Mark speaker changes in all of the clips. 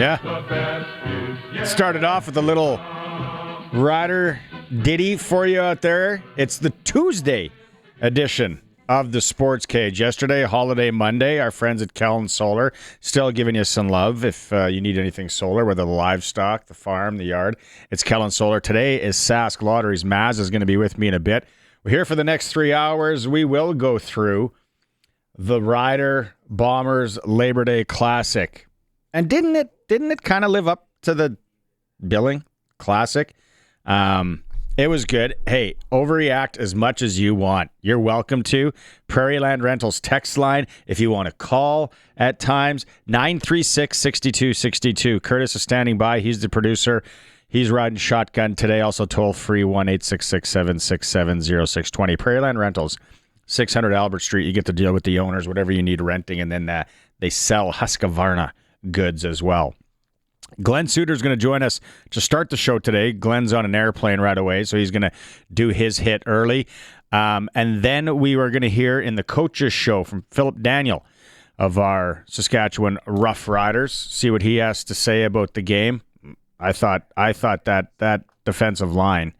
Speaker 1: Yeah. Started off with a little rider ditty for you out there. It's the Tuesday edition of the Sports Cage. Yesterday, holiday Monday, our friends at Glen Suitor still giving you some love if you need anything solar, whether the livestock, the farm, the yard. It's Glen Suitor. Today is Sask Lotteries. Maz is going to be with me in a bit. We're here for the next 3 hours. We will go through the Rider Bombers Labor Day Classic. And didn't it kind of live up to the billing? Classic. It was good. Hey, overreact as much as you want. You're welcome to. Prairieland Rentals text line if you want to call at times. 936-6262. Curtis is standing by. He's the producer. He's riding shotgun today. Also toll free 1-866-767-0620. Prairieland Rentals, 600 Albert Street. You get to deal with the owners, whatever you need renting, and then they sell Husqvarna goods as well. Glen Suitor is going to join us to start the show today. Glen's on an airplane right away, so he's going to do his hit early. And then we were going to hear in the coaches show from Phillip Daniels of our Saskatchewan Rough Riders, see what he has to say about the game. I thought that defensive line,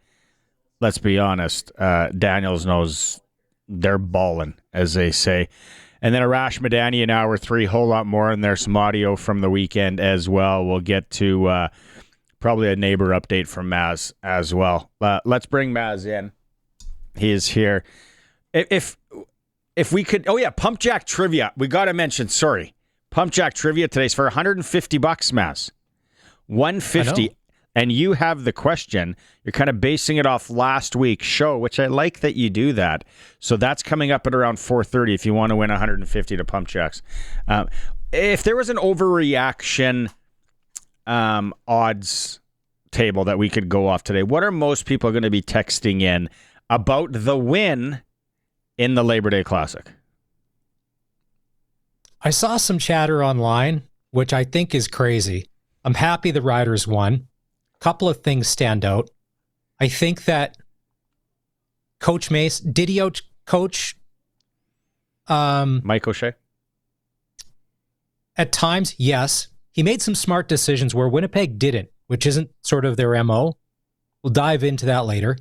Speaker 1: let's be honest, Daniels knows they're balling, as they say. And then Arash Madani in hour 3, whole lot more, and there's some audio from the weekend as well. We'll get to probably a neighbor update from Maz as well. Let's bring Maz in. He is here. If we could, Pump Jack Trivia. We got to mention, Pump Jack Trivia today's for $150, Maz. $150. And you have the question. You're kind of basing it off last week's show, which I like that you do that. So that's coming up at around 4:30 if you want to win $150 to Pump Jacks. If there was an overreaction odds table that we could go off today, what are most people going to be texting in about the win in the Labor Day Classic?
Speaker 2: I saw some chatter online, which I think is crazy. I'm happy the Riders won. Couple of things stand out. I think that Coach Mace, did he coach
Speaker 1: Mike O'Shea?
Speaker 2: At times, yes. He made some smart decisions where Winnipeg didn't, which isn't sort of their MO. We'll dive into that later.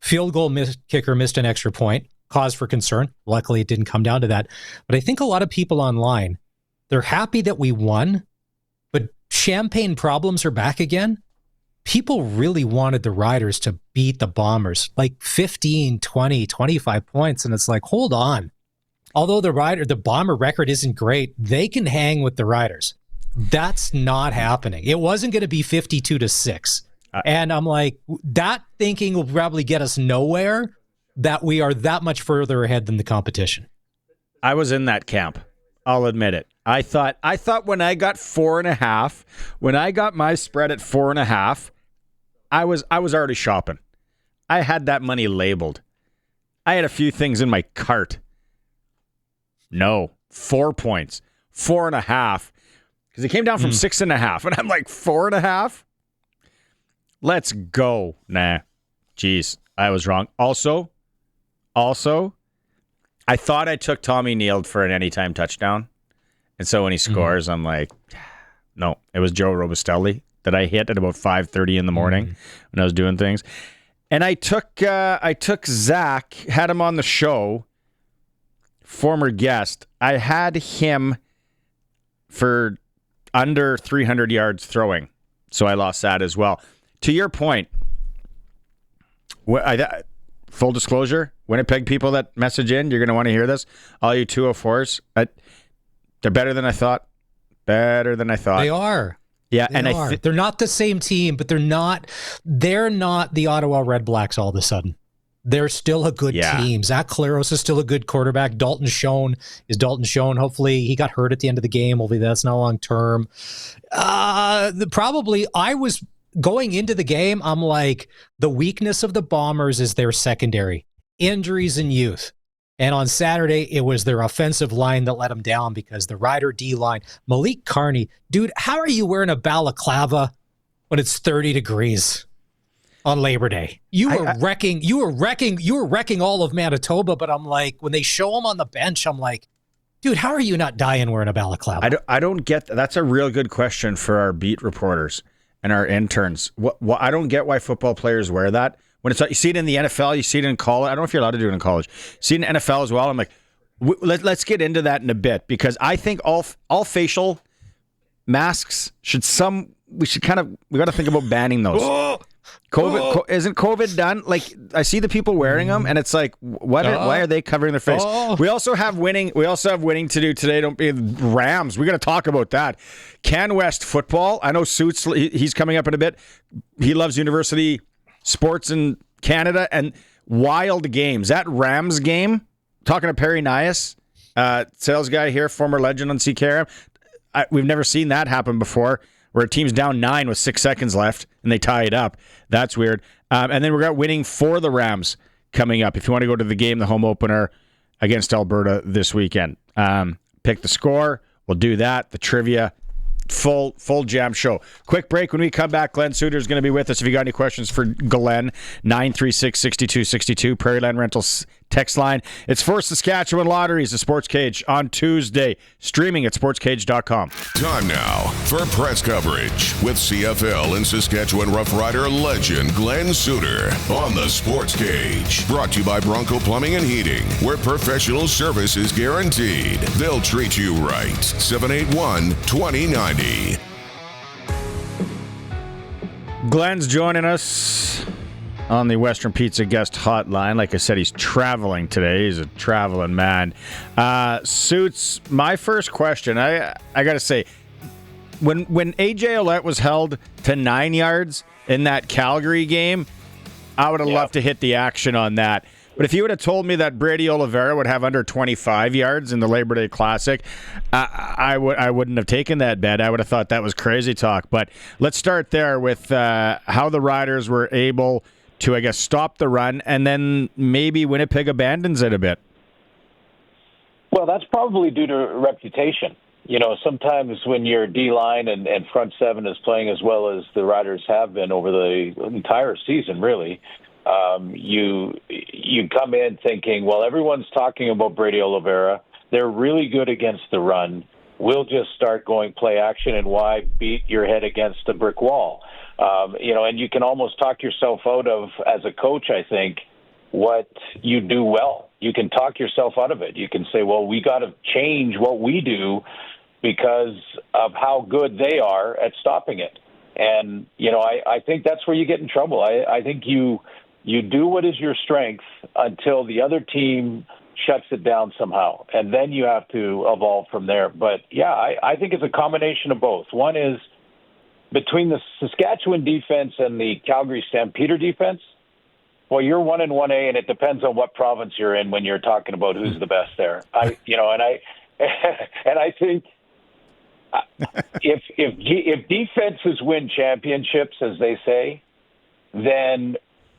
Speaker 2: Field goal kicker missed an extra point. Cause for concern. Luckily, it didn't come down to that. But I think a lot of people online, they're happy that we won, but champagne problems are back again. People really wanted the Riders to beat the Bombers, like 15, 20, 25 points. And it's like, hold on. Although the Bomber record isn't great, they can hang with the Riders. That's not happening. It wasn't going to be 52-6. And I'm like, that thinking will probably get us nowhere, that we are that much further ahead than the competition.
Speaker 1: I was in that camp. I'll admit it. I thought when I got 4.5, when I got my spread at 4.5, I was already shopping. I had that money labeled. I had a few things in my cart. No, 4 points, 4.5, because it came down from 6.5, and I'm like 4.5. Let's go. Nah, geez, I was wrong. Also, I thought I took Tommy Neal for an anytime touchdown. And so when he scores, I'm like, no, it was Joe Robustelli that I hit at about 5:30 in the morning when I was doing things. And I took Zach, had him on the show, former guest. I had him for under 300 yards throwing. So I lost that as well. To your point, full disclosure, Winnipeg people that message in, you're going to want to hear this. All you 204s, they're better than I thought. They are.
Speaker 2: Yeah, they're not the same team, but they're not the Ottawa Red Blacks all of a sudden. They're still a good team. Zach Claros is still a good quarterback. Dalton Schoen. Hopefully he got hurt at the end of the game. Hopefully that's not long term. Probably I was going into the game, I'm like, the weakness of the Bombers is their secondary. Injuries and youth. And on Saturday, it was their offensive line that let them down because the Rider D-line, Malik Carney, dude, how are you wearing a balaclava when it's 30 degrees on Labor Day? You were wrecking all of Manitoba, but I'm like, when they show him on the bench, I'm like, Dude, how are you not dying wearing a balaclava?
Speaker 1: I don't get that. That's a real good question for our beat reporters and our interns. What I don't get why football players wear that. When it's you see it in the NFL, you see it in college. I don't know if you're allowed to do it in college. See it in NFL as well. I'm like, let's get into that in a bit, because I think all facial masks we got to think about banning those. COVID isn't COVID done? Like, I see the people wearing them, and it's like, why are they covering their face? We also have winning to do today. Don't be Rams. We got to talk about that. Can West football. I know Suits. He's coming up in a bit. He loves university sports in Canada and wild games. That Rams game. Talking to Perry Nias, sales guy here, former legend on CKRM. We've never seen that happen before, where a team's down 9 with 6 seconds left and they tie it up. That's weird. And then we've got winning for the Rams coming up. If you want to go to the game, the home opener against Alberta this weekend, pick the score. We'll do that. The trivia, full jam show. Quick break. When we come back, Glen Suitor is going to be with us. If you got any questions for Glen, 936-6262, Prairieland Rentals text line. It's for Saskatchewan Lotteries, the SportsCage on Tuesday, streaming at sportscage.com.
Speaker 3: Time now for press coverage with CFL and Saskatchewan Roughrider legend Glen Suitor on the SportsCage. Brought to you by Bronco Plumbing and Heating, where professional service is guaranteed. They'll treat you right. 781-2090.
Speaker 1: Glen's joining us on the Western Pizza guest hotline. Like I said, he's traveling today. He's a traveling man. Suits, my first question, I got to say, when AJ Ouellette was held to 9 yards in that Calgary game, I would have loved to hit the action on that. But if you would have told me that Brady Oliveira would have under 25 yards in the Labor Day Classic, I wouldn't have taken that bet. I would have thought that was crazy talk. But let's start there with how the Riders were able to, I guess, stop the run, and then maybe Winnipeg abandons it a bit.
Speaker 4: Well, that's probably due to reputation. You know, sometimes when your D-line and front seven is playing as well as the Riders have been over the entire season, really, you come in thinking, well, everyone's talking about Brady Oliveira. They're really good against the run. We'll just start going play action, and why beat your head against a brick wall? And you can almost talk yourself out of, as a coach, I think, what you do well. You can talk yourself out of it. You can say, well, we got to change what we do because of how good they are at stopping it. And, I think that's where you get in trouble. I think you do what is your strength until the other team shuts it down somehow. And then you have to evolve from there. But, yeah, I think it's a combination of both. One is, between the Saskatchewan defense and the Calgary Stampeder defense, well, you're 1 and 1A, and it depends on what province you're in when you're talking about who's the best there. I think if defenses win championships, as they say, then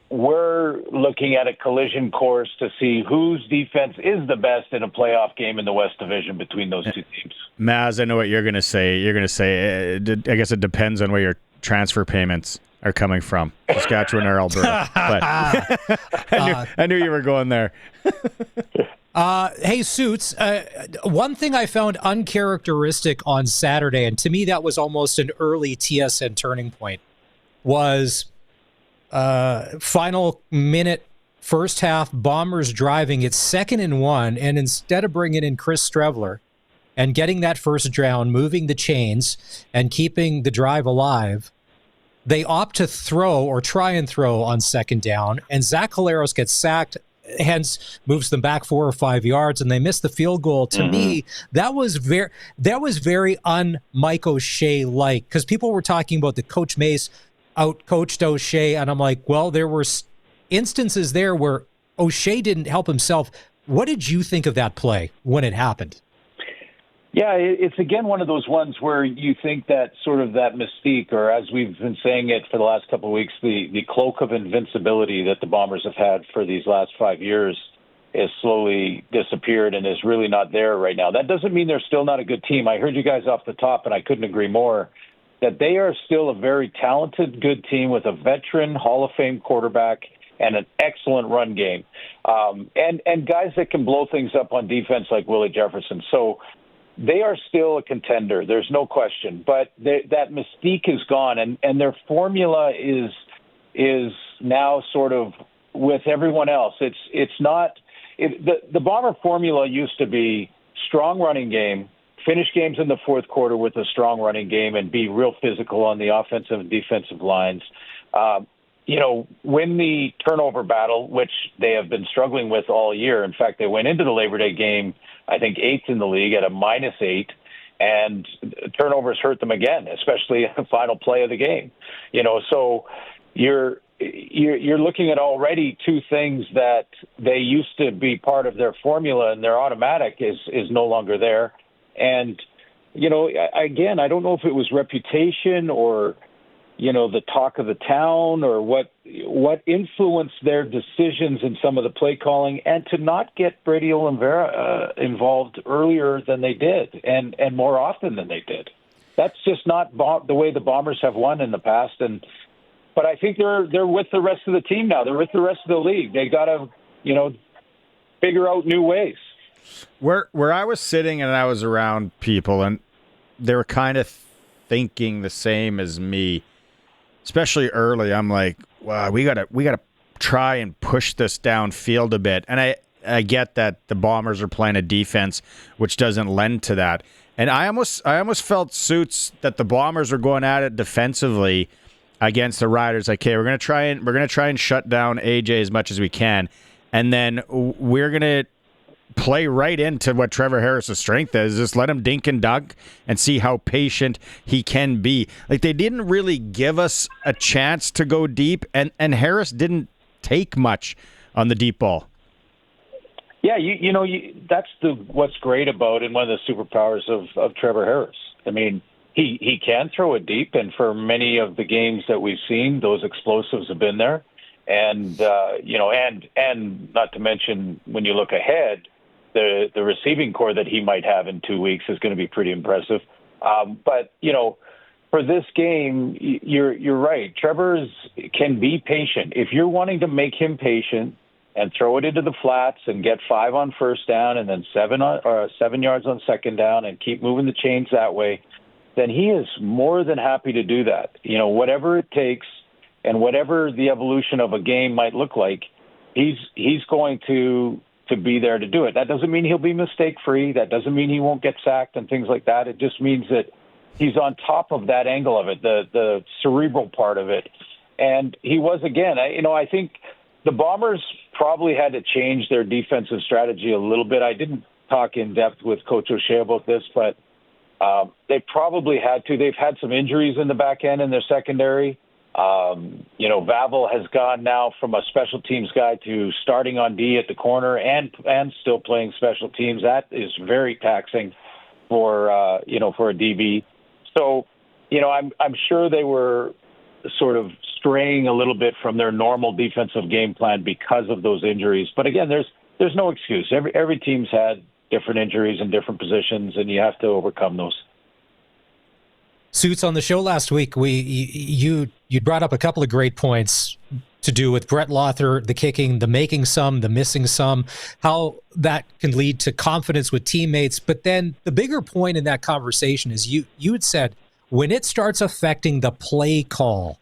Speaker 4: we're looking at a collision course to see whose defense is the best in a playoff game in the West Division between those two teams.
Speaker 1: Maz, I know what you're going to say. You're going to say, I guess it depends on where your transfer payments are coming from, Saskatchewan or Alberta. But I knew you were going there.
Speaker 2: Hey, Suits, one thing I found uncharacteristic on Saturday, and to me that was almost an early TSN turning point, was final minute, first half, Bombers driving. It's 2nd and 1, and instead of bringing in Chris Strevler and getting that first down, moving the chains, and keeping the drive alive, they opt to throw or try and throw on 2nd down, and Zach Collaros gets sacked, hence moves them back 4 or 5 yards, and they miss the field goal. To me, that was very un-Mike O'Shea-like, because people were talking about the Coach Mace out-coached O'Shea, and I'm like, well, there were instances there where O'Shea didn't help himself. What did you think of that play when it happened?
Speaker 4: Yeah, it's again one of those ones where you think that sort of that mystique, or as we've been saying it for the last couple of weeks, the cloak of invincibility that the Bombers have had for these last 5 years is slowly disappeared and is really not there right now. That doesn't mean they're still not a good team. I heard you guys off the top, and I couldn't agree more, that they are still a very talented, good team with a veteran Hall of Fame quarterback and an excellent run game, and guys that can blow things up on defense like Willie Jefferson. So they are still a contender. There's no question. But that mystique is gone, and their formula is now sort of with everyone else. It's not the Bomber formula used to be strong running game, finish games in the fourth quarter with a strong running game, and be real physical on the offensive and defensive lines. Win the turnover battle, which they have been struggling with all year. In fact, they went into the Labor Day game, I think, 8th in the league at a -8, and turnovers hurt them again, especially in the final play of the game. So you're looking at already two things that they used to be part of their formula, and their automatic is no longer there. And, again, I don't know if it was reputation or the talk of the town or what influenced their decisions in some of the play calling, and to not get Brady Oliveira involved earlier than they did and more often than they did. That's just not the way the Bombers have won in the past. But I think they're with the rest of the team now. They're with the rest of the league. They got to, figure out new ways.
Speaker 1: Where I was sitting and I was around people, and they were kind of thinking the same as me. Especially early, I'm like, wow, we gotta try and push this downfield a bit. And I get that the Bombers are playing a defense which doesn't lend to that. And I almost felt Suits that the Bombers are going at it defensively against the Riders. Like, okay, we're gonna try and shut down AJ as much as we can, and then we're gonna play right into what Trevor Harris's strength is. Just let him dink and dunk and see how patient he can be. Like, they didn't really give us a chance to go deep, and Harris didn't take much on the deep ball.
Speaker 4: Yeah, that's what's great about and one of the superpowers of Trevor Harris. I mean, he can throw it deep, and for many of the games that we've seen, those explosives have been there. And and not to mention, when you look ahead, the receiving core that he might have in 2 weeks is going to be pretty impressive. But for this game, you're right. Trevor can be patient. If you're wanting to make him patient and throw it into the flats and get 5 on first down and then 7 yards on second down and keep moving the chains that way, then he is more than happy to do that. Whatever it takes and whatever the evolution of a game might look like, he's going to be there to do it. That doesn't mean he'll be mistake-free. That doesn't mean he won't get sacked and things like that. It just means that he's on top of that angle of it, the cerebral part of it. And he was, again, I think the Bombers probably had to change their defensive strategy a little bit. I didn't talk in depth with Coach O'Shea about this, but they probably had to. They've had some injuries in the back end in their secondary. Vavel has gone now from a special teams guy to starting on D at the corner and still playing special teams. That is very taxing for a DB. So, I'm sure they were sort of straying a little bit from their normal defensive game plan because of those injuries. But again, there's no excuse. Every team's had different injuries in different positions, and you have to overcome those.
Speaker 2: Suits, on the show last week, you brought up a couple of great points to do with Brett Lauther, the kicking, the making some, the missing some, how that can lead to confidence with teammates. But then the bigger point in that conversation is you had said when it starts affecting the play call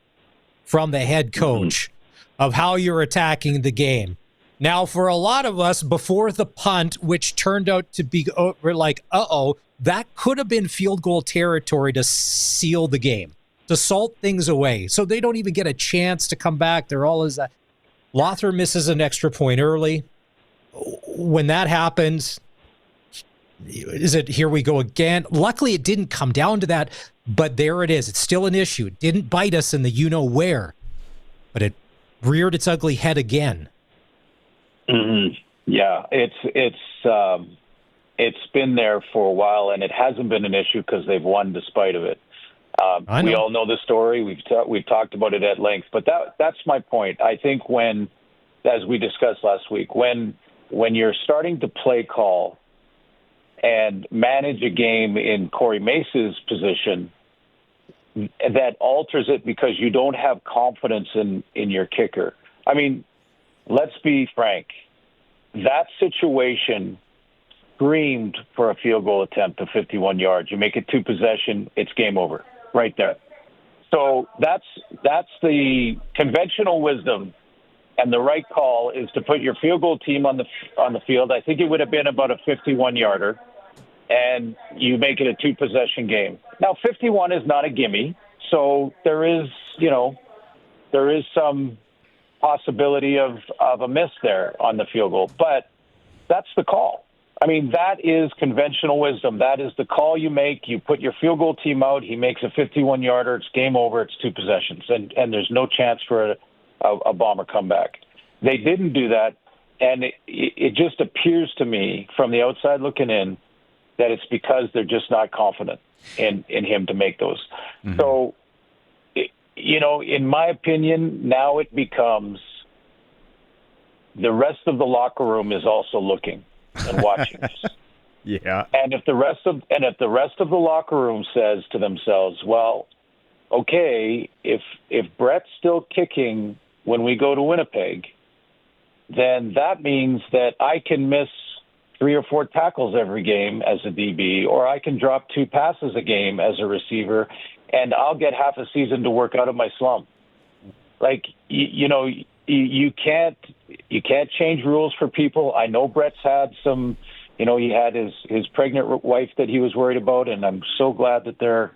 Speaker 2: from the head coach of how you're attacking the game. Now, for a lot of us, before the punt, which turned out to be, we're like, that could have been field goal territory to seal the game, to salt things away. So they don't even get a chance to come back. They're all as that. Lauther misses an extra point early. When that happens, is it here we go again? Luckily, it didn't come down to that, but there it is. It's still an issue. It didn't bite us in the you-know-where, but it reared its ugly head again.
Speaker 4: Mm-hmm. Yeah, it's been there for a while, and it hasn't been an issue because they've won despite of it. We all know the story. We've talked about it at length, but that's my point. I think as we discussed last week, when you're starting to play call and manage a game in Corey Mace's position, that alters it because you don't have confidence in your kicker. I mean, let's be frank. That situation screamed for a field goal attempt of 51 yards. You make it 2 possession, it's game over right there. So that's the conventional wisdom, and the right call is to put your field goal team on the field. I think it would have been about a 51-yarder, and you make it a 2-possession game. Now, 51 is not a gimme, so there is some possibility of a miss there on the field goal, but that's the call. I mean, that is conventional wisdom. That is the call you make. You put your field goal team out. He makes a 51-yarder. It's game over. It's 2 possessions, and there's no chance for a Bomber comeback. They didn't do that, and it just appears to me from the outside looking in that it's because they're just not confident in him to make those. Mm-hmm. So, in my opinion, now it becomes the rest of the locker room is also looking and watching this.
Speaker 1: Yeah.
Speaker 4: And if the rest of the locker room says to themselves, well, okay, if Brett's still kicking when we go to Winnipeg, then that means that I can miss 3 or 4 tackles every game as a DB, or I can drop 2 passes a game as a receiver, and I'll get half a season to work out of my slump. Like, you can't change rules for people. I know Brett's had some, he had his pregnant wife that he was worried about, and I'm so glad that they're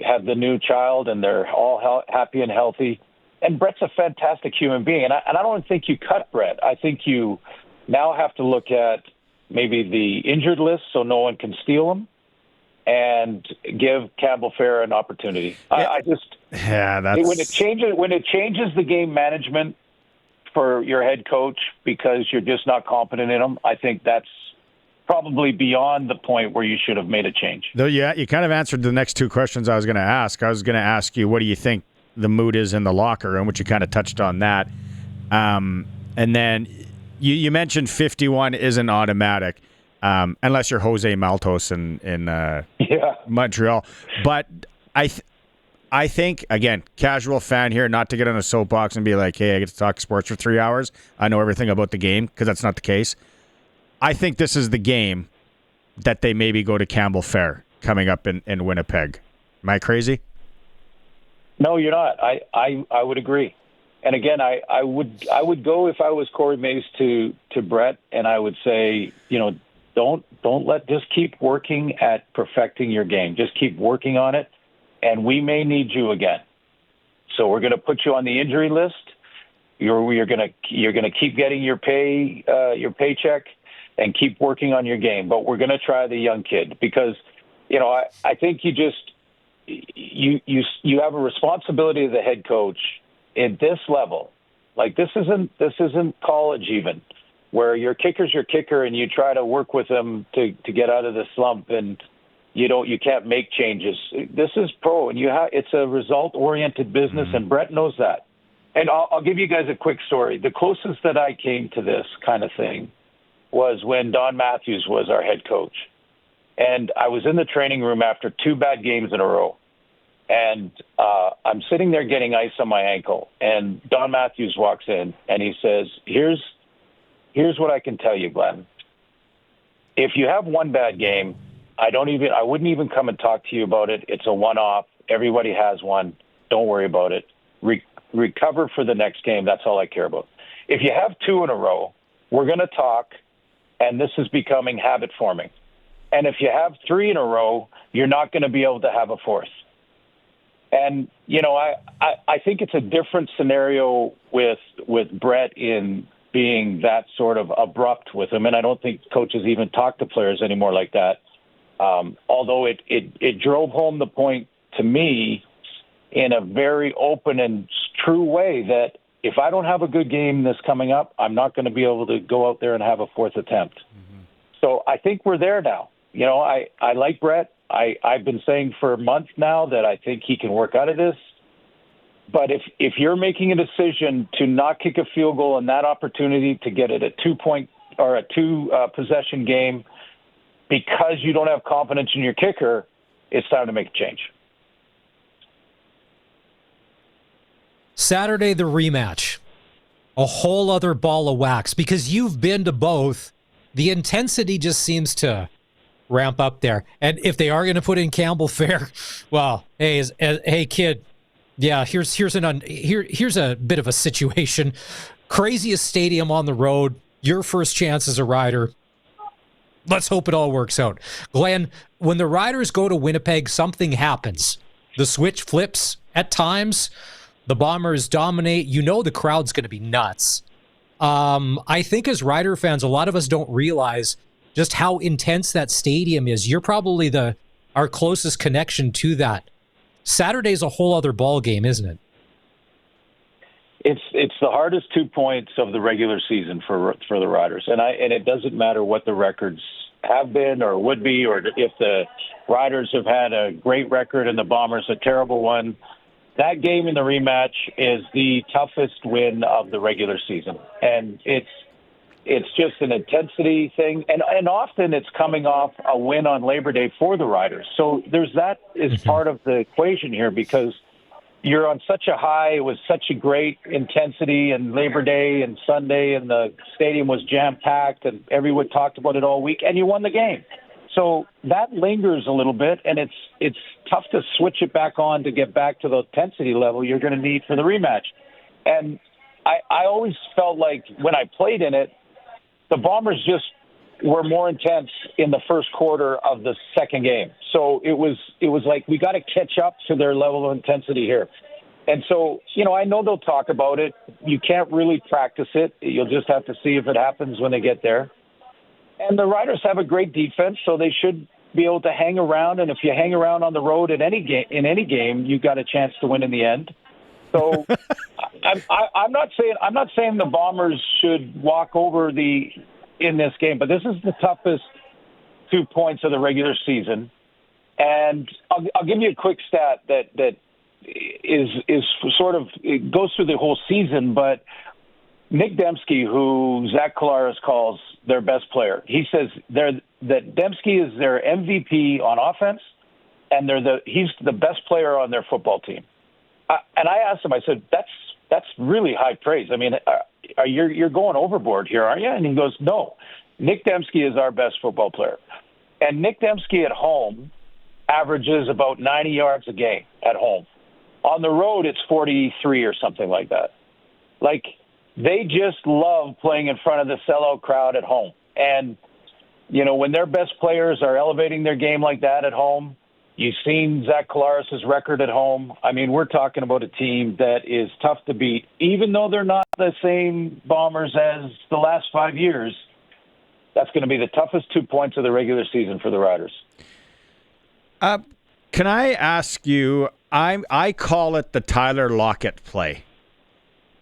Speaker 4: have the new child and they're all happy and healthy. And Brett's a fantastic human being, and I don't think you cut Brett. I think you now have to look at maybe the injured list so no one can steal him, and give Campbell Fair an opportunity.
Speaker 1: Yeah.
Speaker 4: When it changes the game management for your head coach because you're just not confident in him, I think that's probably beyond the point where you should have made a change.
Speaker 1: Though, yeah, you kind of answered the next 2 questions I was going to ask. I was going to ask you, what do you think the mood is in the locker room, which you kind of touched on that. And then you mentioned 51 isn't automatic. Unless you're Jose Maltos in Montreal. But I think, again, casual fan here, not to get on a soapbox and be like, hey, I get to talk sports for 3 hours. I know everything about the game, because that's not the case. I think this is the game that they maybe go to Campbell Fair coming up in Winnipeg. Am I crazy?
Speaker 4: No, you're not. I would agree. And again, I would go, if I was Corey Mace, to Brett, and I would say, just keep working at perfecting your game. Just keep working on it, and we may need you again. So we're going to put you on the injury list. You're going to keep getting your paycheck, and keep working on your game. But we're going to try the young kid because, I think you have a responsibility as a head coach at this level. Like this isn't college even, where your kicker's your kicker and you try to work with them to get out of the slump, and you can't make changes. This is pro, and it's a result-oriented business, and Brett knows that. And I'll give you guys a quick story. The closest that I came to this kind of thing was when Don Matthews was our head coach. And I was in the training room after 2 bad games in a row. And I'm sitting there getting ice on my ankle. And Don Matthews walks in and he says, here's what I can tell you, Glenn. If you have 1 bad game, I wouldn't even come and talk to you about it. It's a one-off. Everybody has one. Don't worry about it. Recover for the next game. That's all I care about. If you have 2 in a row, we're going to talk, and this is becoming habit forming. And if you have 3 in a row, you're not going to be able to have a 4th. And, I think it's a different scenario with Brett in being that sort of abrupt with him. And I don't think coaches even talk to players anymore like that. Although it drove home the point to me in a very open and true way that if I don't have a good game this coming up, I'm not going to be able to go out there and have a 4th attempt. Mm-hmm. So I think we're there now. I like Brett. I've been saying for a month now that I think he can work out of this. But if you're making a decision to not kick a field goal and that opportunity to get it a 2-point or a 2-possession game because you don't have confidence in your kicker, it's time to make a change.
Speaker 2: Saturday, the rematch. a whole other ball of wax because you've been to both. The intensity just seems to ramp up there. And if they are going to put in Campbell Fair, well, hey kid, yeah, here's a bit of a situation. Craziest stadium on the road, your first chance as a Rider. Let's hope it all works out. Glenn, when the Riders go to Winnipeg, something happens. The switch flips at times. The Bombers dominate. You know the crowd's going to be nuts. I think as Rider fans, a lot of us don't realize just how intense that stadium is. You're probably our closest connection to that. Saturday's a whole other ball game, isn't it?
Speaker 4: It's the hardest 2 points of the regular season for the Riders, and it doesn't matter what the records have been or would be, or if the Riders have had a great record and the Bombers a terrible one. That game in the rematch is the toughest win of the regular season, and it's just an intensity thing, and often it's coming off a win on Labor Day for the Riders. So that is part of the equation here, because you're on such a high. It was such a great intensity, and Labor Day and Sunday, and the stadium was jam-packed, and everyone talked about it all week, and you won the game. So that lingers a little bit, and it's tough to switch it back on to get back to the intensity level you're going to need for the rematch. And I always felt like when I played in it, the Bombers just were more intense in the first quarter of the second game. So it was like we got to catch up to their level of intensity here. And so, I know they'll talk about it. You can't really practice it. You'll just have to see if it happens when they get there. And the Riders have a great defense, so they should be able to hang around. And if you hang around on the road in any game, you've got a chance to win in the end. So I'm not saying the Bombers should walk over in this game, but this is the toughest 2 points of the regular season. And I'll give you a quick stat that is sort of, it goes through the whole season, but Nick Dembski, who Zach Collaros calls their best player, he says that Dembski is their MVP on offense, and he's the best player on their football team. And I asked him, I said, that's really high praise. I mean, you're going overboard here, aren't you? And he goes, no, Nick Dembski is our best football player. And Nick Dembski at home averages about 90 yards a game at home. On the road, it's 43 or something like that. Like, they just love playing in front of the sellout crowd at home. And, when their best players are elevating their game like that at home, you've seen Zach Collaros' record at home. I mean, we're talking about a team that is tough to beat, even though they're not the same Bombers as the last 5 years. That's going to be the toughest 2 points of the regular season for the Riders.
Speaker 1: Can I ask you, I call it the Tyler Lockett play.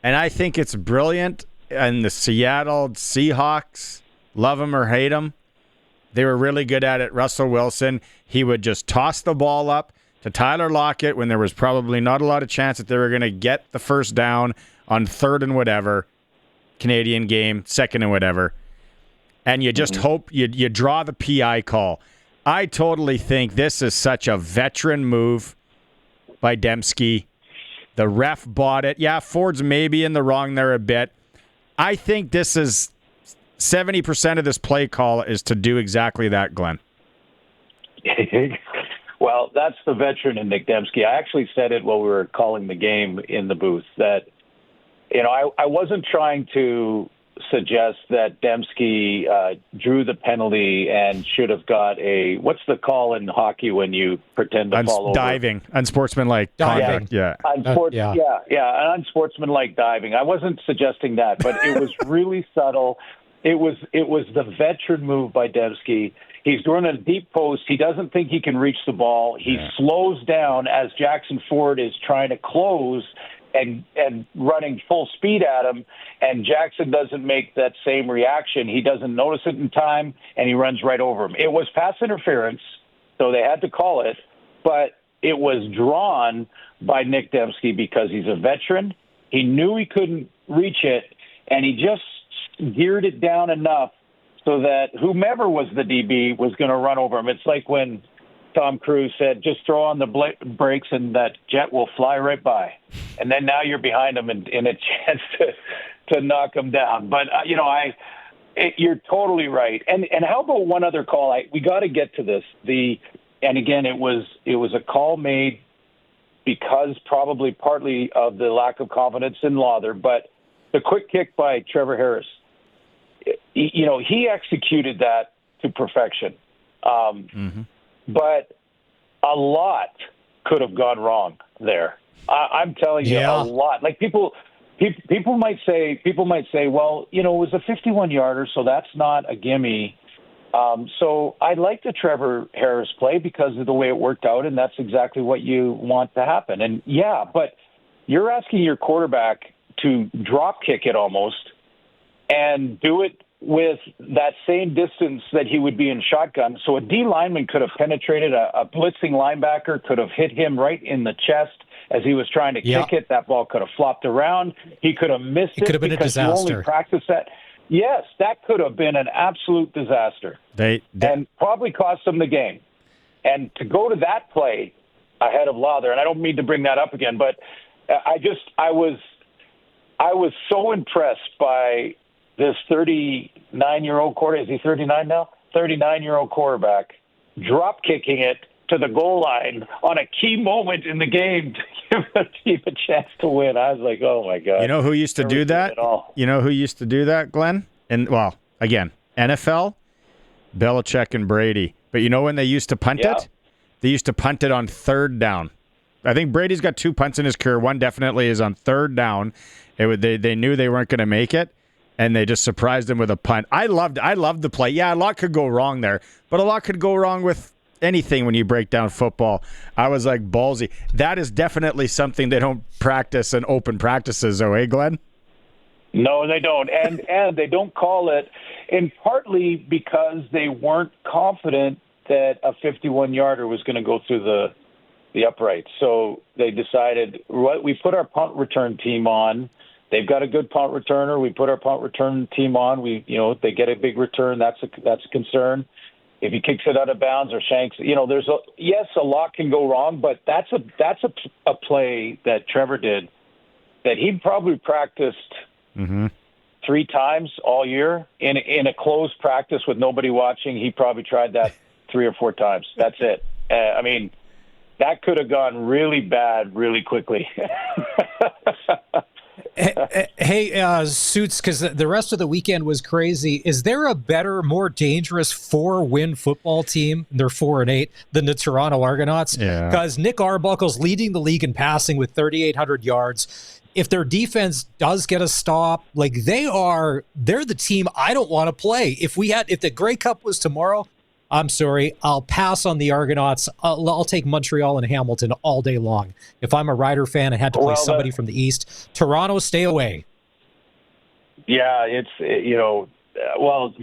Speaker 1: And I think it's brilliant. And the Seattle Seahawks, love him or hate him, they were really good at it. Russell Wilson, he would just toss the ball up to Tyler Lockett when there was probably not a lot of chance that they were going to get the first down on third and whatever, Canadian game, second and whatever. And you just hope you draw the PI call. I totally think this is such a veteran move by Dembski. The ref bought it. Yeah, Ford's maybe in the wrong there a bit. I think this is 70% of this play call is to do exactly that, Glenn.
Speaker 4: Well, that's the veteran in Nick Dembski. I actually said it while we were calling the game in the booth that, I wasn't trying to suggest that Dembski drew the penalty and should have got what's the call in hockey when you pretend to fall over?
Speaker 1: Diving, unsportsmanlike conduct. Yeah.
Speaker 4: An unsportsmanlike diving. I wasn't suggesting that, but it was really subtle. It was the veteran move by Dembski. He's doing a deep post. He doesn't think he can reach the ball. He slows down as Jackson Ford is trying to close and running full speed at him, and Jackson doesn't make that same reaction. He doesn't notice it in time, and he runs right over him. It was pass interference, so they had to call it, but it was drawn by Nick Dembski because he's a veteran. He knew he couldn't reach it, and he just geared it down enough so that whomever was the DB was going to run over him. It's like when Tom Cruise said, just throw on the brakes and that jet will fly right by. And then now you're behind him and in a chance to knock him down. But, you're totally right. And how about one other call? We got to get to this. And again, it was a call made because probably partly of the lack of confidence in Lauther, but the quick kick by Trevor Harris, he executed that to perfection. But a lot could have gone wrong there. I'm telling you, a lot. Like people might say, well, it was a 51-yarder, so that's not a gimme. So I like the Trevor Harris play because of the way it worked out, and that's exactly what you want to happen. And but you're asking your quarterback to drop kick it almost and do it with that same distance that he would be in shotgun. So a D lineman could have penetrated, a blitzing linebacker could have hit him right in the chest as he was trying to kick it. That ball could have flopped around. He could have missed it.
Speaker 2: It could have been a disaster.
Speaker 4: You only practiced that. Yes, that could have been an absolute disaster. And probably cost them the game. And to go to that play ahead of Lauther, and I don't mean to bring that up again, but I was so impressed by this 39-year-old quarterback. Is he 39 now? 39-year-old quarterback drop kicking it to the goal line on a key moment in the game to give the team a chance to win. I was like, oh, my God.
Speaker 1: You know who used to do that? You know who used to do that, Glenn? Again, NFL, Belichick and Brady. But you know when they used to punt it? They used to punt it on third down. I think Brady's got 2 punts in his career. One definitely is on third down. They knew they weren't going to make it, and they just surprised him with a punt. I loved the play. Yeah, a lot could go wrong there, but a lot could go wrong with anything when you break down football. I was like, ballsy. That is definitely something they don't practice in open practices, though, eh, Glenn?
Speaker 4: No, they don't. And they don't call it, and partly because they weren't confident that a 51-yarder was going to go through the uprights. So they decided, we put our punt return team on. They've got a good punt returner. We put our punt return team on. They get a big return. That's a concern. If he kicks it out of bounds or shanks, a lot can go wrong, but that's a play that Trevor did that he probably practiced 3 times all year in a closed practice with nobody watching. He probably tried that 3 or 4 times. That's it. That could have gone really bad really quickly.
Speaker 2: Hey, Suits, because the rest of the weekend was crazy. Is there a better, more dangerous 4-win football team? They're 4-8 than the Toronto Argonauts. Because Nick Arbuckle's leading the league in passing with 3,800 yards. If their defense does get a stop, they're the team I don't want to play. If the Grey Cup was tomorrow, I'm sorry, I'll pass on the Argonauts. I'll take Montreal and Hamilton all day long. If I'm a Rider fan and had to play somebody from the East, Toronto, stay away.
Speaker 4: Yeah,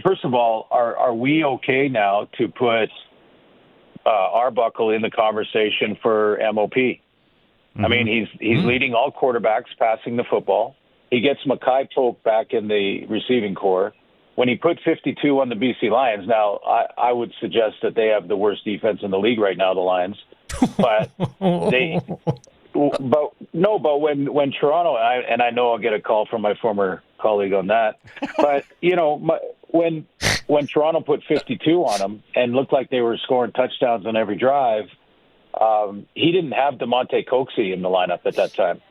Speaker 4: first of all, are we okay now to put Arbuckle in the conversation for MOP? I mean, he's leading all quarterbacks passing the football. He gets Mackay Pope back in the receiving corps. When he put 52 on the BC Lions, now I would suggest that they have the worst defense in the league right now, the Lions. But when Toronto, and I know I'll get a call from my former colleague on that, but when Toronto put 52 on them and looked like they were scoring touchdowns on every drive, he didn't have DeMonte Coxey in the lineup at that time.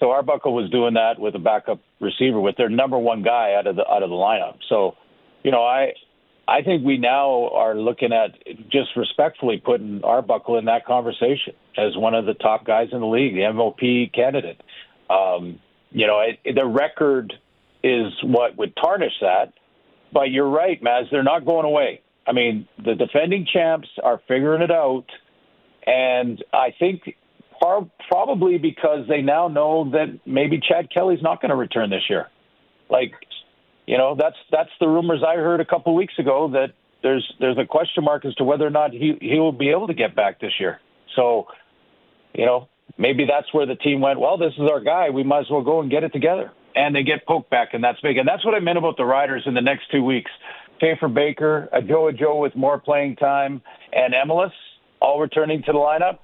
Speaker 4: So Arbuckle was doing that with a backup receiver, with their number one guy out of the lineup. So, I think we now are looking at just respectfully putting Arbuckle in that conversation as one of the top guys in the league, the MVP candidate. The record is what would tarnish that. But you're right, Maz, they're not going away. I mean, the defending champs are figuring it out, and I think probably because they now know that maybe Chad Kelly's not going to return this year. That's the rumors I heard a couple of weeks ago, that there's a question mark as to whether or not he will be able to get back this year. So, maybe that's where the team went, well, this is our guy. We might as well go and get it together. And they get poked back, and that's big. And that's what I meant about the Riders in the next 2 weeks. Schaefer Baker, a Joe with more playing time, and Emelis. all returning to the lineup.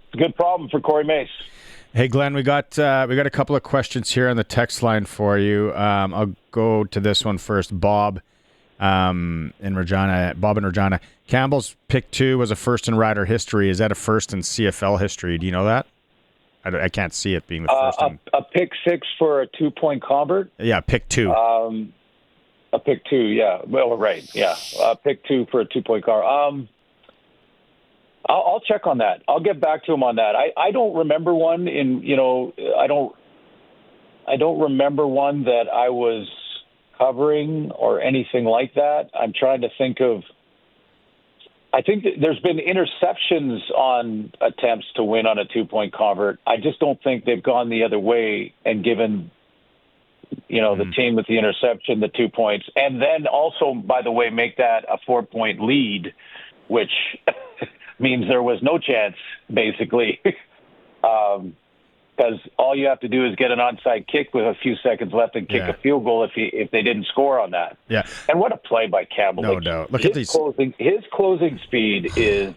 Speaker 4: It's a good problem for Corey Mace.
Speaker 1: Hey, Glenn, we got a couple of questions here on the text line for you. I'll go to this one first. Bob in Regina. Campbell's pick 2 was a first in Rider history. Is that a first in CFL history? Do you know that? I can't see it being the first.
Speaker 4: A pick 6 for a 2-point convert?
Speaker 1: Yeah, pick 2.
Speaker 4: A pick 2, yeah. Well, right, yeah. Pick 2 for a 2-point convert. I'll check on that. I'll get back to him on that. I don't remember one I don't remember one that I was covering or anything like that. I'm trying to think of. I think that there's been interceptions on attempts to win on a 2-point convert. I just don't think they've gone the other way and given the team with the interception the 2 points, and then also, by the way, make that a 4-point lead, which means there was no chance, basically, because all you have to do is get an onside kick with a few seconds left and kick a field goal if they didn't score on that.
Speaker 1: Yeah.
Speaker 4: And what a play by Campbell.
Speaker 1: No doubt. Look at these.
Speaker 4: His closing speed is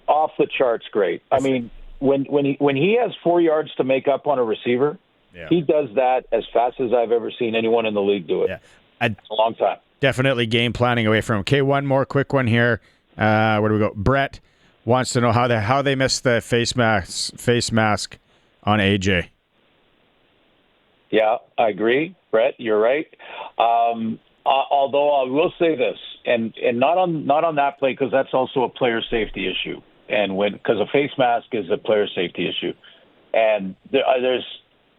Speaker 4: off the charts great. I mean, when he has 4 yards to make up on a receiver, he does that as fast as I've ever seen anyone in the league do it.
Speaker 1: Yeah.
Speaker 4: It's a long time.
Speaker 1: Definitely game planning away from him. Okay, one more quick one here. Where do we go? Brett wants to know how they missed the face mask on AJ.
Speaker 4: Yeah, I agree, Brett. You're right. Although I will say this, and not on that play, because that's also a player safety issue, and because a face mask is a player safety issue, and there's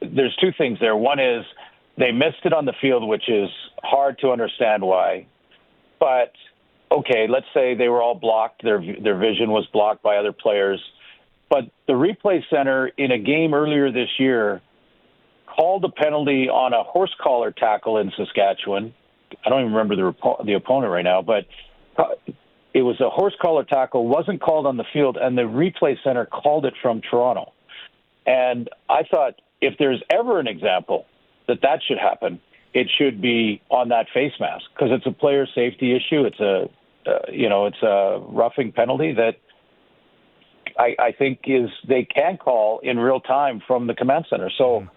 Speaker 4: 2 things there. One is they missed it on the field, which is hard to understand why, but. Okay, let's say they were all blocked. Their vision was blocked by other players. But the replay center in a game earlier this year called a penalty on a horse collar tackle in Saskatchewan. I don't even remember the opponent right now, but it was a horse collar tackle, wasn't called on the field, and the replay center called it from Toronto. And I thought if there's ever an example that should happen, it should be on that face mask because it's a player safety issue. It's a roughing penalty that I think they can call in real time from the command center. So,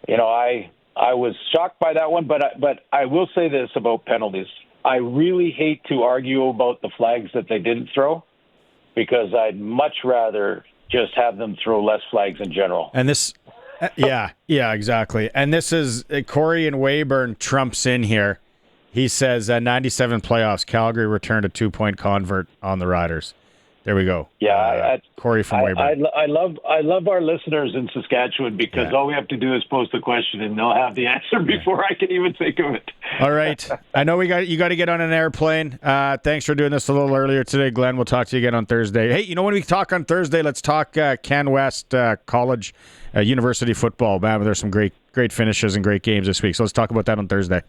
Speaker 4: I was shocked by that one, but I will say this about penalties. I really hate to argue about the flags that they didn't throw because I'd much rather just have them throw less flags in general.
Speaker 1: And this, yeah, exactly. And this is Corey and Weyburn trumps in here. He says 97 playoffs, Calgary returned a 2-point convert on the Riders. There we go.
Speaker 4: Yeah,
Speaker 1: Corey from Weyburn.
Speaker 4: I love our listeners in Saskatchewan because all we have to do is post the question and they'll have the answer before I can even think of it.
Speaker 1: All right. I know you got to get on an airplane. Thanks for doing this a little earlier today, Glenn. We'll talk to you again on Thursday. Hey, when we talk on Thursday, let's talk Can West College University football. Man, there's some great finishes and great games this week. So let's talk about that on Thursday.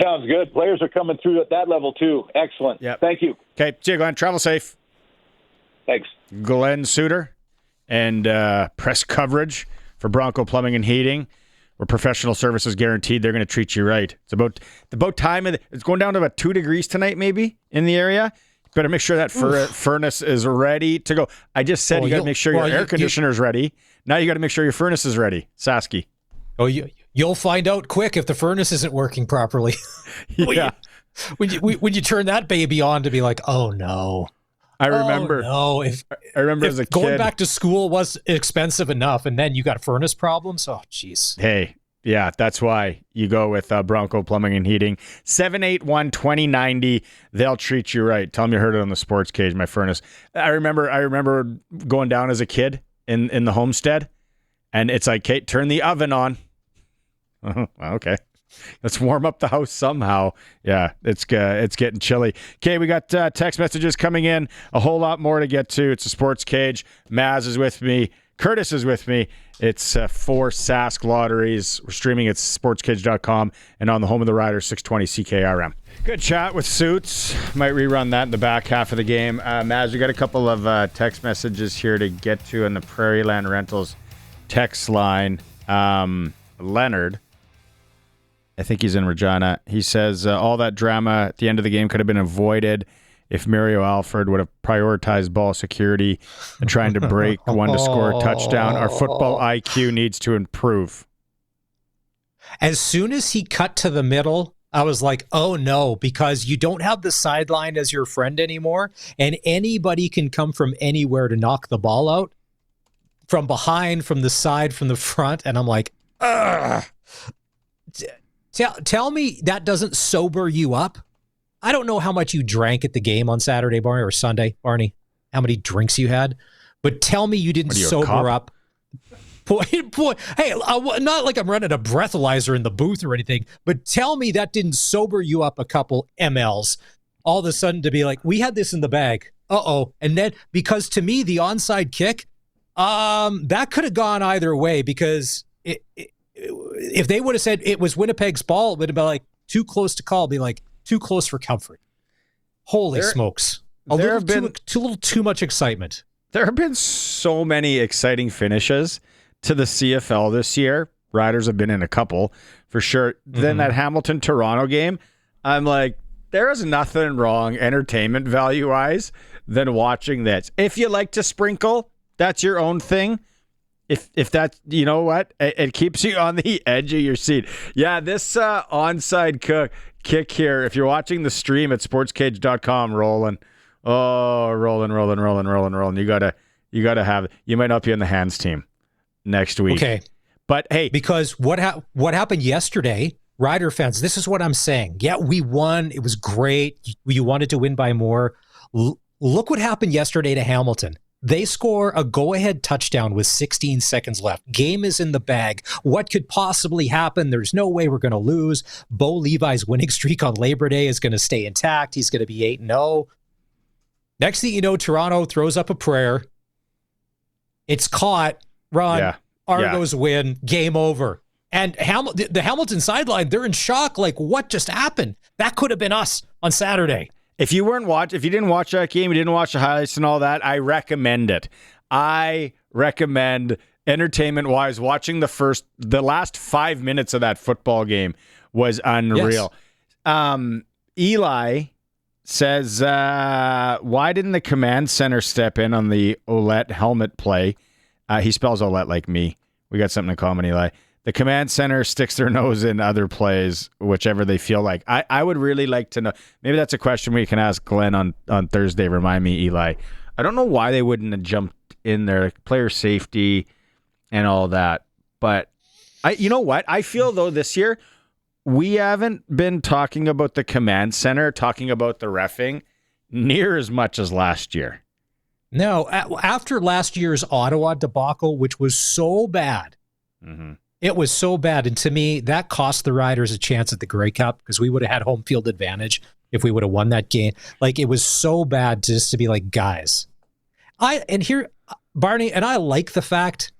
Speaker 4: Sounds good. Players are coming through at that level too. Excellent.
Speaker 1: Yep.
Speaker 4: Thank you.
Speaker 1: Okay. See you, Glenn. Travel safe.
Speaker 4: Thanks.
Speaker 1: Glen Suitor and press coverage for Bronco Plumbing and Heating, where professional services guaranteed. They're going to treat you right. It's about time. It's going down to about 2 degrees tonight, maybe in the area. Better make sure that furnace is ready to go. I just said you got to make sure your air conditioner is ready. Now you got to make sure your furnace is ready. Sasky.
Speaker 2: Oh, you'll find out quick if the furnace isn't working properly.
Speaker 1: Yeah.
Speaker 2: when you turn that baby on to be like, oh no.
Speaker 1: I remember.
Speaker 2: Oh, no.
Speaker 1: I remember as a kid.
Speaker 2: Going back to school was expensive enough, and then you got furnace problems. Oh, jeez.
Speaker 1: Hey, yeah, that's why you go with Bronco Plumbing and Heating. 781-2090. They'll treat you right. Tell them you heard it on the Sports Cage, my furnace. I remember going down as a kid in the homestead, and it's like, Kate, turn the oven on. Okay. Let's warm up the house somehow. Yeah, it's getting chilly. Okay, we got text messages coming in. A whole lot more to get to. It's a Sports Cage. Maz is with me. Curtis is with me. It's 4 Sask lotteries. We're streaming at sportscage.com and on the home of the Riders, 620 CKRM. Good chat with Suits. Might rerun that in the back half of the game. Maz, we got a couple of text messages here to get to in the Prairie Land Rentals text line. Leonard, I think he's in Regina. He says all that drama at the end of the game could have been avoided if Mario Alford would have prioritized ball security and trying to break one to score a touchdown. Our football IQ needs to improve.
Speaker 2: As soon as he cut to the middle, I was like, oh no, because you don't have the sideline as your friend anymore, and anybody can come from anywhere to knock the ball out, from behind, from the side, from the front, and I'm like, ugh. Tell me that doesn't sober you up? I don't know how much you drank at the game on Saturday, Barney, or Sunday, Barney, how many drinks you had, but tell me you didn't sober up. Boy, hey, not like I'm running a breathalyzer in the booth or anything, but tell me that didn't sober you up a couple mLs all of a sudden to be like, we had this in the bag. Uh-oh. And then, because to me, the onside kick, that could have gone either way, because if they would have said it was Winnipeg's ball, it would have been like too close to call, be like too close for comfort. Holy smokes. A little too much excitement.
Speaker 1: There have been so many exciting finishes to the CFL this year. Riders have been in a couple for sure. Then that Hamilton-Toronto game, I'm like, there is nothing wrong entertainment value-wise than watching this. If you like to sprinkle, that's your own thing. If that's, you know what, it keeps you on the edge of your seat. Yeah, this onside kick here, if you're watching the stream at sportscage.com, rolling. You gotta have it. You might not be on the hands team next week.
Speaker 2: Okay.
Speaker 1: But hey, because
Speaker 2: what happened yesterday, Rider fans, this is what I'm saying. Yeah, we won. It was great. You wanted to win by more. Look what happened yesterday to Hamilton. They score a go-ahead touchdown with 16 seconds left. Game is in the bag. What could possibly happen? There's no way we're going to lose. Bo Levi's winning streak on Labor Day is going to stay intact. He's going to be 8-0. Next thing you know, Toronto throws up a prayer. It's caught. Run. Argos win. Game over. And the Hamilton sideline, they're in shock. Like, what just happened? That could have been us on Saturday.
Speaker 1: If you didn't watch that game, you didn't watch the highlights and all that, I recommend it. I recommend, entertainment-wise, watching the last 5 minutes of that football game was unreal. Yes. Eli says, why didn't the command center step in on the Ouellette helmet play? He spells Ouellette like me. We got something in common, Eli. The command center sticks their nose in other plays, whichever they feel like. I would really like to know. Maybe that's a question we can ask Glenn on Thursday. Remind me, Eli. I don't know why they wouldn't have jumped in there, player safety and all that. But you know what? I feel, though, this year, we haven't been talking about the command center, talking about the reffing near as much as last year.
Speaker 2: No, after last year's Ottawa debacle, which was so bad, it was so bad. And to me, that cost the Riders a chance at the Grey Cup, because we would have had home field advantage if we would have won that game. Like, it was so bad just to be like, guys. Barney, and I like the fact,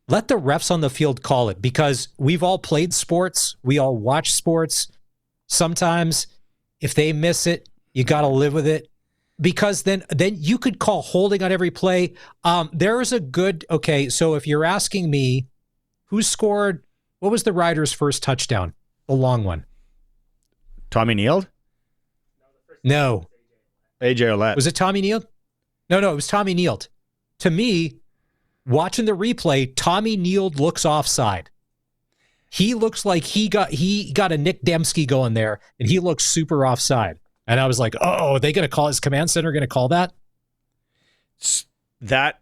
Speaker 2: let the refs on the field call it, because we've all played sports. We all watch sports. Sometimes if they miss it, you got to live with it. Because then you could call holding on every play. There's a good, okay, so if you're asking me, who scored, what was the Riders' first touchdown? The long one.
Speaker 1: Tommy Neal?
Speaker 2: No.
Speaker 1: AJ Ouellette.
Speaker 2: Was it Tommy Neal? No, it was Tommy Neal. To me, watching the replay, Tommy Neal looks offside. He looks like he got a Nick Dembski going there, and he looks super offside. And I was like, oh, are they going to call, his command center going to call that?
Speaker 1: That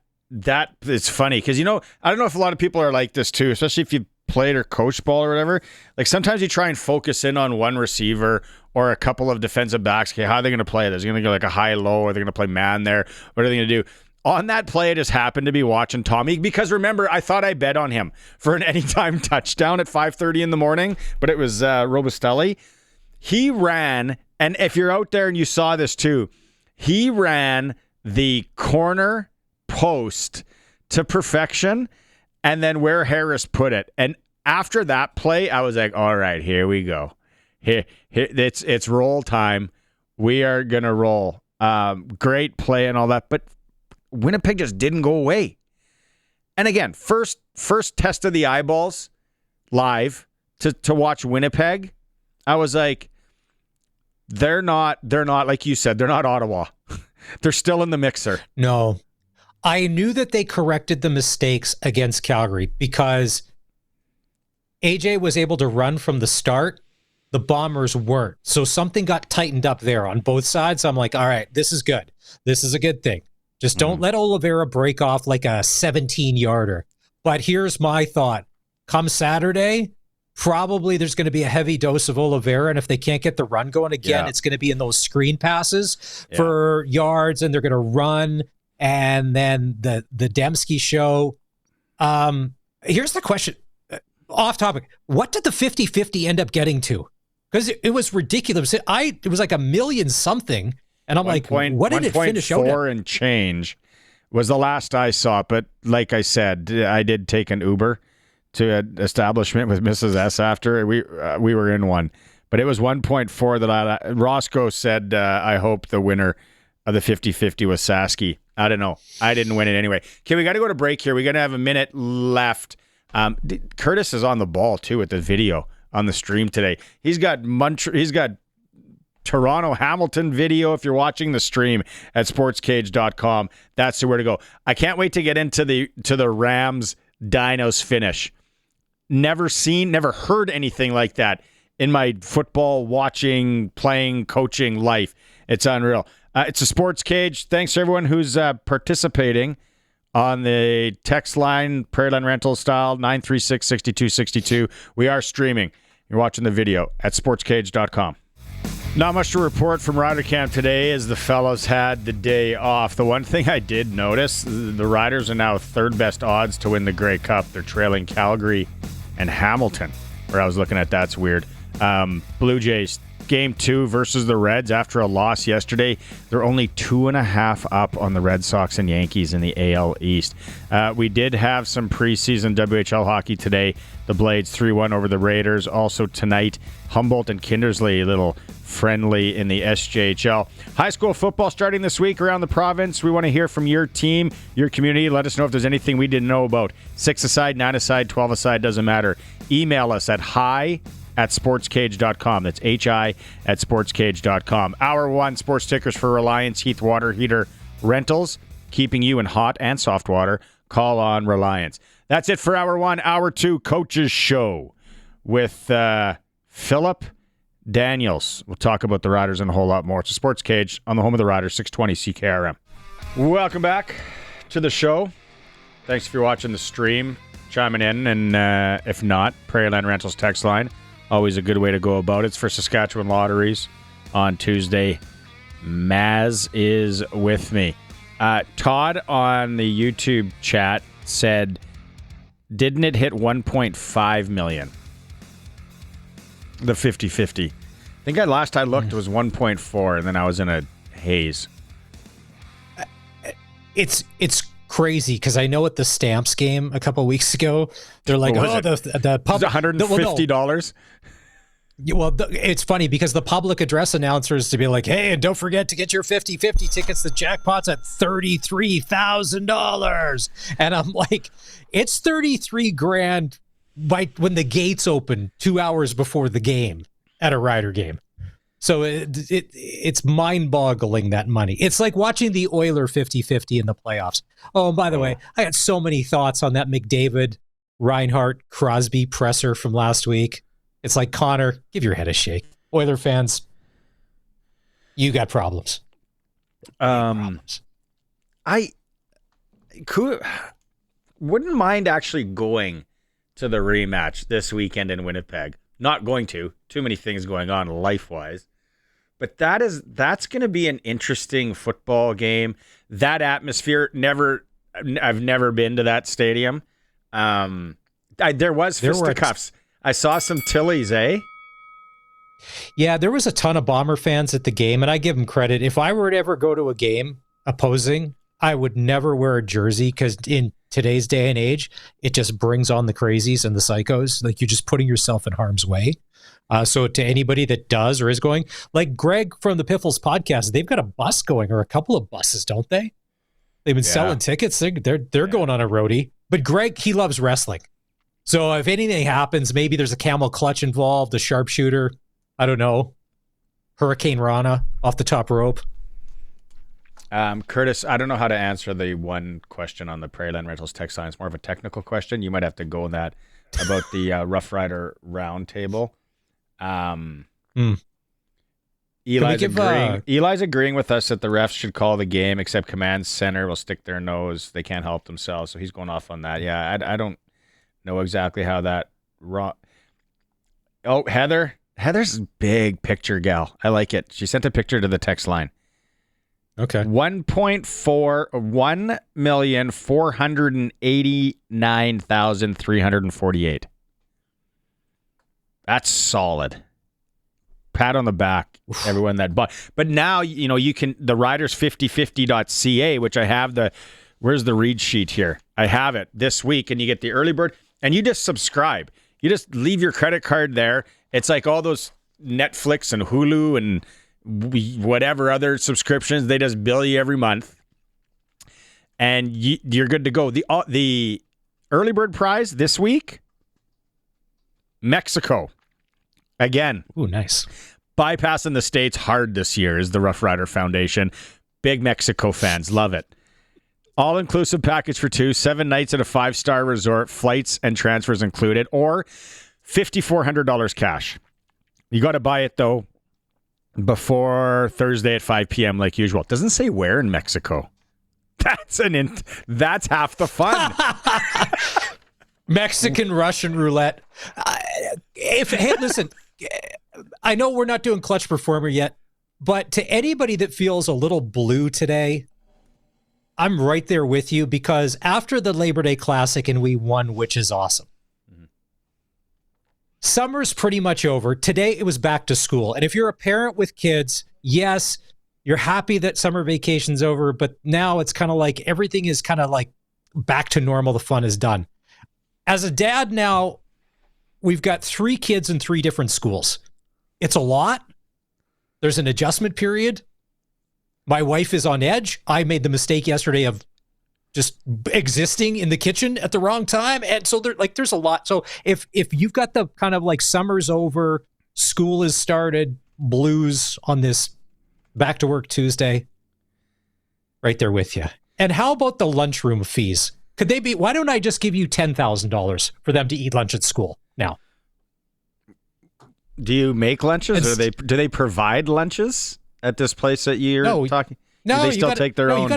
Speaker 1: is funny, because, I don't know if a lot of people are like this too, especially if you played or coached ball or whatever. Like, sometimes you try and focus in on one receiver or a couple of defensive backs. Okay, how are they going to play this? Are they going to go like a high-low? Are they going to play man there? What are they going to do? On that play, I just happened to be watching Tommy, because remember, I thought I bet on him for an anytime touchdown at 5:30 in the morning, but it was Robustelli. He ran, and if you're out there and you saw this too, he ran the corner post to perfection, and then where Harris put it. And after that play, I was like, all right, here we go. Here it's roll time. We are going to roll. Great play and all that, but Winnipeg just didn't go away. And again, first test of the eyeballs live to watch Winnipeg, I was like, they're not like you said, they're not Ottawa. They're still in the mixer.
Speaker 2: No. I knew that they corrected the mistakes against Calgary because AJ was able to run from the start. The Bombers weren't. So something got tightened up there on both sides. I'm like, all right, this is good. This is a good thing. Just don't let Oliveira break off like a 17-yarder. But here's my thought. Come Saturday, probably there's going to be a heavy dose of Oliveira, and if they can't get the run going again, it's going to be in those screen passes for yards, and they're going to run, and then the Dembski show. Here's the question. Off topic. What did the 50-50 end up getting to? Because it was ridiculous. It was like 1 million something. And I'm like, what did it finish out at?
Speaker 1: 1.4 and change was the last I saw. But like I said, I did take an Uber to an establishment with Mrs. S after. We were in one. But it was 1.4 that Roscoe said, I hope the winner of the 50-50 was Sasky. I don't know. I didn't win it anyway. Okay, we got to go to break here. We're going to have a minute left. Curtis is on the ball, too, with the video on the stream today. He's got Toronto Hamilton video if you're watching the stream at sportscage.com. That's where to go. I can't wait to get into the Rams Dinos finish. Never heard anything like that in my football watching, playing, coaching life. It's unreal. It's a Sports Cage. Thanks to everyone who's participating on the text line, Prairie Line Rental style, 936-6262. We are streaming. You're watching the video at sportscage.com. Not much to report from Rider Camp today as the fellows had the day off. The one thing I did notice, the Riders are now third best odds to win the Grey Cup. They're trailing Calgary and Hamilton, where I was looking at that's weird. Blue Jays, Game 2 versus the Reds after a loss yesterday. They're only 2.5 up on the Red Sox and Yankees in the AL East. We did have some preseason WHL hockey today. The Blades 3-1 over the Raiders. Also tonight, Humboldt and Kindersley, a little friendly in the SJHL. High school football starting this week around the province. We want to hear from your team, your community. Let us know if there's anything we didn't know about. 6-a-side, 9-a-side, 12-a-side, doesn't matter. Email us at hi@sportscage.com. That's hi@sportscage.com. Hour 1, sports stickers for Reliance Heath Water Heater Rentals, keeping you in hot and soft water. Call on Reliance. That's it for Hour 1. Hour 2, Coach's Show with Phillip Daniels. We'll talk about the Riders and a whole lot more. It's a Sports Cage on the home of the Riders, 620 CKRM. Welcome back to the show. Thanks if you're watching the stream, chiming in, and if not, Prairie Land Rentals text line. Always a good way to go about it. It's for Saskatchewan Lotteries on Tuesday. Maz is with me. Todd on the YouTube chat said, didn't it hit 1.5 million? The 50-50. I think last I looked it was 1.4, and then I was in a haze.
Speaker 2: It's crazy because I know at the Stamps game a couple weeks ago, they're like, the pub,
Speaker 1: $150.
Speaker 2: Well, it's funny because the public address announcers to be like, hey, and don't forget to get your 50-50 tickets. The jackpot's at $33,000. And I'm like, it's $33,000 when the gates open 2 hours before the game at a Rider game. So it's mind-boggling, that money. It's like watching the Oiler 50-50 in the playoffs. Oh, and by the way, I had so many thoughts on that McDavid, Reinhart, Crosby presser from last week. It's like, Connor, give your head a shake. Oiler fans, you got problems.
Speaker 1: I wouldn't mind actually going to the rematch this weekend in Winnipeg. Not going to. Too many things going on life-wise. But that's going to be an interesting football game. That atmosphere, I've never been to that stadium. There was fisticuffs. I saw some Tillies, eh?
Speaker 2: Yeah, there was a ton of Bomber fans at the game, and I give them credit. If I were to ever go to a game opposing, I would never wear a jersey because in today's day and age, it just brings on the crazies and the psychos. Like, you're just putting yourself in harm's way. So to anybody that does or is going, like Greg from the Piffles podcast, they've got a bus going, or a couple of buses, don't they? They've been selling tickets. They're going on a roadie. But Greg, he loves wrestling. So if anything happens, maybe there's a camel clutch involved, a sharpshooter. I don't know. Hurricane Rana off the top rope.
Speaker 1: Curtis, I don't know how to answer the one question on the Prairieland Rentals text line. It's more of a technical question. You might have to go on that about the Rough Rider round table. Eli's agreeing with us that the refs should call the game, except command center will stick their nose. They can't help themselves, so he's going off on that. Yeah, I don't know exactly how that. Oh, Heather's big picture gal. I like it. She sent a picture to the text line.
Speaker 2: Okay.
Speaker 1: 1,489,348. That's solid. Pat on the back, everyone that bought. But now, you can, the riders5050.ca, which I have where's the read sheet here? I have it this week, and you get the early bird, and you just subscribe. You just leave your credit card there. It's like all those Netflix and Hulu and whatever other subscriptions, they just bill you every month, and you're good to go. The early bird prize this week, Mexico. Again.
Speaker 2: Ooh, nice.
Speaker 1: Bypassing the States hard this year is the Rough Rider Foundation. Big Mexico fans. Love it. All-inclusive package for 2, 7 nights at a 5-star resort, flights and transfers included, or $5,400 cash. You got to buy it, though, before Thursday at 5 p.m. like usual. It doesn't say where in Mexico. That's half the fun.
Speaker 2: Mexican Russian roulette. Hey, listen, I know we're not doing Clutch Performer yet, but to anybody that feels a little blue today, I'm right there with you, because after the Labor Day Classic and we won, which is awesome. Summer's pretty much over. Today it was back to school. And if you're a parent with kids, yes, you're happy that summer vacation's over, but now it's kind of like everything is kind of like back to normal. The fun is done. As a dad now, we've got 3 kids in 3 different schools. It's a lot. There's an adjustment period. My wife is on edge. I made the mistake yesterday of just existing in the kitchen at the wrong time. And so there's a lot. So if you've got the kind of like summer's over, school has started, blues on this back to work Tuesday, right there with you. And how about the lunchroom fees? Could they be, why don't I just give you $10,000 for them to eat lunch at school now?
Speaker 1: Do you make lunches, or do they provide lunches at this place that you're talking?
Speaker 2: No,
Speaker 1: do they still take their own?
Speaker 2: You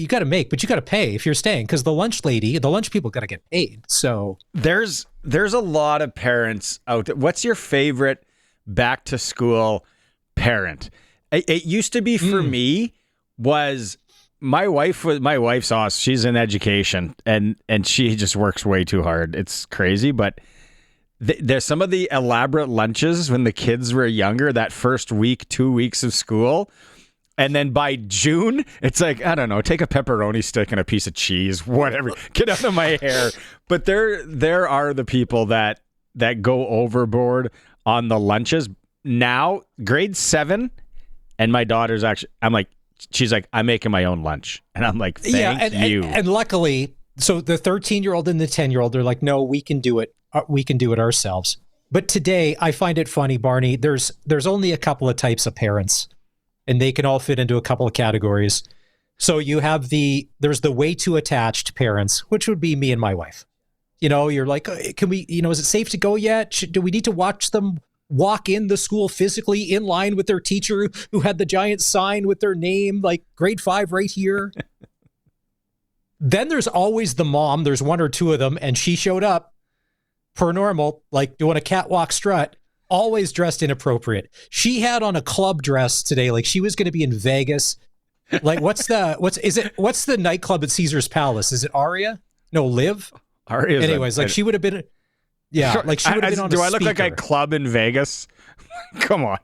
Speaker 2: got to make, but you got to pay if you're staying, because the lunch people got to get paid. So
Speaker 1: there's a lot of parents out there. What's your favorite back to school parent? It used to be for me was my wife's awesome. She's in education and she just works way too hard. It's crazy, but there's some of the elaborate lunches when the kids were younger, that first week, 2 weeks of school. And then by June, it's like, I don't know, take a pepperoni stick and a piece of cheese, whatever. Get out of my hair. But there are the people that go overboard on the lunches. Now, grade 7, and my daughter's she's like, I'm making my own lunch. And I'm like, thank you.
Speaker 2: And luckily, so the 13-year-old and the 10-year-old, they're like, no, we can do it. We can do it ourselves. But today, I find it funny, Barney, there's only a couple of types of parents, and they can all fit into a couple of categories. So you have there's the way too attached parents, which would be me and my wife. You're like, can we, is it safe to go yet? Do we need to watch them walk in the school physically in line with their teacher who had the giant sign with their name, like grade 5 right here? Then there's always the mom. There's 1 or 2 of them, and she showed up per normal, like doing a catwalk strut, always dressed inappropriate. She had on a club dress today, like she was going to be in Vegas. Like what's the nightclub at Caesar's Palace? Is it Aria? No, Live.
Speaker 1: Aria.
Speaker 2: Anyways, like she would have been. Yeah, sure. Like she would have been on.
Speaker 1: Do
Speaker 2: I
Speaker 1: look like a club in Vegas? Come on.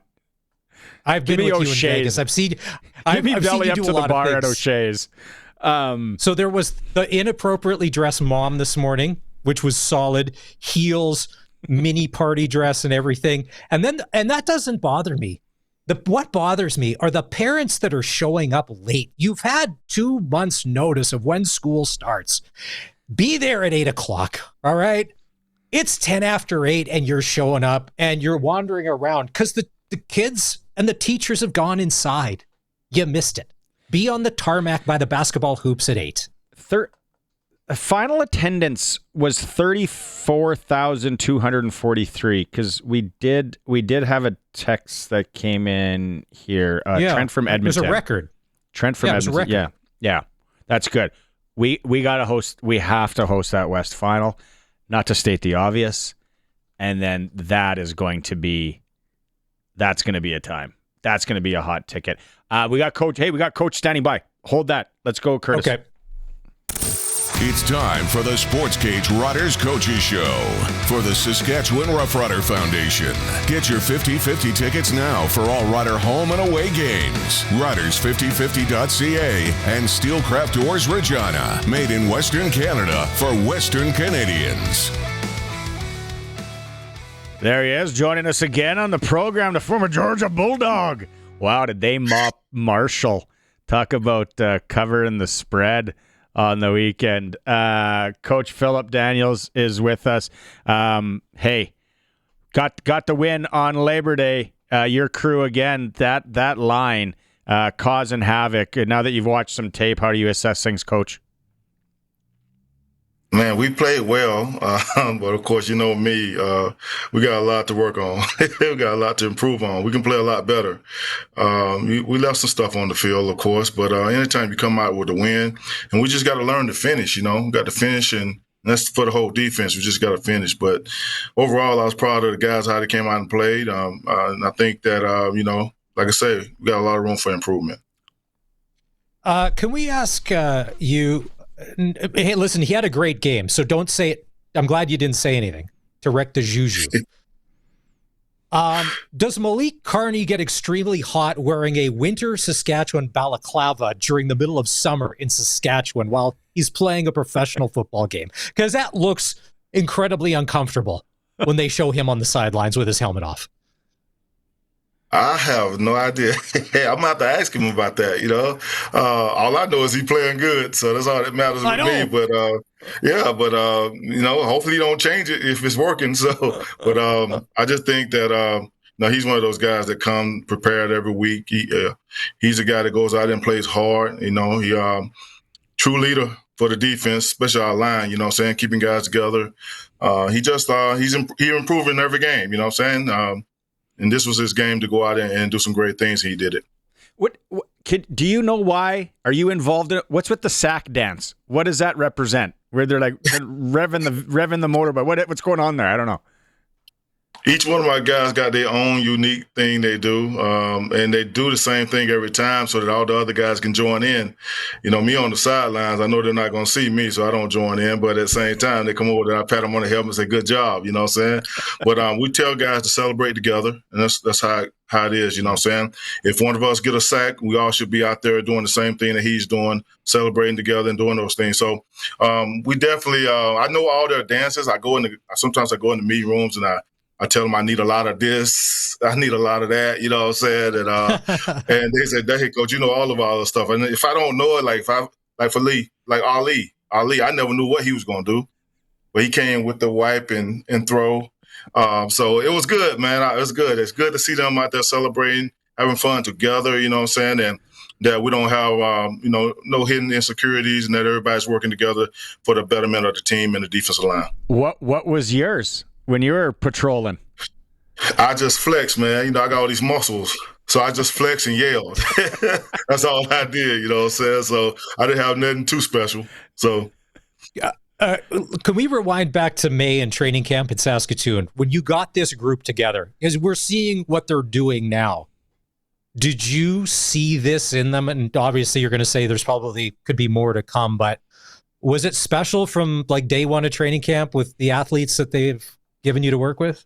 Speaker 2: I've been with you in Vegas. I've seen.
Speaker 1: Give me
Speaker 2: I've
Speaker 1: belly
Speaker 2: seen
Speaker 1: up
Speaker 2: you
Speaker 1: to
Speaker 2: do a
Speaker 1: the
Speaker 2: lot of
Speaker 1: bar at
Speaker 2: things.
Speaker 1: O'Shea's.
Speaker 2: So there was the inappropriately dressed mom this morning, which was solid, heels, mini party dress and everything. And that doesn't bother me. What bothers me are the parents that are showing up late. You've had 2 months notice of when school starts. Be there at 8:00. All right. It's 10 after 8 and you're showing up and you're wandering around because The kids and the teachers have gone inside. You missed it. Be on the tarmac by the basketball hoops at 8.
Speaker 1: Final attendance was 34,243 because we did have a text that came in here. Trent from Edmonton.
Speaker 2: It was a record.
Speaker 1: Trent from Edmonton. Yeah, that's good. We got to host. We have to host that West Final. Not to state the obvious, and then that's going to be a time. That's going to be a hot ticket. We got Coach. Hey, we got Coach standing by. Hold that. Let's go, Curtis.
Speaker 2: Okay.
Speaker 3: It's time for the SportsCage Riders Coaches Show for the Saskatchewan Roughrider Foundation. Get your 50-50 tickets now for all Rider home and away games. Riders5050.ca and Steelcraft Doors Regina, made in Western Canada for Western Canadians.
Speaker 1: There he is, joining us again on the program, the former Georgia Bulldog. Wow, did they mop Marshall? Talk about covering the spread on the weekend. Coach Phillip Daniels is with us. Hey, got the win on Labor Day. Your crew again. That line causing havoc. Now that you've watched some tape, how do you assess things, Coach?
Speaker 5: Man, we played well, but of course, you know me, we got a lot to work on. We got a lot to improve on. We can play a lot better. We left some stuff on the field, of course, but anytime you come out with a win, and we just got to learn to finish, we got to finish, and that's for the whole defense. We just got to finish. But overall, I was proud of the guys, how they came out and played. And I think that, like I say, we got a lot of room for improvement.
Speaker 2: Can we ask you... Hey, listen, he had a great game, so don't say it. I'm glad you didn't say anything to wreck the juju. Does Malik Carney get extremely hot wearing a winter Saskatchewan balaclava during the middle of summer in Saskatchewan while he's playing a professional football game? Because that looks incredibly uncomfortable when they show him on the sidelines with his helmet off.
Speaker 5: I have no idea. I'm going to have to ask him about that, All I know is he's playing good, so that's all that matters with me. But, hopefully he don't change it if it's working. So, but I just think that, he's one of those guys that come prepared every week. He's a guy that goes out and plays hard. He true leader for the defense, especially our line, keeping guys together. He's improving every game, and this was his game to go out and do some great things. He did it.
Speaker 1: Do you know why? Are you involved in it? What's with the sack dance? What does that represent? Where they're like revving the motor, but what's going on there? I don't know.
Speaker 5: Each one of my guys got their own unique thing they do, and they do the same thing every time so that all the other guys can join in. Me on the sidelines, I know they're not going to see me, so I don't join in. But at the same time, they come over and I pat them on the helmet and say, good job, you know what I'm saying? But we tell guys to celebrate together, and that's how it is, you know what I'm saying? If one of us get a sack, we all should be out there doing the same thing that he's doing, celebrating together and doing those things. So we definitely, I know all their dances. Sometimes I go in the meeting rooms and I tell them I need a lot of this, I need a lot of that, you know what I'm saying? And and they said, hey, Coach, you know all of all this stuff. And if I don't know it, like for Lee, like Ali, I never knew what he was going to do. But he came with the wipe and throw. So it was good, man. It was good. It's good to see them out there celebrating, having fun together, you know what I'm saying? And that we don't have, no hidden insecurities and that everybody's working together for the betterment of the team and the defensive line.
Speaker 1: What was yours when you were patrolling?
Speaker 5: I just flexed, man. I got all these muscles. So I just flexed and yelled. That's all I did, you know what I'm saying? So I didn't have nothing too special. So
Speaker 2: can we rewind back to May and training camp in Saskatoon? When you got this group together, because we're seeing what they're doing now, did you see this in them? And obviously you're going to say there's probably could be more to come, but was it special from like day one of training camp with the athletes that they've given you to work with?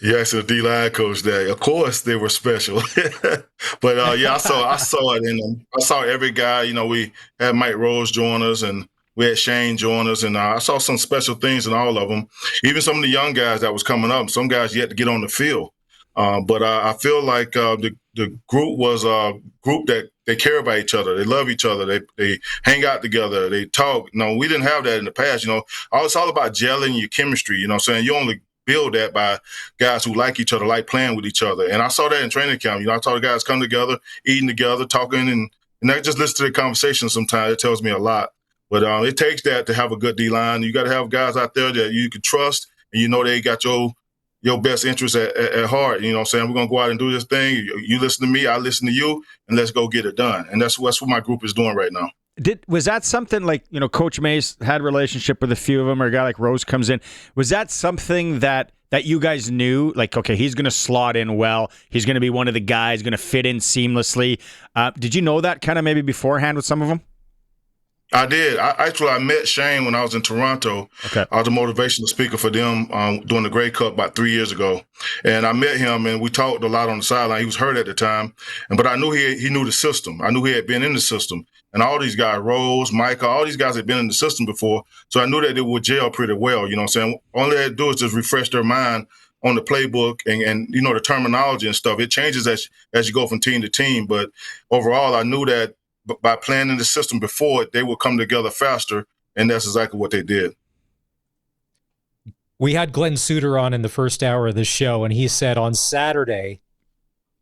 Speaker 5: Yes, the D-line coach that. Of course, they were special. But, I saw it in them. I saw every guy. We had Mike Rose join us, and we had Shane join us, and I saw some special things in all of them. Even some of the young guys that was coming up, some guys yet to get on the field. But I feel like the group was a group that they care about each other. They love each other. They hang out together. They talk. We didn't have that in the past. It's all about gelling your chemistry. You know what I'm saying? You only build that by guys who like each other, like playing with each other. And I saw that in training camp. I saw the guys come together, eating together, talking, and I just listen to the conversation sometimes. It tells me a lot. But it takes that to have a good D-line. You got to have guys out there that you can trust, and they got your best interest at heart. You know what I'm saying? We're going to go out and do this thing. You listen to me, I listen to you, and let's go get it done. And that's what my group is doing right now.
Speaker 1: Was that something like, Coach Mace had a relationship with a few of them, or a guy like Rose comes in? Was that something that you guys knew? Like, okay, he's going to slot in well. He's going to be one of the guys, going to fit in seamlessly. Did you know that kind of maybe beforehand with some of them?
Speaker 5: I did. I met Shane when I was in Toronto.
Speaker 1: Okay.
Speaker 5: I was a motivational speaker for them during the Grey Cup about 3 years ago. And I met him, and we talked a lot on the sideline. He was hurt at the time, but I knew he knew the system. I knew he had been in the system. And all these guys, Rose, Micah, all these guys had been in the system before. So I knew that they would gel pretty well. You know what I'm saying? All they had to do is just refresh their mind on the playbook and the terminology and stuff. It changes as you go from team to team. But overall, I knew that by planning the system before it, they would come together faster, and that's exactly what they did.
Speaker 2: We had Glen Suitor on in the first hour of the show, and he said on Saturday,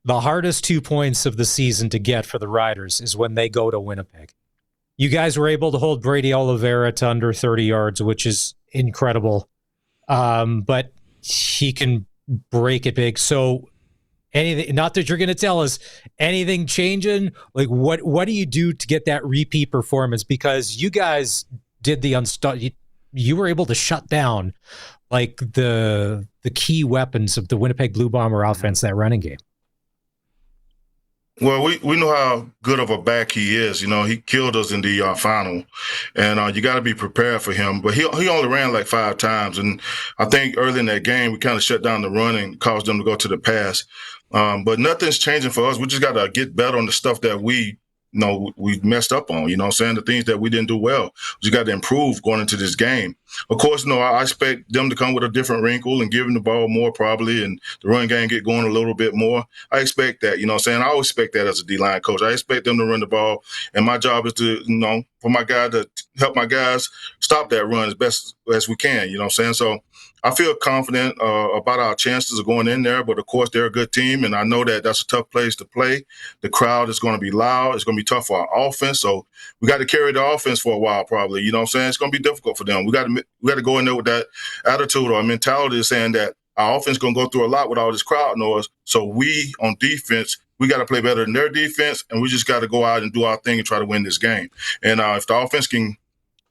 Speaker 2: the hardest 2 points of the season to get for the Riders is when they go to Winnipeg. You guys were able to hold Brady Oliveira to under 30 yards, which is incredible. But he can break it big. So anything, not that you're going to tell us anything changing, like what do you do to get that repeat performance? Because you guys did you were able to shut down like the key weapons of the Winnipeg Blue Bomber offense, that running game.
Speaker 5: Well, we know how good of a back he is. He killed us in the final, and you got to be prepared for him. But he only ran like 5 times, and I think early in that game we kind of shut down the run and caused them to go to the pass. But nothing's changing for us. We just got to get better on the stuff that we messed up on. The things that we didn't do well. We got to improve going into this game. Of course, I expect them to come with a different wrinkle and give them the ball more probably, and the run game get going a little bit more. I expect that. I always expect that as a D-line coach. I expect them to run the ball, and my job is to, for my guy to help my guys stop that run as best as we can. So I feel confident about our chances of going in there, but of course they're a good team, and I know that that's a tough place to play. The crowd is going to be loud. It's going to be tough for our offense, so we got to carry the offense for a while probably. It's going to be difficult for them. We got to go in there with that attitude or mentality of saying that our offense is going to go through a lot with all this crowd noise, so we on defense, we got to play better than their defense, and we just got to go out and do our thing and try to win this game. And if the offense can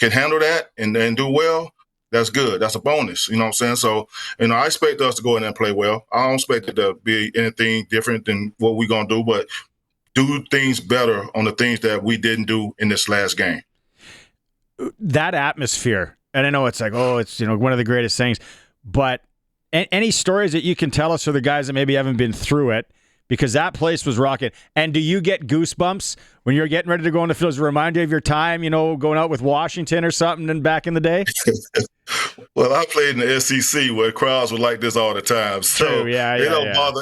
Speaker 5: handle that and do well, that's good. That's a bonus. You know what I'm saying? So, I expect us to go in there and play well. I don't expect it to be anything different than what we're going to do, but do things better on the things that we didn't do in this last game.
Speaker 1: That atmosphere, and I know it's like, it's one of the greatest things, but any stories that you can tell us for the guys that maybe haven't been through it, because that place was rocking. And do you get goosebumps when you're getting ready to go on the field? Does it remind you of your time, going out with Washington or something and back in the day?
Speaker 5: Well, I played in the SEC where crowds were like this all the time. So it don't bother.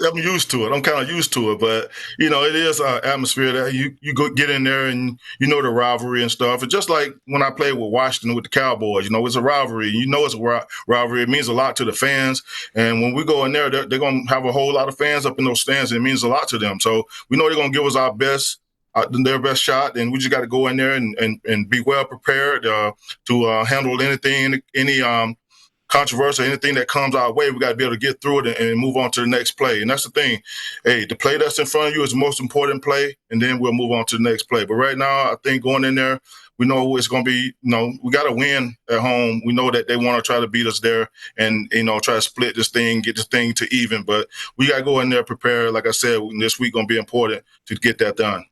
Speaker 5: I'm used to it. I'm kind of used to it. But, it is an atmosphere that you go get in there and the rivalry and stuff. It's just like when I played with Washington with the Cowboys, it's a rivalry. It's a rivalry. It means a lot to the fans. And when we go in there, they're going to have a whole lot of fans up in those stands. And it means a lot to them. So we know they're going to give us our best. Their best shot, and we just got to go in there and be well prepared to handle anything, any controversy, anything that comes our way. We got to be able to get through it and move on to the next play. And that's the thing. Hey, the play that's in front of you is the most important play, and then we'll move on to the next play. But right now, I think going in there, we know it's going to be, we got to win at home. We know that they want to try to beat us there and, try to split this thing, get this thing to even. But we got to go in there prepared. Like I said, this week going to be important to get that done.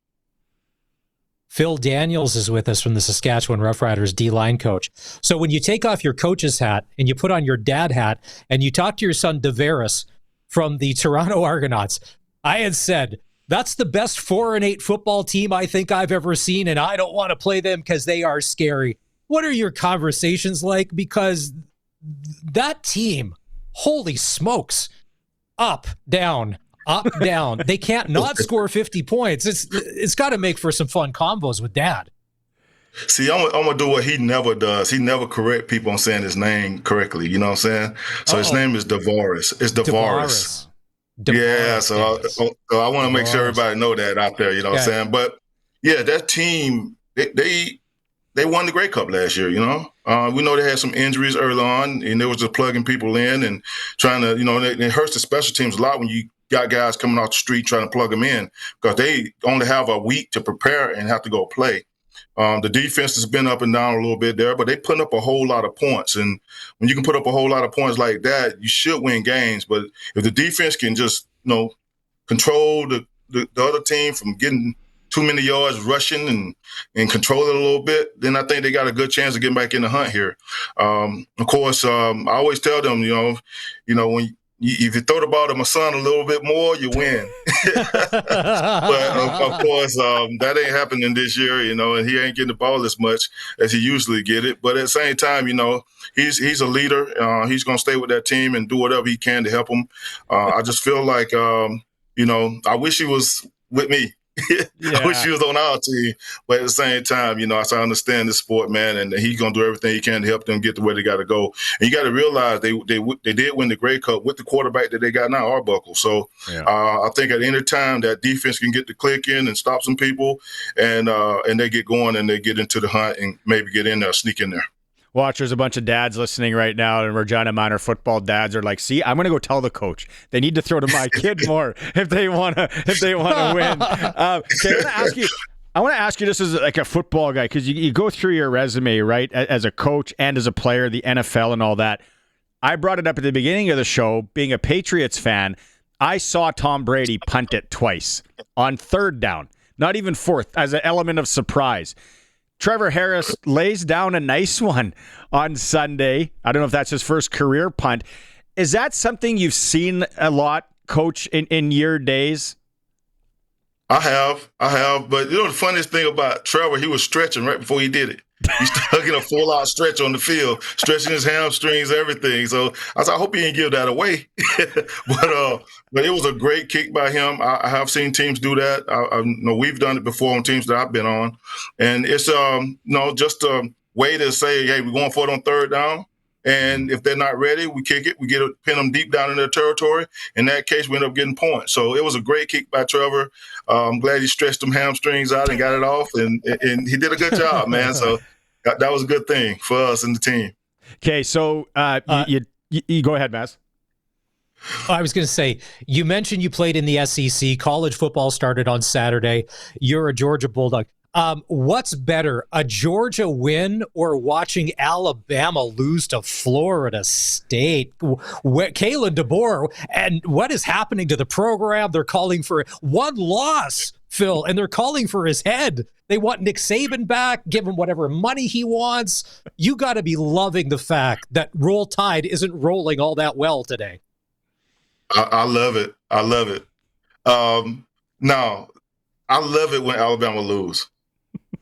Speaker 2: Phil Daniels is with us from the Saskatchewan Roughriders D-line coach. So when you take off your coach's hat and you put on your dad hat and you talk to your son Deveris from the Toronto Argonauts, I had said, that's the best 4-8 football team I think I've ever seen, and I don't want to play them because they are scary. What are your conversations like? Because that team, holy smokes, up, down. They can't not score 50 points. It's got to make for some fun combos with dad.
Speaker 5: See, I'm gonna do what he never does. He never correct people on saying his name correctly. You know what I'm saying? So his name is DeVaris. It's DeVaris. Yeah. So I want to make sure everybody know that out there. You know what I'm saying? But yeah, that team they won the Grey Cup last year. You know, we know they had some injuries early on, and they was just plugging people in and trying to, you know, it hurts the special teams a lot when you got guys coming off the street trying to plug them in because they only have a week to prepare and have to go play. The defense has been up and down a little bit there, but they put up a whole lot of points. And when you can put up a whole lot of points like that, you should win games. But if the defense can just, you know, control the other team from getting too many yards rushing and control it a little bit, then I think they got a good chance of getting back in the hunt here. Of course, I always tell them, when if you throw the ball to my son a little bit more, you win. But of course, that ain't happening this year, you know, and he ain't getting the ball as much as he usually get it. But at the same time, you know, he's a leader. He's going to stay with that team and do whatever he can to help them. I just feel like, I wish he was with me. I wish he was on our team, but at the same time, you know, I understand this sport, man, and he's gonna do everything he can to help them get to where they got to go. And you got to realize they did win the Grey Cup with the quarterback that they got now, Arbuckle. So I think at any time that defense can get the click in and stop some people, and they get going and they get into the hunt and maybe get in there, sneak in there.
Speaker 1: Watch, there's a bunch of dads listening right now, and Regina Minor football dads are like, "See, I'm going to go tell the coach they need to throw to my kid more if they want to win." Okay, I want to ask you this as like a football guy because you go through your resume, right, as a coach and as a player, the NFL and all that. I brought it up at the beginning of the show. Being a Patriots fan, I saw Tom Brady punt it twice on third down, not even fourth, as an element of surprise. Trevor Harris lays down a nice one on Sunday. I don't know if that's his first career punt. Is that something you've seen a lot, Coach, in your days?
Speaker 5: I have. But you know the funniest thing about Trevor, he was stretching right before he did it. He stuck in a full-out stretch on the field, stretching his hamstrings, everything. So I hope he didn't give that away. But it was a great kick by him. I have seen teams do that. I know we've done it before on teams that I've been on. And it's just a way to say, hey, we're going for it on third down. And if they're not ready, we kick it. We pin them deep down in their territory. In that case, we end up getting points. So it was a great kick by Trevor. I'm glad he stretched them hamstrings out and got it off. And he did a good job, man. So that was a good thing for us and the team.
Speaker 1: Okay, so you go ahead, Maz.
Speaker 2: I was going to say, you mentioned you played in the SEC. College football started on Saturday. You're a Georgia Bulldog. What's better, a Georgia win or watching Alabama lose to Florida State? Kalen DeBoer, and what is happening to the program? They're calling for one loss, Phil, and they're calling for his head. They want Nick Saban back, give him whatever money he wants. You got to be loving the fact that Roll Tide isn't rolling all that well today.
Speaker 5: I love it. Now, I love it when Alabama lose.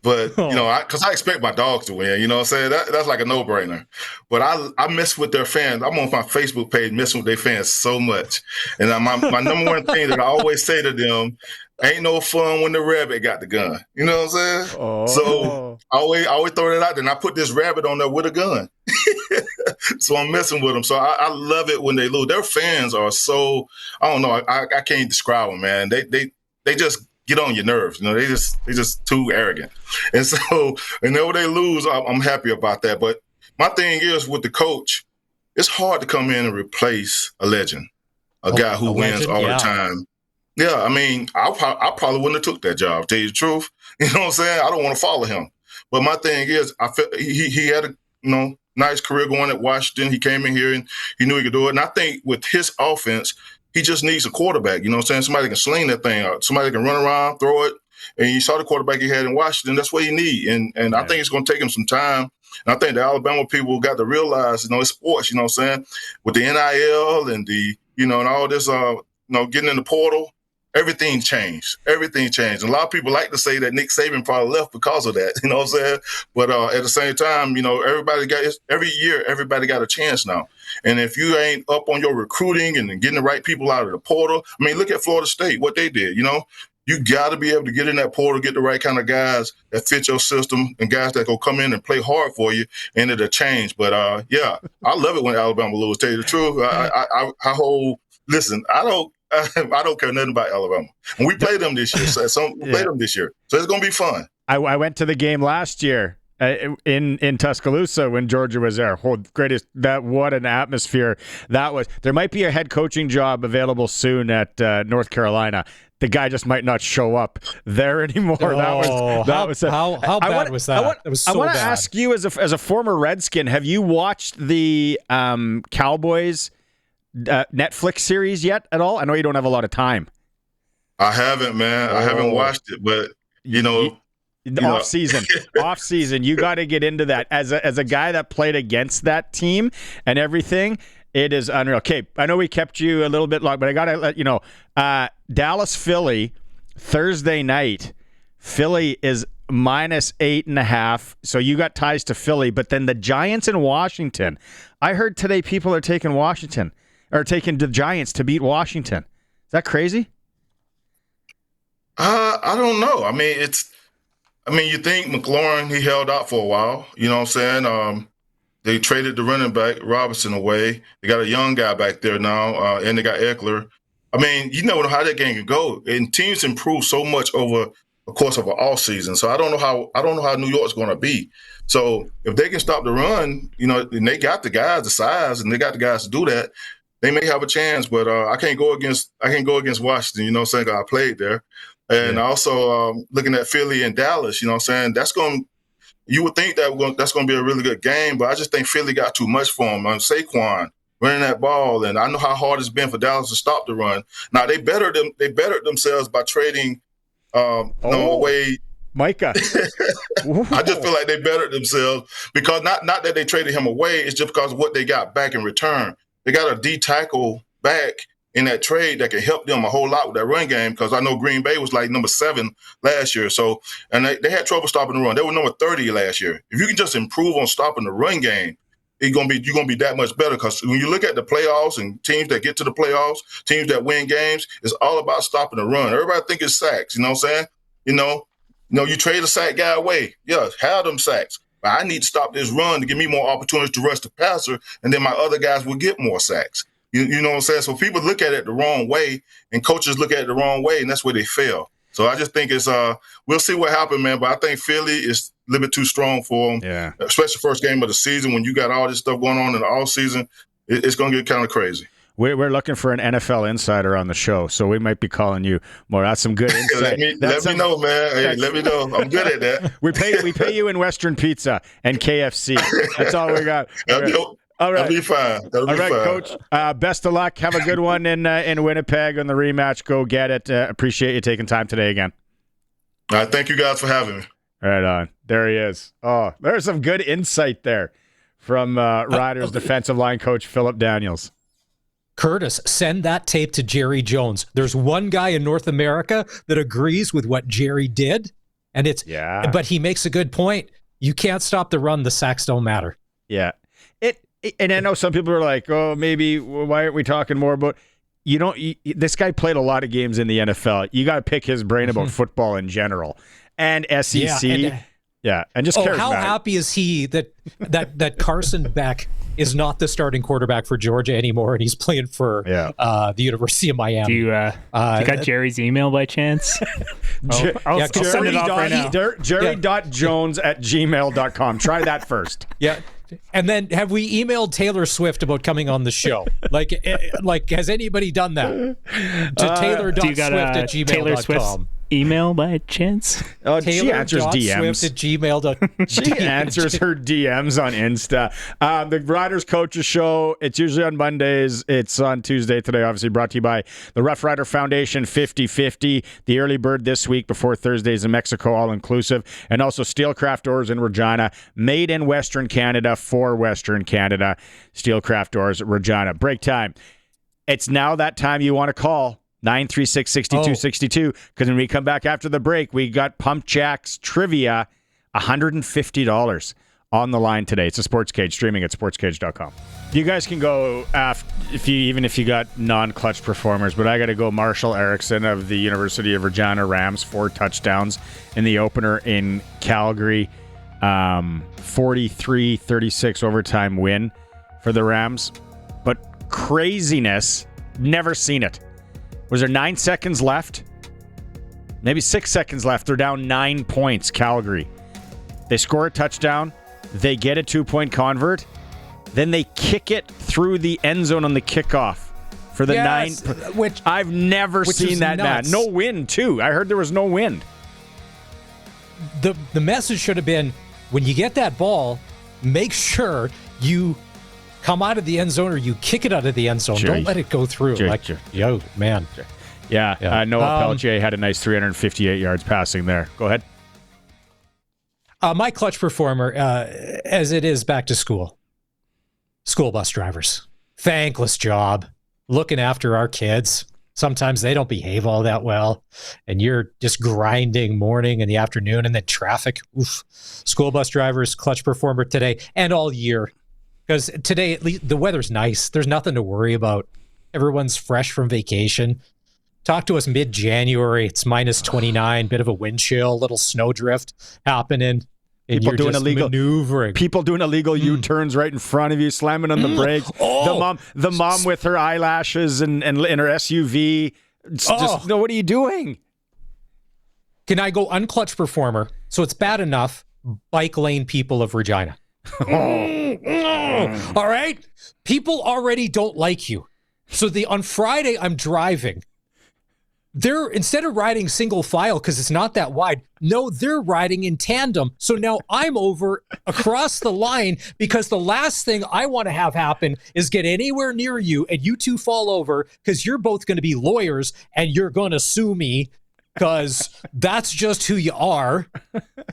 Speaker 5: But, because I expect my dogs to win, you know what I'm saying? That's like a no-brainer. But I mess with their fans. I'm on my Facebook page messing with their fans so much. And my number one thing that I always say to them, ain't no fun when the rabbit got the gun. You know what I'm saying? Oh. So I always throw that out there. And I put this rabbit on there with a gun. So I'm messing with them. So I love it when they lose. Their fans are so, I don't know, I can't describe them, man. They just get on your nerves. You know, they just too arrogant. And so, whenever they lose, I'm happy about that. But my thing is with the coach, it's hard to come in and replace a legend, a guy who wins all the time. Yeah, I mean, I probably wouldn't have took that job, to tell you the truth. You know what I'm saying? I don't want to follow him. But my thing is, I feel he had a nice career going at Washington. He came in here and he knew he could do it. And I think with his offense, he just needs a quarterback, you know what I'm saying? Somebody can sling that thing out. Somebody can run around, throw it. And you saw the quarterback he had in Washington. That's what he need. And I think it's going to take him some time. And I think the Alabama people got to realize, it's sports, you know what I'm saying? With the NIL and the, and all this, getting in the portal, everything changed. Everything changed. And a lot of people like to say that Nick Saban probably left because of that, you know what I'm saying? But at the same time, every year, everybody got a chance now. And if you ain't up on your recruiting and getting the right people out of the portal, I mean, look at Florida State, what they did, You got to be able to get in that portal, get the right kind of guys that fit your system and guys that go come in and play hard for you, and it'll change. But, yeah, I love it when Alabama lose, tell you the truth. Listen, I don't care nothing about Alabama. And we played them this year. We played them this year. So it's going to be fun.
Speaker 1: I went to the game last year in Tuscaloosa when Georgia was there. What an atmosphere that was. There might be a head coaching job available soon at North Carolina. The guy just might not show up there anymore.
Speaker 2: How bad was that? That was so bad.
Speaker 1: I want to ask you, as a former Redskin, have you watched the Cowboys Netflix series yet at all? I know you don't have a lot of time.
Speaker 5: I haven't, man. I haven't watched it, but
Speaker 1: off season, you got to get into that. As a guy that played against that team and everything, it is unreal. Okay, I know we kept you a little bit long, but I got to let you know, Dallas Philly Thursday night. Philly is -8.5, so you got ties to Philly. But then the Giants in Washington. I heard today people are taking the Giants to beat Washington. Is that crazy?
Speaker 5: I don't know. I mean, you think McLaurin, he held out for a while. You know what I'm saying? They traded the running back, Robinson, away. They got a young guy back there now, and they got Eckler. I mean, you know how that game can go. And teams improve so much over the course of an off season. So I don't know how New York's going to be. So if they can stop the run, and they got the guys, the size, and they got the guys to do that, they may have a chance. But I can't go against Washington. You know what I'm saying? I played there. And also looking at Philly and Dallas, you know what I'm saying? You would think that's going to be a really good game, but I just think Philly got too much for them. Saquon running that ball, and I know how hard it's been for Dallas to stop the run. Now they bettered themselves by trading away
Speaker 1: Micah.
Speaker 5: I just feel like they bettered themselves because not that they traded him away, it's just because of what they got back in return. They got a D tackle back in that trade that can help them a whole lot with that run game, because I know Green Bay was like number 7 last year. So, and they had trouble stopping the run. They were number 30 last year. If you can just improve on stopping the run game, you're gonna be that much better. Because when you look at the playoffs and teams that get to the playoffs, teams that win games, it's all about stopping the run. Everybody think it's sacks. You know what I'm saying? You trade a sack guy away. Yeah, have them sacks. But I need to stop this run to give me more opportunities to rush the passer, and then my other guys will get more sacks. You know what I'm saying? So people look at it the wrong way, and coaches look at it the wrong way, and that's where they fail. So I just think it's we'll see what happens, man. But I think Philly is a little bit too strong for them. Yeah. Especially first game of the season when you got all this stuff going on in the off season. It's going to get kind of crazy.
Speaker 1: We're looking for an NFL insider on the show, so we might be calling you more. That's some good insight.
Speaker 5: let me know, man. Hey, let me know. I'm good at that.
Speaker 1: We pay you in Western Pizza and KFC. That's all we got. All right.
Speaker 5: That'll be fine.
Speaker 1: All right, Coach. Best of luck. Have a good one in Winnipeg on the rematch. Go get it. Appreciate you taking time today again.
Speaker 5: All right. Thank you guys for having me.
Speaker 1: Right on. There he is. Oh, there's some good insight there from Riders defensive line coach Phillip Daniels.
Speaker 2: Curtis, send that tape to Jerry Jones. There's one guy in North America that agrees with what Jerry did, and but he makes a good point. You can't stop the run. The sacks don't matter.
Speaker 1: Yeah. And I know some people are like, oh, maybe why aren't we talking more about this guy played a lot of games in the NFL. You got to pick his brain about football in general and SEC. And just charismatic. How
Speaker 2: happy is he that Carson Beck is not the starting quarterback for Georgia anymore, and he's playing for the University of Miami.
Speaker 6: Do you got Jerry's email by chance? I'll send it off right now.
Speaker 1: Jerry.jones@gmail.com. Try that first.
Speaker 2: Yeah. And then have we emailed Taylor Swift about coming on the show? Like has anybody done that? To Taylor.Swift@gmail.com. Taylor Swift's
Speaker 6: email by chance?
Speaker 1: She answers DMs.
Speaker 2: Taylor.Swift@gmail.com.
Speaker 1: She answers her DMs on Insta. The Riders Coaches Show, it's usually on Mondays. It's on Tuesday today, obviously brought to you by the Rough Rider Foundation 50/50. The early bird this week before Thursdays in Mexico, all-inclusive. And also Steelcraft Doors in Regina, made in Western Canada for Western Canada. Steelcraft Doors, Regina. Break time. It's now that time you want to call. 936-6262, because when we come back after the break, we got Pump Jacks trivia, $150 on the line today. It's a Sports Cage, streaming at sportscage.com. You guys can go even if you got non-clutch performers, but I got to go Marshall Erickson of the University of Regina Rams, 4 touchdowns in the opener in Calgary. 43-36 overtime win for the Rams. But craziness, never seen it. Was there 9 seconds left? Maybe 6 seconds left. They're down 9 points, Calgary. They score a touchdown. They get a 2-point convert. Then they kick it through the end zone on the kickoff for the 9. Which I've never seen that bad. No wind, too. I heard there was no wind.
Speaker 2: The message should have been, when you get that ball, make sure you come out of the end zone or you kick it out of the end zone. Don't let it go through. Man.
Speaker 1: Yeah. Noah Pelletier had a nice 358 yards passing there. Go ahead.
Speaker 2: My clutch performer, as it is back to school. School bus drivers. Thankless job. Looking after our kids. Sometimes they don't behave all that well. And you're just grinding morning and the afternoon and then traffic. Oof. School bus drivers, clutch performer today and all year. Because today, at least, the weather's nice. There's nothing to worry about. Everyone's fresh from vacation. Talk to us mid-January. It's minus 29, bit of a wind chill, little snowdrift happening.
Speaker 1: People doing illegal
Speaker 2: maneuvering.
Speaker 1: People doing illegal U-turns right in front of you, slamming on the brakes. The mom with her eyelashes and in her SUV. What are you doing?
Speaker 2: Can I go unclutch performer? So it's bad enough. Bike lane people of Regina. All right, people already don't like you. So on Friday I'm driving. They're, instead of riding single file because it's not that wide, no, they're riding in tandem. So now I'm over across the line because the last thing I want to have happen is get anywhere near you and you two fall over because you're both going to be lawyers and you're going to sue me because that's just who you are.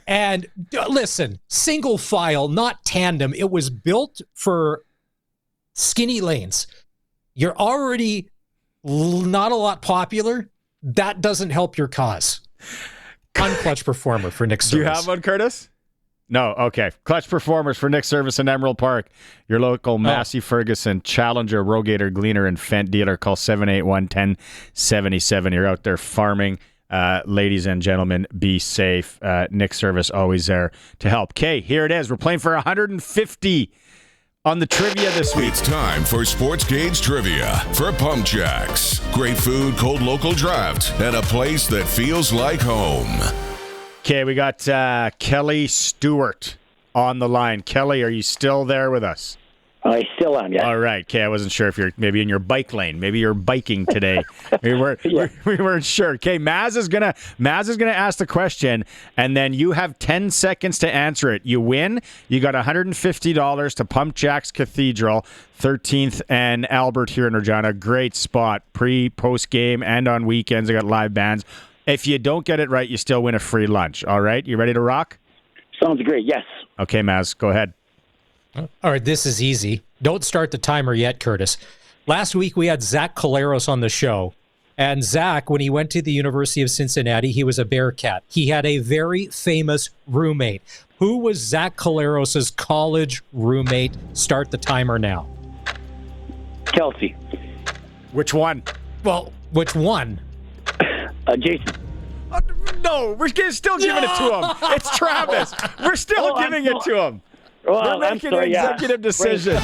Speaker 2: And listen, single file, not tandem. It was built for skinny lanes. You're already not a lot popular. That doesn't help your cause. Unclutch performer for Nick Service.
Speaker 1: Do you have one, Curtis? No. Okay. Clutch performers for Nick Service in Emerald Park. Your local Massey Ferguson, Challenger, Rogator, Gleaner, and Fendt dealer. Call 781-1077. You're out there farming. Ladies and gentlemen, be safe. Nick Service always there to help. Okay, here it is. We're playing for 150 on the trivia this week.
Speaker 3: It's time for SportsCage Trivia for Pump Jacks. Great food, cold local draft, and a place that feels like home.
Speaker 1: Okay, we got Kelly Stewart on the line. Kelly, are you still there with us?
Speaker 7: I still am, yeah.
Speaker 1: All right. Okay, I wasn't sure if you're maybe in your bike lane. Maybe you're biking today. we weren't sure. Okay, Maz is gonna ask the question, and then you have 10 seconds to answer it. You win. You got $150 to Pump Jacks Cathedral, 13th and Albert here in Regina. Great spot, post game, and on weekends. They got live bands. If you don't get it right, you still win a free lunch. All right, you ready to rock?
Speaker 7: Sounds great. Yes.
Speaker 1: Okay, Maz, go ahead.
Speaker 2: All right, this is easy. Don't start the timer yet, Curtis. Last week, we had Zach Collaros on the show. And Zach, when he went to the University of Cincinnati, he was a Bearcat. He had a very famous roommate. Who was Zach Collaros' college roommate? Start the timer now.
Speaker 7: Kelsey.
Speaker 1: Which one?
Speaker 2: Well, which one?
Speaker 7: Jason.
Speaker 1: No, we're still giving it to him. It's Travis. We're still giving it to him.
Speaker 7: Well,
Speaker 1: we're making an executive decision.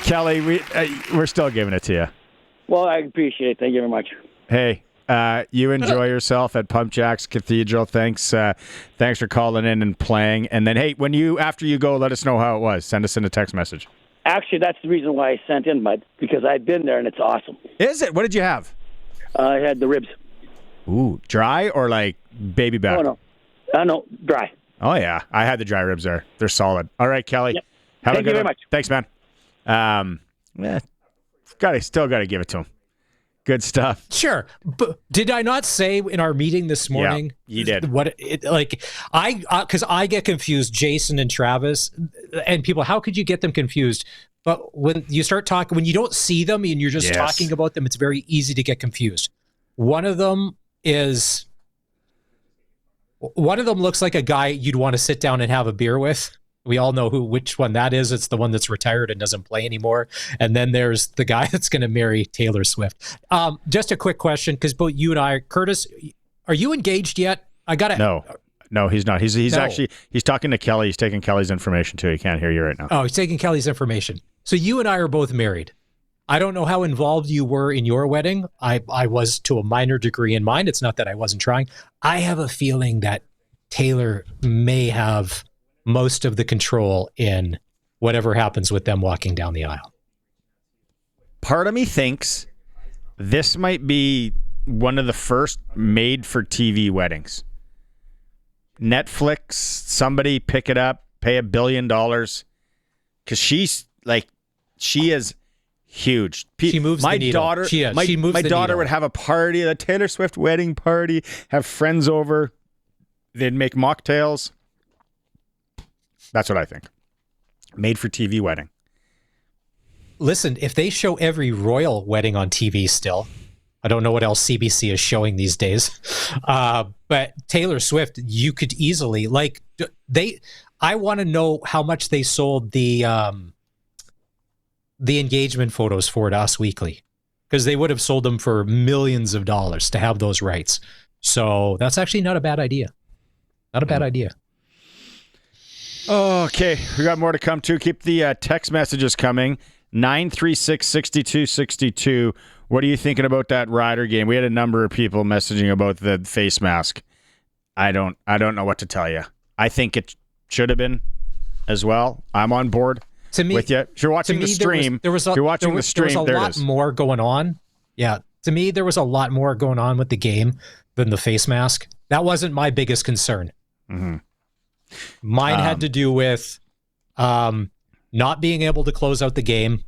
Speaker 1: Kelly, we're still giving it to you.
Speaker 7: Well, I appreciate it. Thank you very much.
Speaker 1: Hey, you enjoy yourself at Pump Jacks Cathedral. Thanks for calling in and playing. And then, hey, after you go, let us know how it was. Send us in a text message.
Speaker 7: Actually, that's the reason why I sent in, because I've been there and it's awesome.
Speaker 1: Is it? What did you have?
Speaker 7: I had the ribs.
Speaker 1: Ooh, dry or like baby back?
Speaker 7: Oh, no. No, dry.
Speaker 1: Oh, yeah. I had the dry ribs there. They're solid. All right, Kelly.
Speaker 7: Yep.
Speaker 1: Thank you very
Speaker 7: much.
Speaker 1: Thanks, man. Still got to give it to him. Good stuff.
Speaker 2: Sure. But did I not say in our meeting this morning?
Speaker 1: Yeah, you did.
Speaker 2: Because I get confused, Jason and Travis, and people, how could you get them confused? But when you start talking, when you don't see them and you're just talking about them, it's very easy to get confused. One of them looks like a guy you'd want to sit down and have a beer with We all know which one that is. It's the one that's retired and doesn't play anymore. And then there's the guy that's going to marry Taylor Swift. Just a quick question, because both you and I, Curtis, are you engaged yet? I got to.
Speaker 1: No, he's not. He's actually talking to Kelly. He's taking Kelly's information too. He can't hear you right now.
Speaker 2: Oh, he's taking Kelly's information. So you and I are both married. I don't know how involved you were in your wedding. I was to a minor degree in mine. It's not that I wasn't trying. I have a feeling that Taylor may have most of the control in whatever happens with them walking down the aisle.
Speaker 1: Part of me thinks this might be one of the first made-for-TV weddings. Netflix, somebody pick it up, pay $1 billion, because she is huge.
Speaker 2: She moves the needle.
Speaker 1: My daughter would have a party, a Taylor Swift wedding party, have friends over. They'd make mocktails. That's what I think. Made for TV wedding.
Speaker 2: Listen, if they show every royal wedding on TV still, I don't know what else CBC is showing these days. But Taylor Swift, you could easily I want to know how much they sold the engagement photos for Us Weekly, because they would have sold them for millions of dollars to have those rights. So that's actually not a bad idea. Not a bad idea.
Speaker 1: Okay, we got more to come to. Keep the text messages coming. 936-6262. What are you thinking about that Rider game? We had a number of people messaging about the face mask. I don't know what to tell you. I think it should have been as well. I'm on board with you. If you're watching the stream, there was a lot
Speaker 2: more going on. Yeah, to me, there was a lot more going on with the game than the face mask. That wasn't my biggest concern.
Speaker 1: Mm-hmm.
Speaker 2: Mine had to do with not being able to close out the game.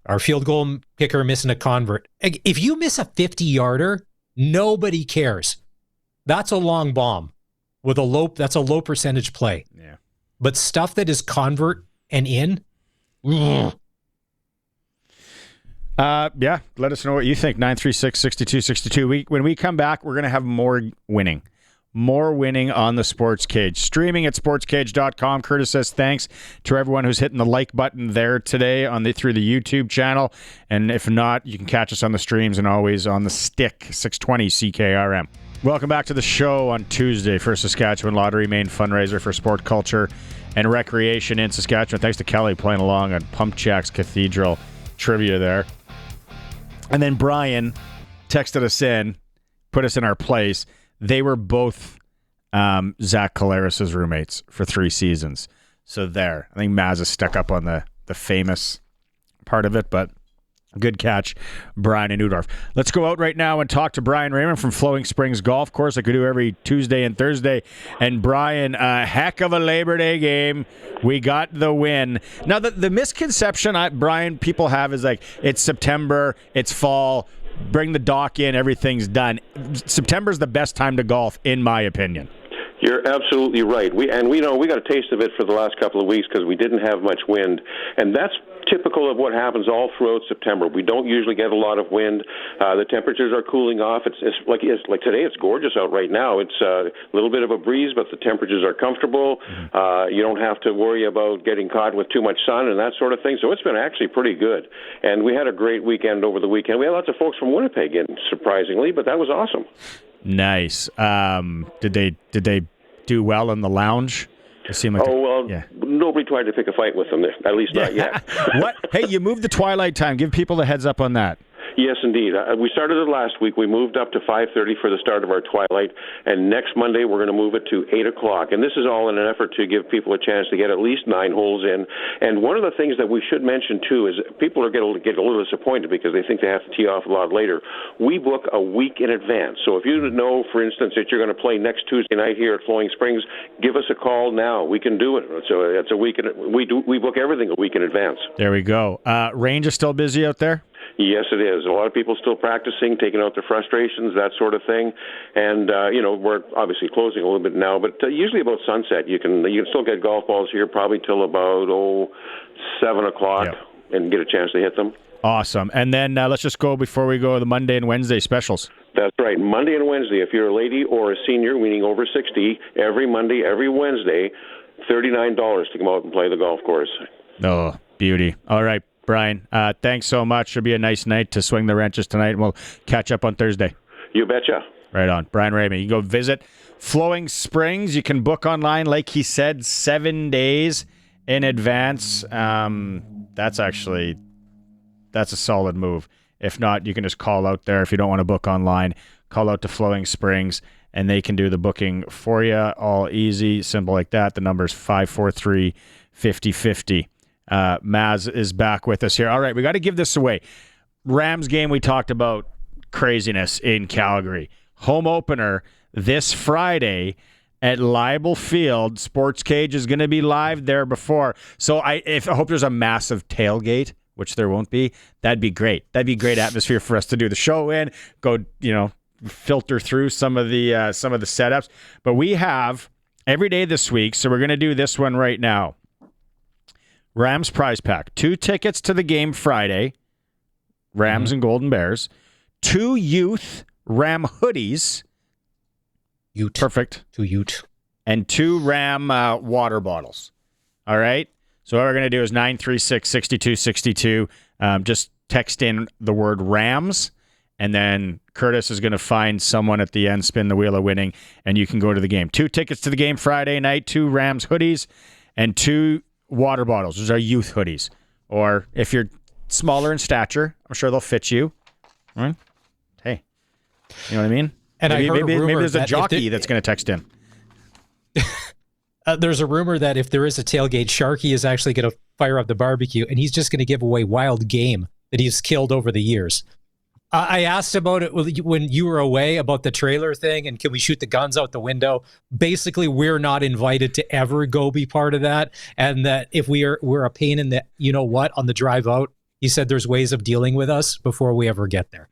Speaker 2: Our field goal kicker missing a convert. If you miss a 50-yarder, nobody cares. That's a long bomb that's a low percentage play.
Speaker 1: Yeah.
Speaker 2: But stuff that is convert and in,
Speaker 1: yeah, let us know what you think. 936-6262. When we come back, we're going to have more winning on the Sports Cage. Streaming at sportscage.com. Curtis says thanks to everyone who's hitting the like button there today through the YouTube channel. And if not, you can catch us on the streams and always on the stick, 620 CKRM. Welcome back to the show on Tuesday for Saskatchewan Lottery, main fundraiser for sport, culture, and recreation in Saskatchewan. Thanks to Kelly playing along on Pump Jacks Cathedral trivia there. And then Brian texted us in, put us in our place. They were both Zach Collaros' roommates for 3 seasons. So there. I think Maz is stuck up on the famous part of it, but good catch, Brian in Udorf. Let's go out right now and talk to Brian Raymond from Flowing Springs Golf Course, like we do every Tuesday and Thursday. And Brian, a heck of a Labor Day game. We got the win. Now, the misconception, Brian, people have is like, it's September, it's fall, bring the dock in, everything's done. September's the best time to golf, in my opinion.
Speaker 8: You're absolutely right. We got a taste of it for the last couple of weeks because we didn't have much wind, and that's typical of what happens all throughout September. We don't usually get a lot of wind. The temperatures are cooling off. It's like today. It's gorgeous out right now. It's a little bit of a breeze, but the temperatures are comfortable. You don't have to worry about getting caught with too much sun and that sort of thing. So it's been actually pretty good. And we had a great weekend over the weekend. We had lots of folks from Winnipeg in, surprisingly, but that was awesome.
Speaker 1: Nice. Did they do well in the lounge? It seemed like
Speaker 8: nobody tried to pick a fight with them, at least not yet.
Speaker 1: What? Hey, you moved the twilight time. Give people the heads up on that.
Speaker 8: Yes, indeed. We started it last week. We moved up to 5:30 for the start of our twilight, and next Monday we're going to move it to 8 o'clock. And this is all in an effort to give people a chance to get at least 9 holes in. And one of the things that we should mention, too, is people are going to get a little disappointed because they think they have to tee off a lot later. We book a week in advance. So if you know, for instance, that you're going to play next Tuesday night here at Flowing Springs, give us a call now. We can do it. So it's a week. We book everything a week in advance.
Speaker 1: There we go. Range is still busy out there?
Speaker 8: Yes, it is. A lot of people still practicing, taking out their frustrations, that sort of thing. And, we're obviously closing a little bit now, but usually about sunset, you can still get golf balls here probably till about, 7 o'clock and get a chance to hit them.
Speaker 1: Awesome. And then let's just go before we go the Monday and Wednesday specials.
Speaker 8: That's right. Monday and Wednesday, if you're a lady or a senior, meaning over 60, every Monday, every Wednesday, $39 to come out and play the golf course.
Speaker 1: Oh, beauty. All right, Brian, thanks so much. It'll be a nice night to swing the wrenches tonight, and we'll catch up on Thursday.
Speaker 8: You betcha.
Speaker 1: Right on. Brian Raymond. You can go visit Flowing Springs. You can book online, like he said, 7 days in advance. That's a solid move. If not, you can just call out there. If you don't want to book online, call out to Flowing Springs, and they can do the booking for you. All easy, simple like that. The number is 543-5050. Maz is back with us here. All right, we got to give this away. Rams game, we talked about craziness in Calgary. Home opener this Friday at Leibel Field. SportsCage is going to be live there before. So I hope there's a massive tailgate, which there won't be. That'd be great. That'd be great atmosphere for us to do the show in. Go, filter through some of the setups. But we have every day this week, so we're going to do this one right now. Rams prize pack. 2 tickets to the game Friday. Rams and Golden Bears. 2 youth Ram hoodies.
Speaker 2: Ute.
Speaker 1: Perfect.
Speaker 2: 2 Ute.
Speaker 1: And 2 Ram water bottles. All right? So what we're going to do is 936-6262. Just text in the word Rams, and then Curtis is going to find someone at the end, spin the wheel of winning, and you can go to the game. 2 tickets to the game Friday night, 2 Rams hoodies, and 2 water bottles. Those are youth hoodies. Or if you're smaller in stature, I'm sure they'll fit you. All right? Hey, you know what I mean?
Speaker 2: And
Speaker 1: maybe there's a jockey that's going to text in.
Speaker 2: There's a rumor that if there is a tailgate, Sharky is actually going to fire up the barbecue, and he's just going to give away wild game that he's killed over the years. I asked about it when you were away about the trailer thing, and can we shoot the guns out the window? Basically, we're not invited to ever go be part of that, and that if we're a pain in the on the drive out, he said there's ways of dealing with us before we ever get there.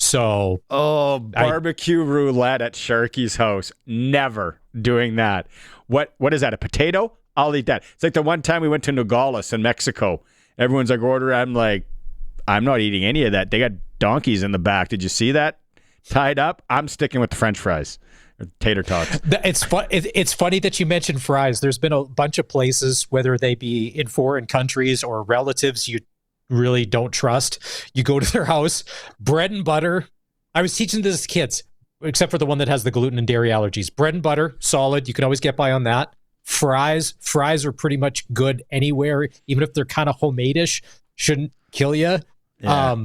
Speaker 2: So,
Speaker 1: barbecue roulette at Sharky's house. Never doing that. What is that? A potato? I'll eat that. It's like the one time we went to Nogales in Mexico. Everyone's like, order. I'm like, I'm not eating any of that. They got donkeys in the back. Did you see that? Tied up. I'm sticking with the French fries. Or tater tots.
Speaker 2: It's funny that you mentioned fries. There's been a bunch of places, whether they be in foreign countries or relatives you really don't trust. You go to their house, bread and butter. I was teaching this to kids, except for the one that has the gluten and dairy allergies. Bread and butter, solid. You can always get by on that. Fries are pretty much good anywhere, even if they're kind of homemade-ish. Shouldn't kill you. Yeah.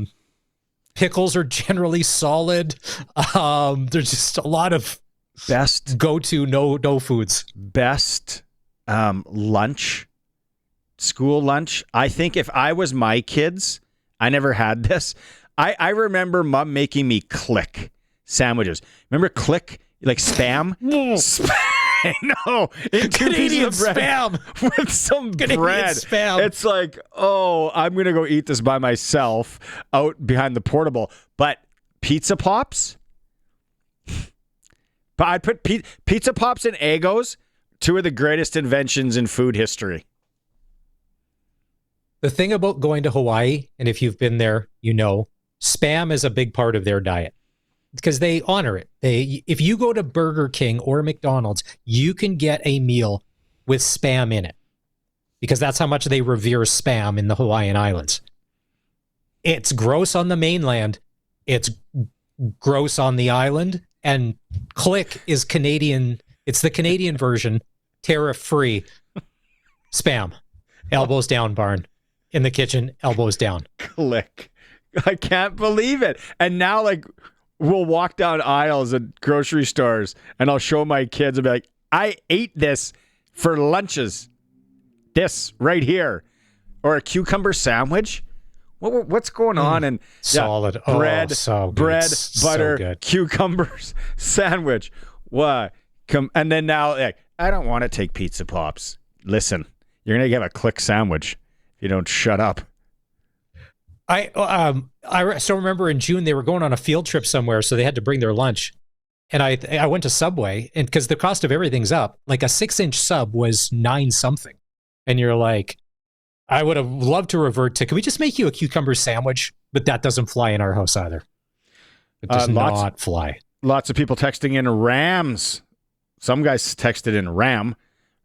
Speaker 2: Pickles are generally solid. There's just a lot of
Speaker 1: best
Speaker 2: go-to no foods.
Speaker 1: Best lunch. School lunch. I think if I was my kids, I never had this. I remember Mom making me Click sandwiches. Remember Click? Like Spam? No.
Speaker 2: Canadian Spam.
Speaker 1: With some
Speaker 2: Canadian
Speaker 1: bread.
Speaker 2: Spam.
Speaker 1: It's like, I'm going to go eat this by myself out behind the portable. But Pizza Pops? But I'd put Pizza Pops and Eggos, 2 of the greatest inventions in food history.
Speaker 2: The thing about going to Hawaii, and if you've been there, Spam is a big part of their diet because they honor it. If you go to Burger King or McDonald's, you can get a meal with Spam in it because that's how much they revere Spam in the Hawaiian Islands. It's gross on the mainland. It's gross on the island. And Click is Canadian. It's the Canadian version, tariff-free Spam. Elbows down, Barn. In the kitchen, elbows down.
Speaker 1: Click. I can't believe it. And now, we'll walk down aisles at grocery stores, and I'll show my kids and be like, I ate this for lunches. This right here. Or a cucumber sandwich. What's going on? And
Speaker 2: solid.
Speaker 1: Bread,
Speaker 2: so good.
Speaker 1: bread, butter,
Speaker 2: so
Speaker 1: cucumbers, sandwich. What? And then now, I don't want to take Pizza Pops. Listen, you're going to get a Click sandwich. You don't shut up.
Speaker 2: I still remember in June they were going on a field trip somewhere, so they had to bring their lunch. And I went to Subway, and because the cost of everything's up, like a 6-inch sub was $9 something, and you're like, I would have loved to revert to, can we just make you a cucumber sandwich? But that doesn't fly in our house either. It does not fly.
Speaker 1: Lots of people texting in Rams. Some guys texted in Ram.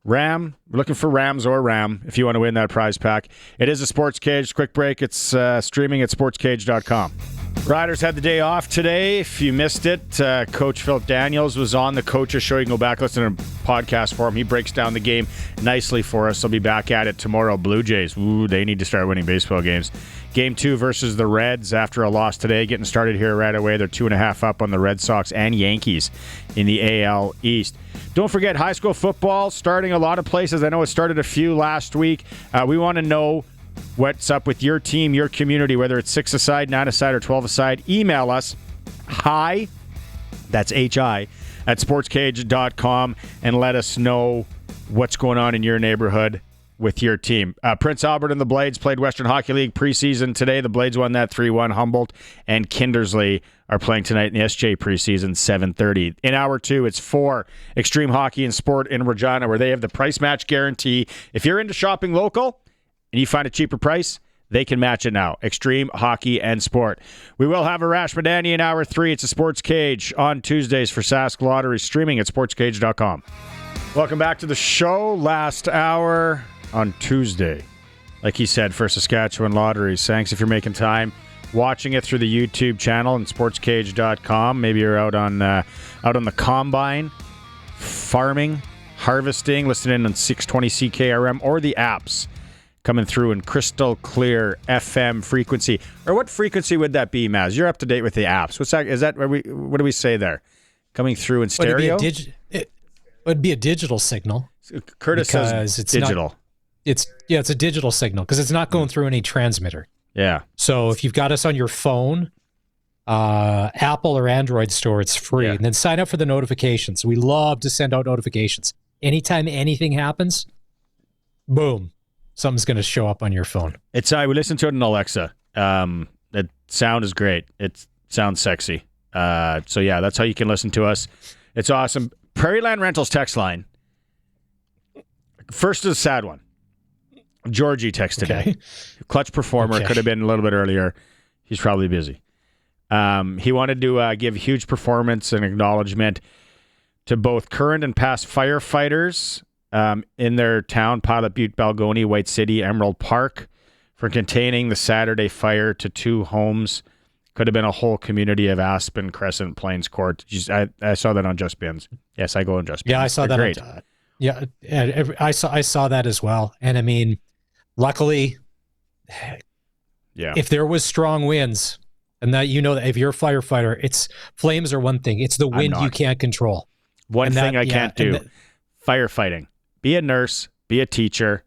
Speaker 1: Ram. We're looking for Rams or Ram if you want to win that prize pack. It is a Sports Cage. Quick break. It's streaming at sportscage.com. Riders had the day off today. If you missed it, Coach Phillip Daniels was on the Coaches Show. You can go back, listen to a podcast for him. He breaks down the game nicely for us. He'll be back at it tomorrow. Blue Jays, they need to start winning baseball games. Game 2 versus the Reds after a loss today. Getting started here right away. They're 2.5 up on the Red Sox and Yankees in the AL East. Don't forget high school football starting a lot of places. I know it started a few last week. We want to know what's up with your team, your community, whether it's 6-a-side, 9-a-side, or 12-a-side. Email us, hi, that's H-I, at sportscage.com, and let us know what's going on in your neighborhood with your team. Prince Albert and the Blades played Western Hockey League preseason today. The Blades won that 3-1. Humboldt and Kindersley are playing tonight in the SJ preseason, 7:30. In hour 2, it's 4 Extreme Hockey and Sport in Regina, where they have the price match guarantee. If you're into shopping local and you find a cheaper price, they can match it now. Extreme Hockey and Sport. We will have Arash Madani in hour 3. It's a Sports Cage on Tuesdays for Sask Lottery, streaming at sportscage.com. Welcome back to the show. Last hour on Tuesday. Like he said, for Saskatchewan Lotteries. Thanks if you're making time watching it through the YouTube channel and sportscage.com. Maybe you're out on the combine, farming, harvesting, listening on 620 CKRM or the apps coming through in crystal clear FM frequency. Or what frequency would that be, Maz? You're up to date with the apps. What's that? Is that what do we say there? Coming through in stereo?
Speaker 2: It would be a digital signal.
Speaker 1: Curtis says it's digital.
Speaker 2: It's a digital signal because it's not going through any transmitter.
Speaker 1: Yeah.
Speaker 2: So if you've got us on your phone, Apple or Android store, it's free.
Speaker 1: Yeah.
Speaker 2: And then sign up for the notifications. We love to send out notifications. Anytime anything happens, boom, something's going to show up on your phone.
Speaker 1: We listen to it in Alexa. The sound is great. It sounds sexy. So yeah, that's how you can listen to us. It's awesome. Prairie Land Rentals text line. First is a sad one. Georgie texted today. Clutch performer. Could have been a little bit earlier. He's probably busy. He wanted to give huge performance and acknowledgement to both current and past firefighters in their town, Pilot Butte, Balgony, White City, Emerald Park, for containing the Saturday fire to 2 homes. Could have been a whole community of Aspen, Crescent, Plains Court. I saw that on Just Bins. Yes, I go on Just Bins.
Speaker 2: Yeah, I saw that.
Speaker 1: Great.
Speaker 2: I saw that as well. And I mean, luckily, if there was strong winds, and that that if you're a firefighter, it's flames are one thing. It's the wind you can't control.
Speaker 1: One thing I can't do: firefighting. Be a nurse. Be a teacher.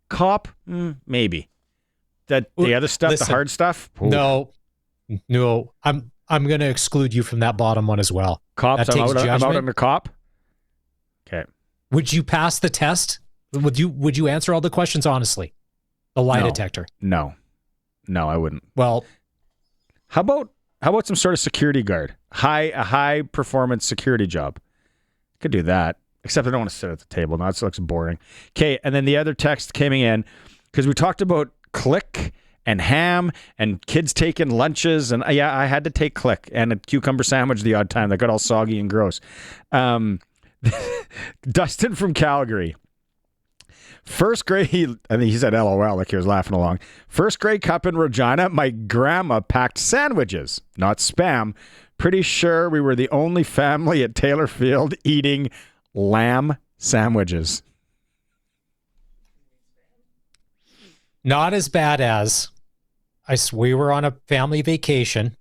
Speaker 1: Cop, maybe. The other stuff, listen, the hard stuff.
Speaker 2: Ooh. No. I'm going to exclude you from that bottom one as well.
Speaker 1: Cops. I'm out on the cop. Okay.
Speaker 2: Would you pass the test? Would you answer all the questions honestly? The lie detector.
Speaker 1: No, I wouldn't.
Speaker 2: Well,
Speaker 1: how about some sort of security guard? A high performance security job. Could do that. Except I don't want to sit at the table. Now it looks boring. Okay, and then the other text came in because we talked about Click and ham and kids taking lunches, and I had to take Click and a cucumber sandwich the odd time that got all soggy and gross. Dustin from Calgary. First grade, he said LOL like he was laughing along. First grade cup in Regina, my grandma packed sandwiches, not Spam. Pretty sure we were the only family at Taylor Field eating lamb sandwiches.
Speaker 2: Not as bad as we were on a family vacation,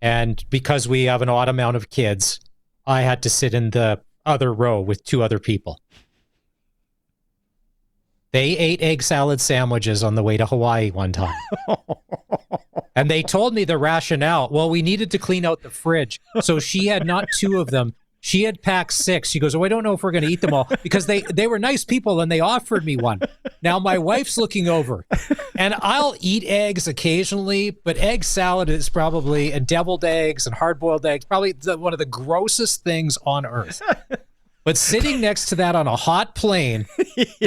Speaker 2: and because we have an odd amount of kids, I had to sit in the other row with 2 other people. They ate egg salad sandwiches on the way to Hawaii one time. And they told me the rationale. Well, we needed to clean out the fridge. So she had not 2 of them. She had packed 6. She goes, I don't know if we're going to eat them all, because they were nice people and they offered me one. Now my wife's looking over, and I'll eat eggs occasionally, but egg salad is probably, and deviled eggs and hard-boiled eggs, probably one of the grossest things on earth. But sitting next to that on a hot plane,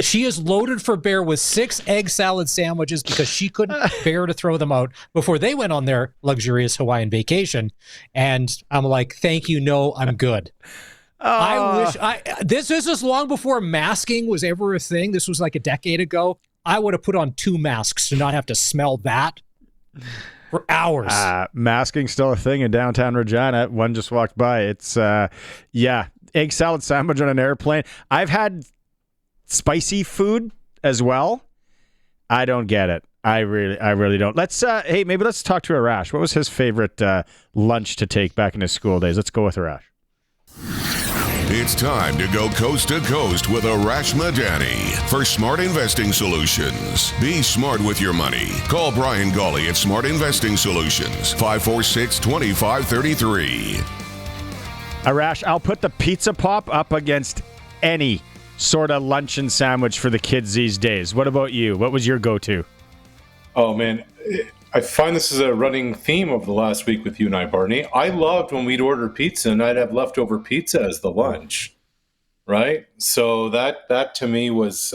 Speaker 2: she is loaded for bear with 6 egg salad sandwiches because she couldn't bear to throw them out before they went on their luxurious Hawaiian vacation. And I'm like, thank you, no, I'm good. I wish this is long before masking was ever a thing. This was like a decade ago. I would have put on 2 masks to not have to smell that for hours.
Speaker 1: Masking still a thing in downtown Regina. One just walked by. It's egg salad sandwich on an airplane. I've had spicy food as well. I don't get it. I really don't. Let's maybe let's talk to Arash. What was his favorite lunch to take back in his school days? Let's go with Arash.
Speaker 3: It's time to go coast to coast with Arash Madani for Smart Investing Solutions. Be smart with your money. Call Brian Gawley at Smart Investing Solutions, 546-2533.
Speaker 1: Arash, I'll put the pizza pop up against any sort of luncheon sandwich for the kids these days. What about you? What was your go-to?
Speaker 9: Oh, man. I find this is a running theme of the last week with you and I, Barney. I loved when we'd order pizza and I'd have leftover pizza as the lunch, right? So that to me was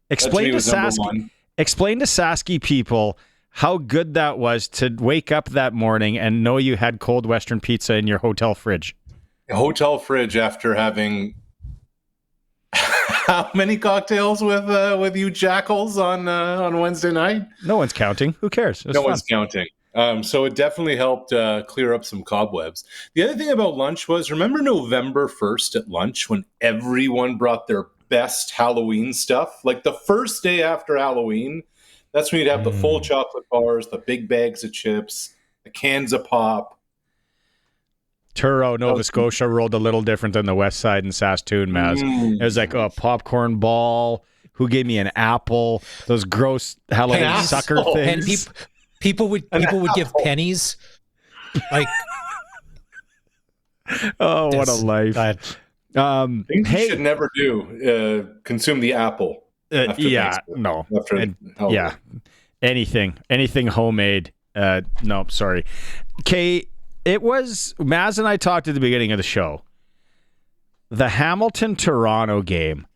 Speaker 1: explain to Sasky people how good that was to wake up that morning and know you had cold Western pizza in your hotel fridge.
Speaker 9: A hotel fridge after having how many cocktails with you jackals on Wednesday night?
Speaker 1: No one's counting. Who cares?
Speaker 9: No one's counting. So it definitely helped clear up some cobwebs. The other thing about lunch was, remember November 1st at lunch when everyone brought their best Halloween stuff? Like the first day after Halloween, that's when you'd have the full chocolate bars, the big bags of chips, the cans of pop.
Speaker 1: Truro, Nova Scotia rolled a little different than the West Side and Saskatoon, Maz. It was like a popcorn ball. Who gave me an apple? Those gross Halloween sucker things.
Speaker 2: And people would give pennies. Like,
Speaker 1: oh, what a life!
Speaker 9: Things you should never do. Consume the apple.
Speaker 1: Anything homemade. No, sorry. Okay. It was, Maz and I talked at the beginning of the show. The Hamilton-Toronto game,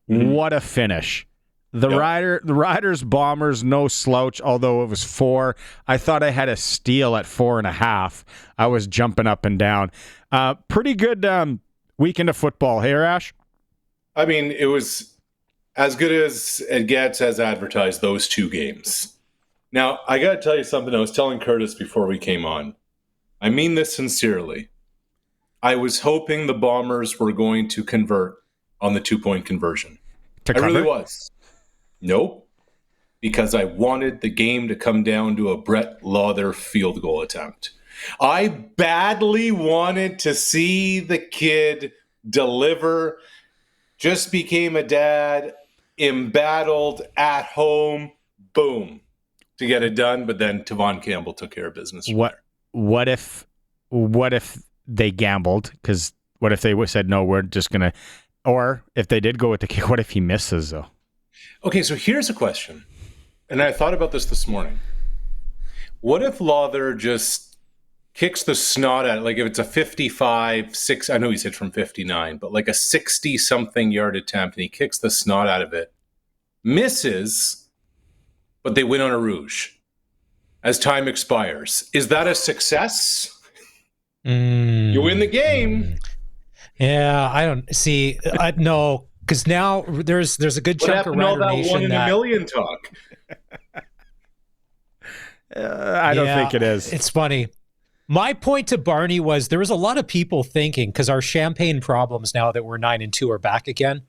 Speaker 1: what a finish. The Riders, Bombers, no slouch, although it was 4. I thought I had a steal at 4.5. I was jumping up and down. Pretty good weekend of football. Hey, Arash?
Speaker 9: I mean, it was as good as it gets as advertised, those 2 games. Now, I got to tell you something. I was telling Curtis before we came on. I mean this sincerely. I was hoping the Bombers were going to convert on the 2-point conversion. I really was. Nope. Because I wanted the game to come down to a Brett Lauther field goal attempt. I badly wanted to see the kid deliver. Just became a dad, embattled at home, boom, to get it done. But then Tavon Campbell took care of business.
Speaker 1: What if they gambled? Because what if they said, no, we're just going to... Or if they did go with the kick, what if he misses, though?
Speaker 9: Okay, so here's a question. And I thought about this morning. What if Lauther just kicks the snot at it? Like if it's a 55-6... I know he's hit from 59, but like a 60-something yard attempt, and he kicks the snot out of it. Misses, but they win on a rouge. As time expires. Is that a success? You win the game.
Speaker 2: Yeah, I don't see. No, because now there's a good chunk of Rider Nation
Speaker 9: one in a million talk.
Speaker 1: I don't think it is.
Speaker 2: It's funny. My point to Barney was there was a lot of people thinking, because our champagne problems now that we're 9-2 are back again,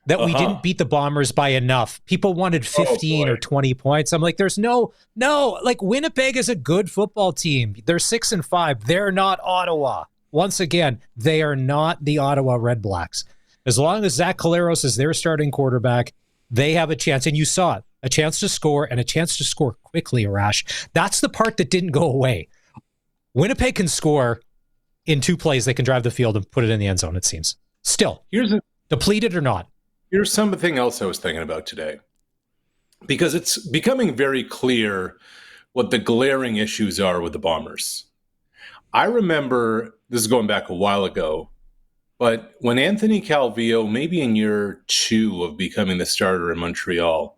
Speaker 2: that we didn't beat the Bombers by enough. People wanted 15 or 20 points. I'm like, there's no, like Winnipeg is a good football team. They're 6-5. They're not Ottawa. Once again, they are not the Ottawa Red Blacks. As long as Zach Collaros is their starting quarterback, they have a chance. And you saw it, a chance to score and a chance to score quickly, Arash. That's the part that didn't go away. Winnipeg can score in 2 plays. They can drive the field and put it in the end zone, it seems. Still, depleted or not.
Speaker 9: Here's something else I was thinking about today. Because it's becoming very clear what the glaring issues are with the Bombers. I remember, this is going back a while ago, but when Anthony Calvillo, maybe in year 2 of becoming the starter in Montreal,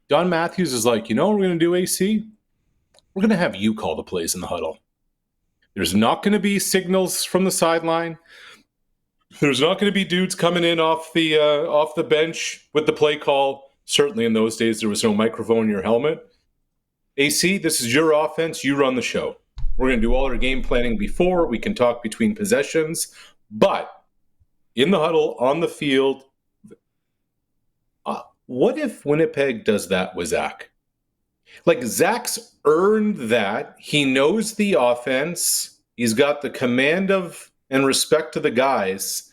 Speaker 9: Don Matthews is like, you know what we're going to do, AC? We're going to have you call the plays in the huddle. There's not going to be signals from the sideline. There's not going to be dudes coming in off the bench with the play call. Certainly in those days, there was no microphone in your helmet. AC, this is your offense. You run the show. We're going to do all our game planning before. We can talk between possessions. But in the huddle, on the field, what if Winnipeg does that with Zach? Like, Zach's earned that. He knows the offense. He's got the command of and respect to the guys.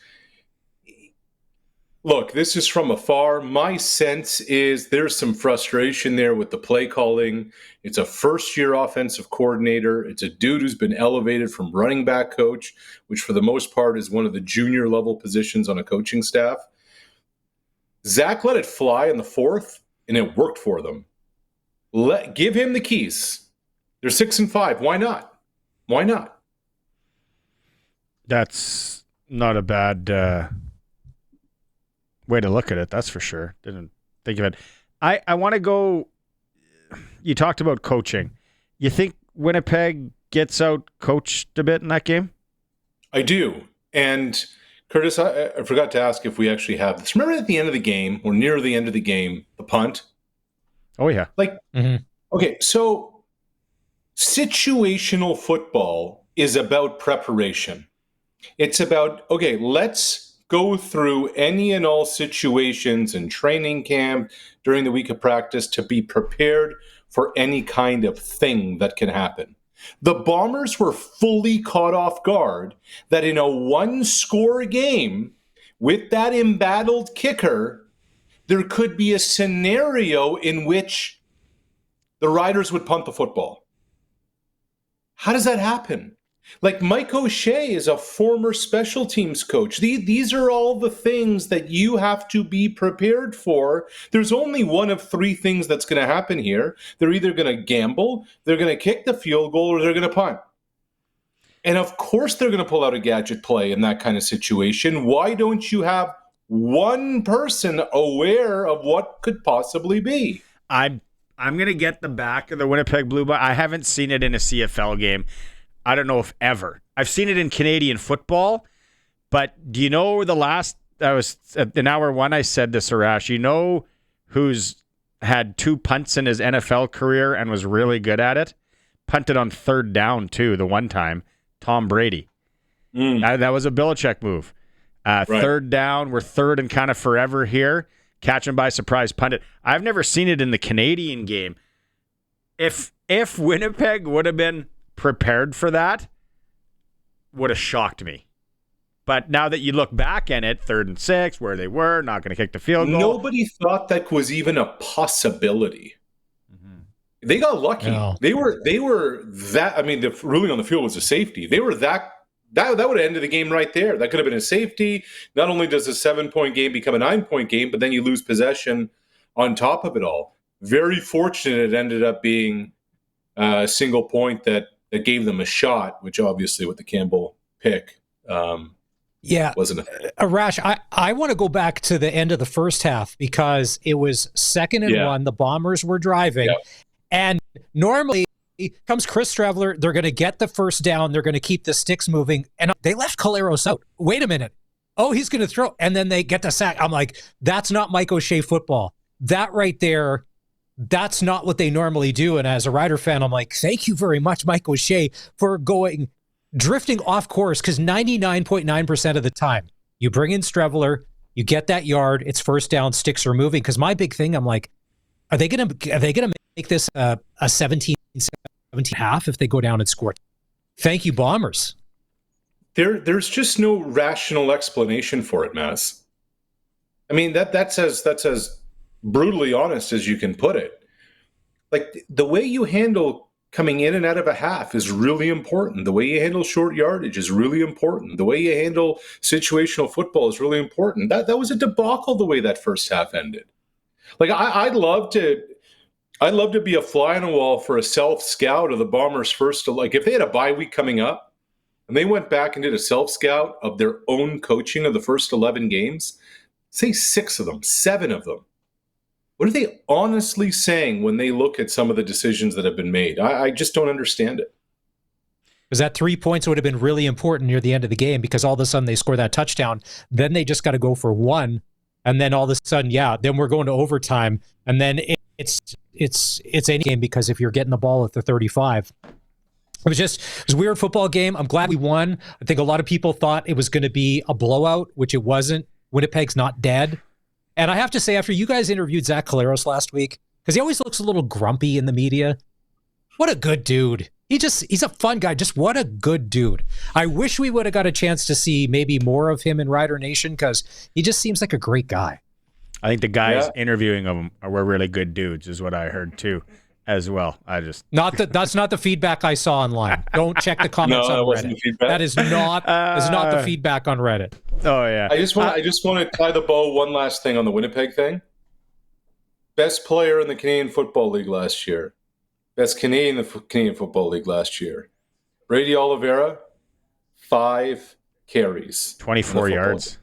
Speaker 9: Look, this is from afar. My sense is there's some frustration there with the play calling. It's a first-year offensive coordinator. It's a dude who's been elevated from running back coach, which for the most part is one of the junior-level positions on a coaching staff. Zach let it fly in the fourth, and it worked for them. Give him the keys. They're 6-5. Why not? Why not?
Speaker 1: That's not a bad way to look at it, that's for sure. Didn't think of it. I want to go, you talked about coaching. You think Winnipeg gets out coached a bit in that game?
Speaker 9: I do. And Curtis, I forgot to ask if we actually have this. Remember at the end of the game, or near the end of the game, the punt?
Speaker 1: Oh, yeah.
Speaker 9: Okay, so situational football is about preparation. It's about, okay, let's go through any and all situations in training camp during the week of practice to be prepared for any kind of thing that can happen. The Bombers were fully caught off guard that in a one-score game with that embattled kicker, there could be a scenario in which the Riders would punt the football. How does that happen? Like, Mike O'Shea is a former special teams coach. These are all the things that you have to be prepared for. There's only one of three things that's going to happen here. They're either going to gamble, they're going to kick the field goal, or they're going to punt. And of course they're going to pull out a gadget play in that kind of situation. Why don't you have one person aware of what could possibly be?
Speaker 1: I'm going to get the back of the Winnipeg Blue Bombers. I haven't seen it in a CFL game. I don't know if ever. I've seen it in Canadian football, but do you know the last, in hour one, I said this, Arash, you know who's had 2 punts in his NFL career and was really good at it? Punted on third down, too, the one time. Tom Brady. That was a Belichick move. Right. Third down, we're third and kind of forever here. Catch him by surprise, punt it. I've never seen it in the Canadian game. If Winnipeg would have been prepared for that, would have shocked me. But now that you look back at it, 3rd and 6, where they were, not going to kick the field goal.
Speaker 9: Nobody thought that was even a possibility. Mm-hmm. They got lucky. No. They were that. I mean, the ruling on the field was a safety. They were that would have ended the game right there. That could have been a safety. Not only does a 7-point game become a 9-point game, but then you lose possession on top of it all. Very fortunate it ended up being a single point that gave them a shot, which obviously with the Campbell pick wasn't a thing.
Speaker 2: Arash, I want to go back to the end of the first half because it was 2nd and 1. The Bombers were driving. Yeah. And normally comes Chris Streveler. They're going to get the first down. They're going to keep the sticks moving. And they left Coleros out. Wait a minute. Oh, he's going to throw. And then they get the sack. I'm like, that's not Mike O'Shea football. That right there, that's not what they normally do. And as a Rider fan, I'm like, thank you very much, Mike O'Shea, for drifting off course, because 99.9% of the time, you bring in Streveler, you get that yard, it's first down, sticks are moving. Because my big thing, I'm like, are they gonna make this a 17 half if they go down and score? Thank you, Bombers.
Speaker 9: There's just no rational explanation for it, Maz. I mean, that's as brutally honest as you can put it. Like, the way you handle coming in and out of a half is really important. The way you handle short yardage is really important. The way you handle situational football is really important. That was a debacle the way that first half ended. Like, I'd love to be a fly on the wall for a self-scout of the Bombers first. Like, if they had a bye week coming up and they went back and did a self-scout of their own coaching of the first 11 games, say 6 of them, 7 of them, what are they honestly saying when they look at some of the decisions that have been made? I just don't understand it.
Speaker 2: Because that 3 points would have been really important near the end of the game, because all of a sudden they score that touchdown. Then they just got to go for one. And then all of a sudden, then we're going to overtime. And then it's any game, because if you're getting the ball at the 35. It was a weird football game. I'm glad we won. I think a lot of people thought it was going to be a blowout, which it wasn't. Winnipeg's not dead. And I have to say, after you guys interviewed Zach Collaros last week, because he always looks a little grumpy in the media, what a good dude. He's a fun guy. Just what a good dude. I wish we would have got a chance to see maybe more of him in Rider Nation, because he just seems like a great guy.
Speaker 1: I think the guys interviewing him were really good dudes, is what I heard too, as well. That's not the feedback I saw online. Don't check the comments on Reddit. That is not the feedback on Reddit. Oh yeah.
Speaker 9: I just want to tie the bow. One last thing on the Winnipeg thing. Best player in the Canadian Football League last year. Best Canadian in the Canadian Football League last year. Brady Oliveira, 5 carries.
Speaker 1: 24 yards.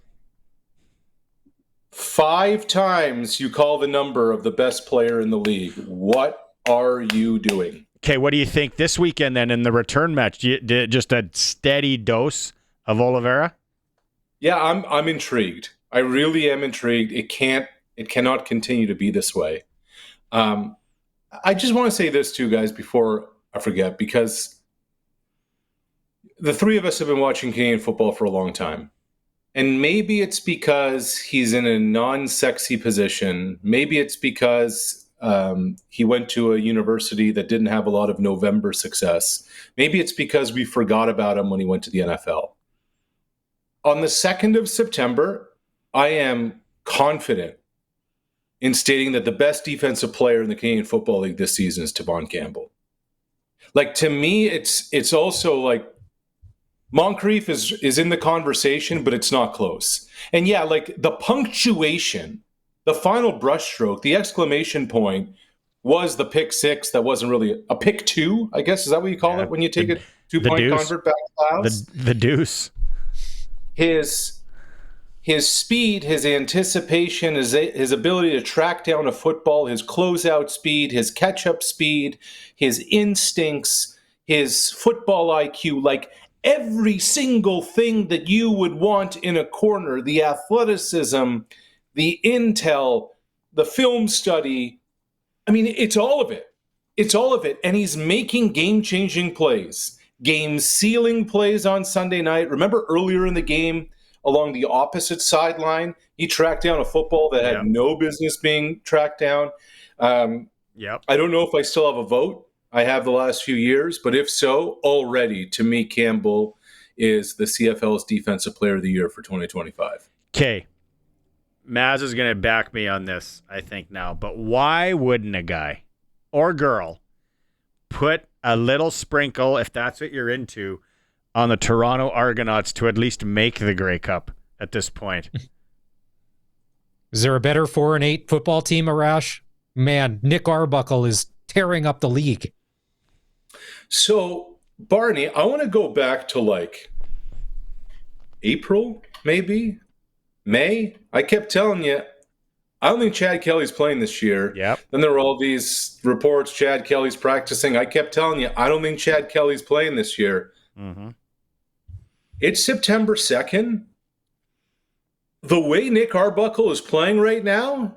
Speaker 9: 5 times you call the number of the best player in the league. What are you doing?
Speaker 1: Okay, what do you think this weekend then in the return match? Just a steady dose of Oliveira?
Speaker 9: Yeah, I'm intrigued. I really am intrigued. It cannot continue to be this way. I just want to say this too, guys, before I forget, because the three of us have been watching Canadian football for a long time. And maybe it's because he's in a non-sexy position. Maybe it's because he went to a university that didn't have a lot of November success. Maybe it's because we forgot about him when he went to the NFL. On the 2nd of September, I am confident in stating that the best defensive player in the Canadian Football League this season is Tavon Campbell. Like, to me, it's also like Moncrief is in the conversation, but it's not close. And yeah, like the punctuation, the final brushstroke, the exclamation point was the pick 6. That wasn't really a pick 2, I guess. Is that what you call it when you take a 2-point convert back to the house?
Speaker 1: The deuce.
Speaker 9: His speed, his anticipation, his ability to track down a football, his closeout speed, his catch-up speed, his instincts, his football IQ, like every single thing that you would want in a corner, the athleticism, the intel, the film study. I mean, it's all of it. It's all of it. And he's making game-changing plays, game-sealing plays on Sunday night. Remember earlier in the game, along the opposite sideline, he tracked down a football that had no business being tracked down. I don't know if I still have a vote. I have the last few years, but if so, already, to me, Campbell is the CFL's Defensive Player of the Year for 2025.
Speaker 1: Okay. Maz is going to back me on this, I think, now. But why wouldn't a guy or girl put a little sprinkle, if that's what you're into, on the Toronto Argonauts to at least make the Grey Cup at this point?
Speaker 2: Is there a better 4-8 football team, Arash? Man, Nick Arbuckle is tearing up the league.
Speaker 9: So, Barney, I want to go back to like April, maybe May. I kept telling you, I don't think Chad Kelly's playing this year.
Speaker 1: Yep.
Speaker 9: Then there were all these reports, Chad Kelly's practicing. I kept telling you, I don't think Chad Kelly's playing this year.
Speaker 1: Mm-hmm.
Speaker 9: It's September 2nd. The way Nick Arbuckle is playing right now,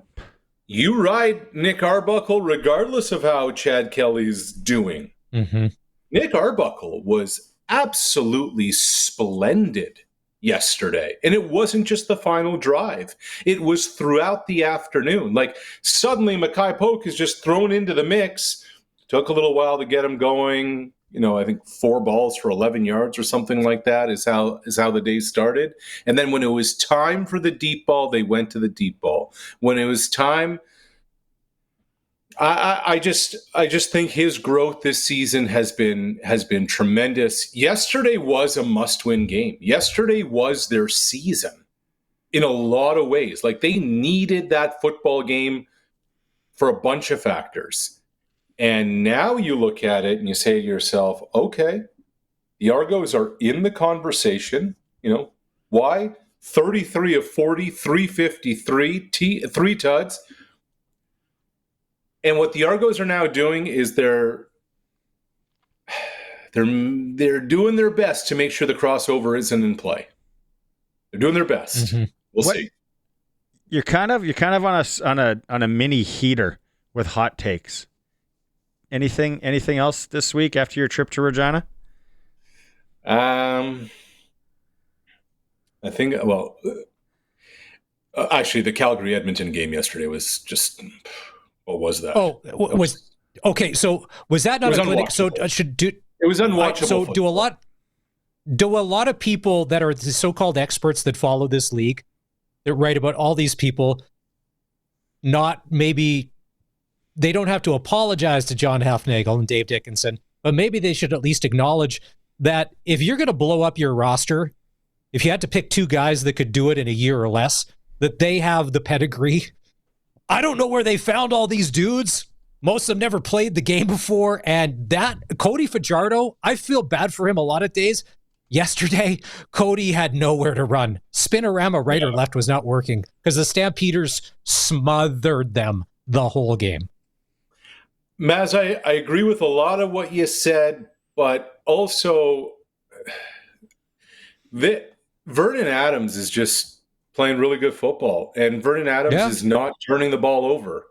Speaker 9: you ride Nick Arbuckle regardless of how Chad Kelly's doing.
Speaker 2: Mm-hmm.
Speaker 9: Nick Arbuckle was absolutely splendid yesterday. And it wasn't just the final drive. It was throughout the afternoon. Like, suddenly Mackay Polk is just thrown into the mix. Took a little while to get him going. You know, I think 4 balls for 11 yards or something like that is how the day started. And then when it was time for the deep ball, they went to the deep ball. When it was time, I just think his growth this season has been tremendous. Yesterday was a must-win game. Yesterday was their season in a lot of ways. Like, they needed that football game for a bunch of factors. And now you look at it and you say to yourself, okay, the Argos are in the conversation. You know, why? 33 of 40, 353, 3 tuds. And what the Argos are now doing is they're They're doing their best to make sure the crossover isn't in play. They're doing their best.
Speaker 2: Mm-hmm.
Speaker 9: We'll see.
Speaker 1: You're kind of on a mini heater with hot takes. Anything else this week after your trip to Regina?
Speaker 9: I think, actually, the Calgary-Edmonton game yesterday was just, what was that?
Speaker 2: Oh, okay. So was that not a good? So
Speaker 9: it was unwatchable.
Speaker 2: So do a lot of people that are the so-called experts that follow this league that write about all these people, not maybe they don't have to apologize to John Halfnagel and Dave Dickinson, but maybe they should at least acknowledge that if you're going to blow up your roster, if you had to pick two guys that could do it in a year or less, that they have the pedigree. I don't know where they found all these dudes. Most of them never played the game before. And that Cody Fajardo, I feel bad for him a lot of days. Yesterday, Cody had nowhere to run. Spinorama right or left was not working because the Stampeders smothered them the whole game.
Speaker 9: Maz, I agree with a lot of what you said, but also Vernon Adams is just playing really good football, and Vernon Adams is not turning the ball over.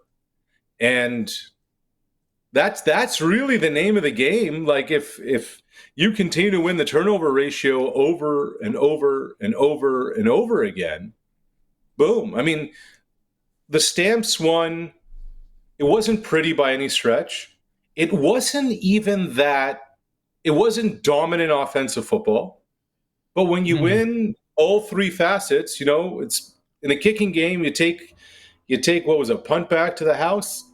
Speaker 9: And that's really the name of the game. Like if you continue to win the turnover ratio over and over and over and over again, boom. I mean, the Stamps won. It wasn't pretty by any stretch. It wasn't even that. It wasn't dominant offensive football. But when you win all three facets, it's in a kicking game. You take what was a punt back to the house.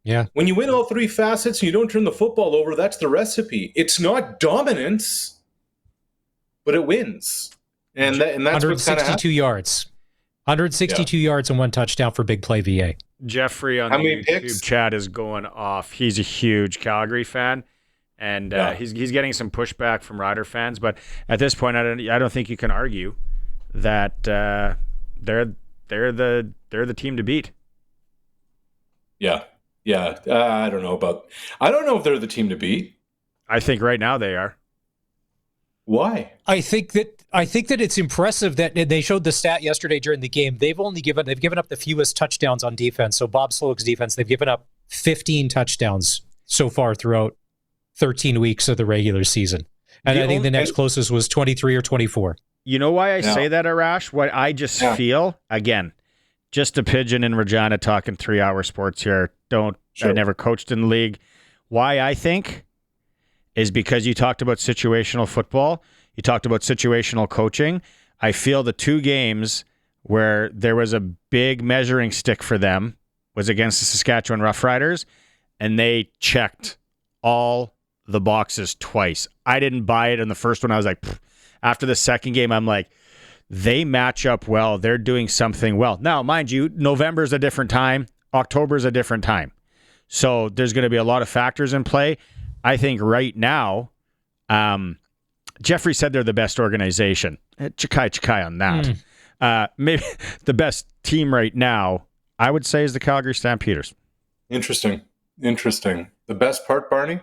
Speaker 2: Yeah.
Speaker 9: When you win all three facets and you don't turn the football over, that's the recipe. It's not dominance, but it wins. And that's
Speaker 2: 162 yards. 162 yards and one touchdown for Big Play VA.
Speaker 1: Jeffrey on the YouTube chat is going off. He's a huge Calgary fan, and he's getting some pushback from Rider fans. But at this point, I don't think you can argue that they're the team to beat.
Speaker 9: Yeah. I don't know if they're the team to beat.
Speaker 1: I think right now they are.
Speaker 9: Why?
Speaker 2: I think that it's impressive that they showed the stat yesterday during the game. They've given up the fewest touchdowns on defense. So Bob Slowick's defense, they've given up 15 touchdowns so far throughout 13 weeks of the regular season. And I think the next closest was 23 or 24.
Speaker 1: You know why I say that, Arash? What I just feel, again, just a pigeon in Regina talking 3-hour sports here. I never coached in the league. Why I think is because you talked about situational football. You talked about situational coaching. I feel the two games where there was a big measuring stick for them was against the Saskatchewan Roughriders, and they checked all the boxes twice. I didn't buy it in the first one. I was like, pfft. After the second game, I'm like, they match up well. They're doing something well. Now, mind you, November's a different time. October's a different time. So there's going to be a lot of factors in play. I think right now, Jeffrey said they're the best organization. Chikai on that. Maybe the best team right now, I would say, is the Calgary Stampeders.
Speaker 9: Interesting. The best part, Barney,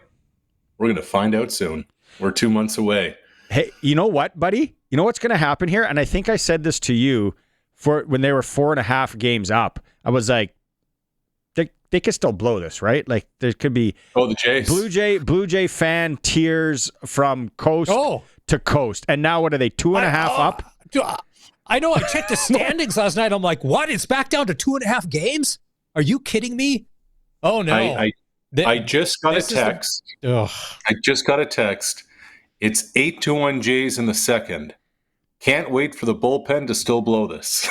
Speaker 9: we're going to find out soon. We're 2 months away.
Speaker 1: Hey, you know what, buddy? You know what's going to happen here? And I think I said this to you when they were 4.5 games up. I was like, they could still blow this, right? Like there could be
Speaker 9: the Jays.
Speaker 1: Blue Jay fan tears from coast to coast. And now what are they, 2.5 up?
Speaker 2: I know. I checked the standings last night. I'm like, what? It's back down to 2.5 games? Are you kidding me? Oh no!
Speaker 9: I just got a text. I just got a text. It's 8-1 Jays in the second. Can't wait for the bullpen to still blow this.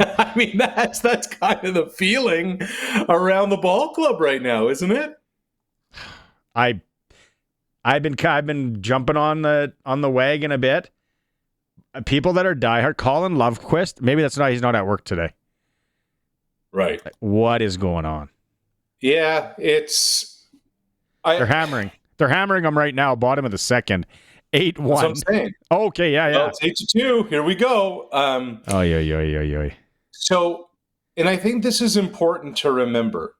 Speaker 9: I mean, that's kind of the feeling around the ball club right now, isn't it?
Speaker 1: I've been jumping on the wagon a bit. People that are diehard, Colin Lovequist, maybe he's not at work today.
Speaker 9: Right.
Speaker 1: What is going on?
Speaker 9: Yeah,
Speaker 1: they're hammering. They're hammering them right now, bottom of the second. 8-1.
Speaker 9: That's what I'm saying.
Speaker 1: Okay, yeah.
Speaker 9: Well, it's 8-2. Here we go.
Speaker 1: Yeah.
Speaker 9: So, and I think this is important to remember.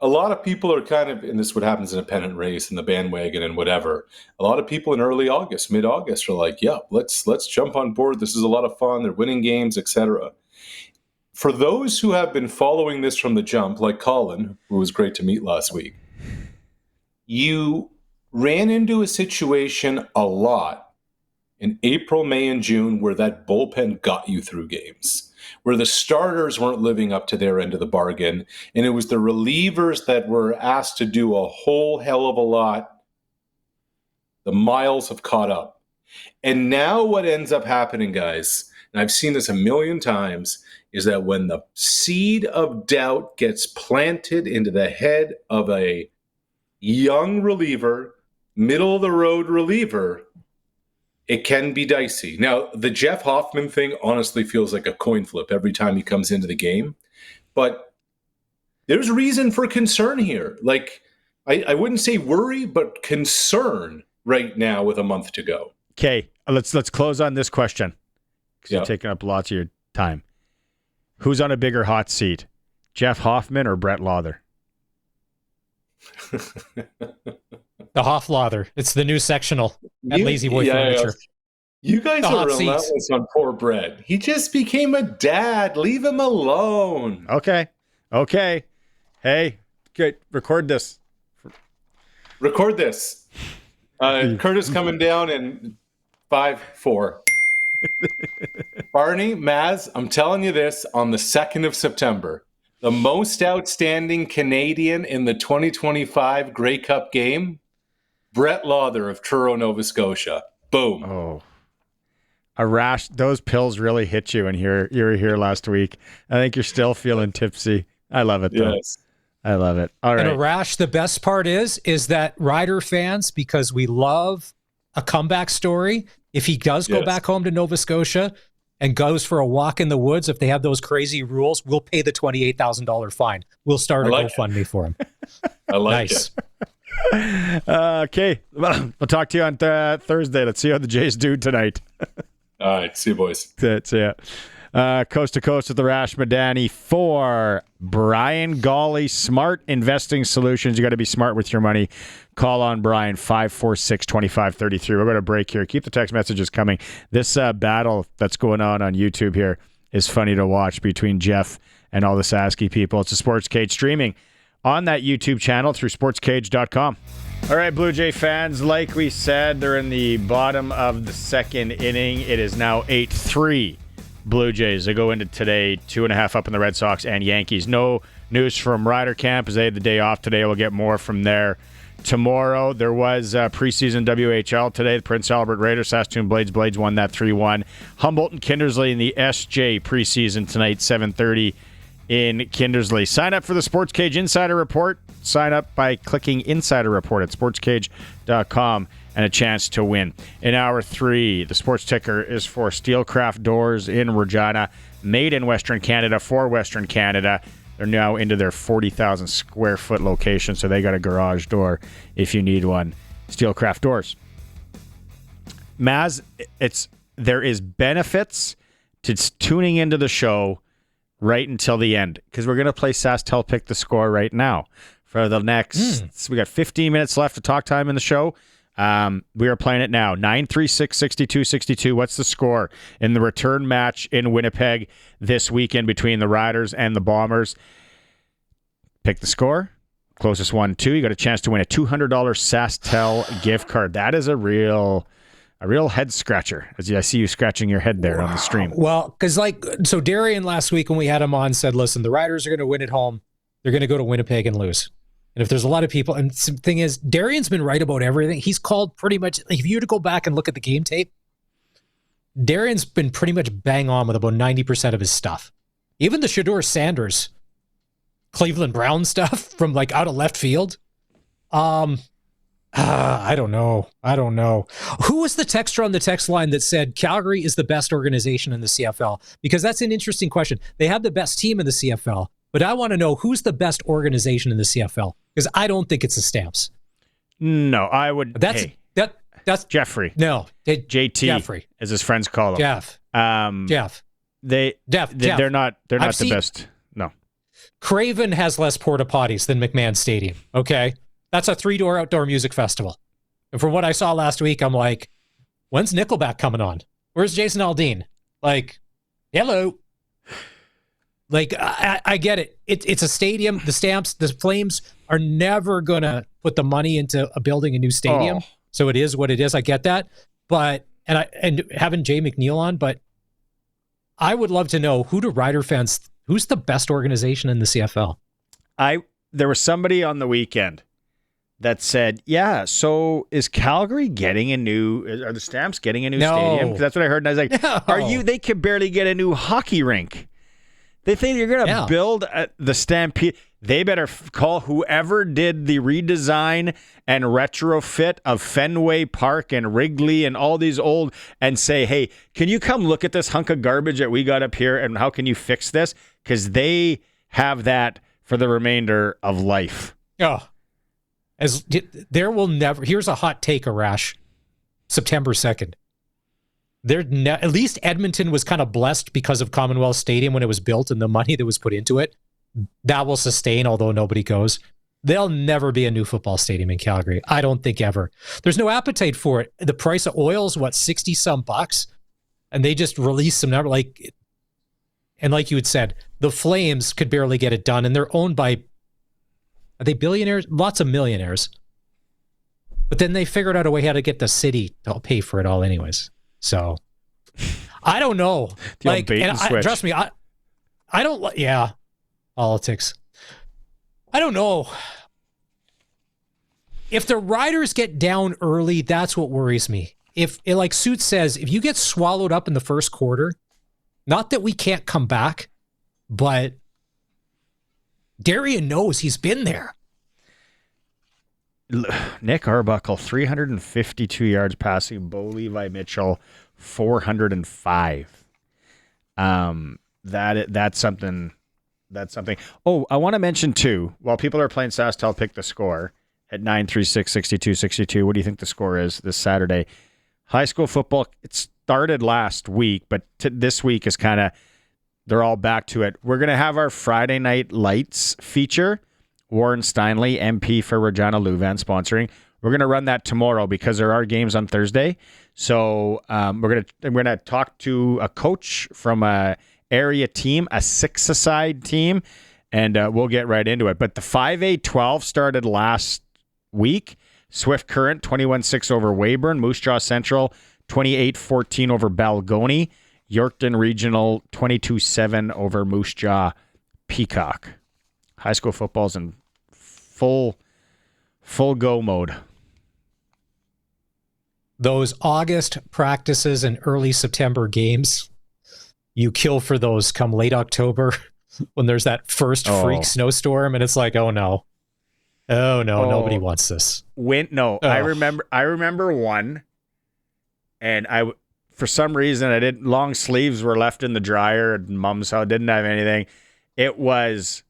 Speaker 9: a lot of people are kind of, and this is what happens in a pennant race and the bandwagon and whatever. A lot of people in early August, mid-August, are like, "Yeah, let's jump on board. This is a lot of fun. They're winning games, etc." For those who have been following this from the jump, like Colin, who was great to meet last week, you ran into a situation a lot in April, May, and June where that bullpen got you through games, where the starters weren't living up to their end of the bargain, and it was the relievers that were asked to do a whole hell of a lot. The miles have caught up. And now what ends up happening, guys, and I've seen this a million times, is that when the seed of doubt gets planted into the head of a young reliever, middle-of-the-road reliever, it can be dicey. Now, the Jeff Hoffman thing honestly feels like a coin flip every time he comes into the game. But there's reason for concern here. Like, I wouldn't say worry, but concern right now with a month to go.
Speaker 1: Okay, let's close on this question because you're taking up lots of your time. Who's on a bigger hot seat, Jeff Hoffman or Brett Lauther?
Speaker 2: The Hoff-Lauther. It's the new sectional at Lazy Boy Furniture.
Speaker 9: You guys
Speaker 2: The
Speaker 9: are
Speaker 2: hot
Speaker 9: relentless
Speaker 2: seats.
Speaker 9: on poor Brett. He just became a dad. Leave him alone.
Speaker 1: Okay. Hey, good. Record this.
Speaker 9: Curtis coming down in 5-4. Barney, Maz, I'm telling you this, on the 2nd of September, the most outstanding Canadian in the 2025 Grey Cup game, Brett Lauther of Truro, Nova Scotia. Boom.
Speaker 1: Oh. Arash, those pills really hit you, and you were here last week. I think you're still feeling tipsy. I love it, though.
Speaker 9: Yes.
Speaker 1: I love it. All right.
Speaker 2: And Arash, the best part is that Rider fans, because we love a comeback story, if he does go back home to Nova Scotia and goes for a walk in the woods, if they have those crazy rules, we'll pay the $28,000 fine. We'll start a GoFundMe for him.
Speaker 9: I like it.
Speaker 1: Okay. Well, we'll talk to you on Thursday. Let's see how the Jays do tonight.
Speaker 9: All right. See you, boys.
Speaker 1: That's it. Coast to Coast with Arash Madani for Brian Gawley. Smart investing solutions. You got to be smart with your money. Call on Brian, 546-2533. We're going to break here. Keep the text messages coming. This battle that's going on YouTube here is funny to watch between Jeff and all the Sasky people. It's a SportsCage streaming on that YouTube channel through sportscage.com. All right, Blue Jay fans, like we said, they're in the bottom of the second inning. It is now 8-3. Blue Jays. They go into today 2.5 up in the Red Sox and Yankees. No news from Ryder Camp as they had the day off today. We'll get more from there tomorrow. There was preseason WHL today. The Prince Albert Raiders, Saskatoon Blades won that 3-1. Humboldt and Kindersley in the SJ preseason tonight, 7:30 in Kindersley. Sign up for the SportsCage Insider Report. Sign up by clicking Insider Report at sportscage.com. and a chance to win. In hour 3, the sports ticker is for Steelcraft Doors in Regina, made in Western Canada for Western Canada. They're now into their 40,000 square foot location, so they got a garage door if you need one. Steelcraft Doors. Maz, there is benefits to tuning into the show right until the end, because we're going to play SaskTel Pick the Score right now. For the next, we got 15 minutes left of talk time in the show. We are playing it now. 936-6262. What's the score in the return match in Winnipeg this weekend between the Riders and the Bombers? Pick the score. Closest one, 2. You got a chance to win a $200 SaskTel gift card. That is a real head scratcher. As I see you scratching your head there on the stream.
Speaker 2: Well, because so Darian last week when we had him on said, listen, the Riders are going to win at home. They're going to go to Winnipeg and lose. And if there's a lot of people, and the thing is, Darian's been right about everything. He's called pretty much, if you were to go back and look at the game tape, Darian's been pretty much bang on with about 90% of his stuff. Even the Shedeur Sanders, Cleveland Brown stuff from out of left field. I don't know. Who was the texter on the text line that said Calgary is the best organization in the CFL? Because that's an interesting question. They have the best team in the CFL, but I want to know who's the best organization in the CFL, because I don't think it's the Stamps.
Speaker 1: No, I would.
Speaker 2: That's
Speaker 1: Jeffrey.
Speaker 2: No,
Speaker 1: JT,
Speaker 2: Jeffrey,
Speaker 1: as his friends call him.
Speaker 2: Jeff.
Speaker 1: They're not the best. No.
Speaker 2: Craven has less porta potties than McMahon Stadium. Okay, that's a 3-door outdoor music festival. And from what I saw last week, I'm like, when's Nickelback coming on? Where's Jason Aldean? Like, hello. Like, I get it. It's a stadium. The Flames are never going to put the money into building a new stadium. Oh. So it is what it is. I get that. But, and having Jay McNeil on, but I would love to know, who's the best organization in the CFL?
Speaker 1: There was somebody on the weekend that said, yeah, so is Calgary getting are the Stamps getting a new stadium? Because that's what I heard. And I was like, they could barely get a new hockey rink. They think you're going to build the Stampede. They better call whoever did the redesign and retrofit of Fenway Park and Wrigley and all these old, and say, hey, can you come look at this hunk of garbage that we got up here, and how can you fix this? Because they have that for the remainder of life.
Speaker 2: Oh, there will never. Here's a hot take, Arash. September 2nd. At least Edmonton was kind of blessed because of Commonwealth Stadium when it was built and the money that was put into it. That will sustain, although nobody goes. There'll never be a new football stadium in Calgary. I don't think ever. There's no appetite for it. The price of oil is, $60-some? And they just released some number. And like you had said, the Flames could barely get it done. And they're owned by, are they billionaires? Lots of millionaires. But then they figured out a way how to get the city to pay for it all anyways. So, I don't know. Trust me, I don't. Yeah, politics. I don't know. If the Riders get down early, that's what worries me. If, like Suit says, if you get swallowed up in the first quarter, not that we can't come back, but Darian knows, he's been there.
Speaker 1: Nick Arbuckle, 352 yards passing. Bo Levi Mitchell, 405. That's something. Oh, I want to mention too, while people are playing SaskTel Pick the Score at 936-6262. What do you think the score is this Saturday? High school football, it started last week, but this week is kind of, they're all back to it. We're going to have our Friday Night Lights feature. Warren Steinley, MP for Regina Louvain, sponsoring. We're going to run that tomorrow because there are games on Thursday. So we're going to talk to a coach from a area team, a 6-a-side team, and we'll get right into it. But the 5A-12 started last week. Swift Current 21-6 over Weyburn. Moose Jaw Central 28-14 over Balgony. Yorkton Regional 22-7 over Moose Jaw Peacock. High school football's in full go mode.
Speaker 2: Those August practices and early September games, you kill for those come late October when there's that first freak snowstorm, and it's like, oh no, nobody wants this.
Speaker 1: I remember one, and for some reason long sleeves were left in the dryer at Mom's house, didn't have anything. It was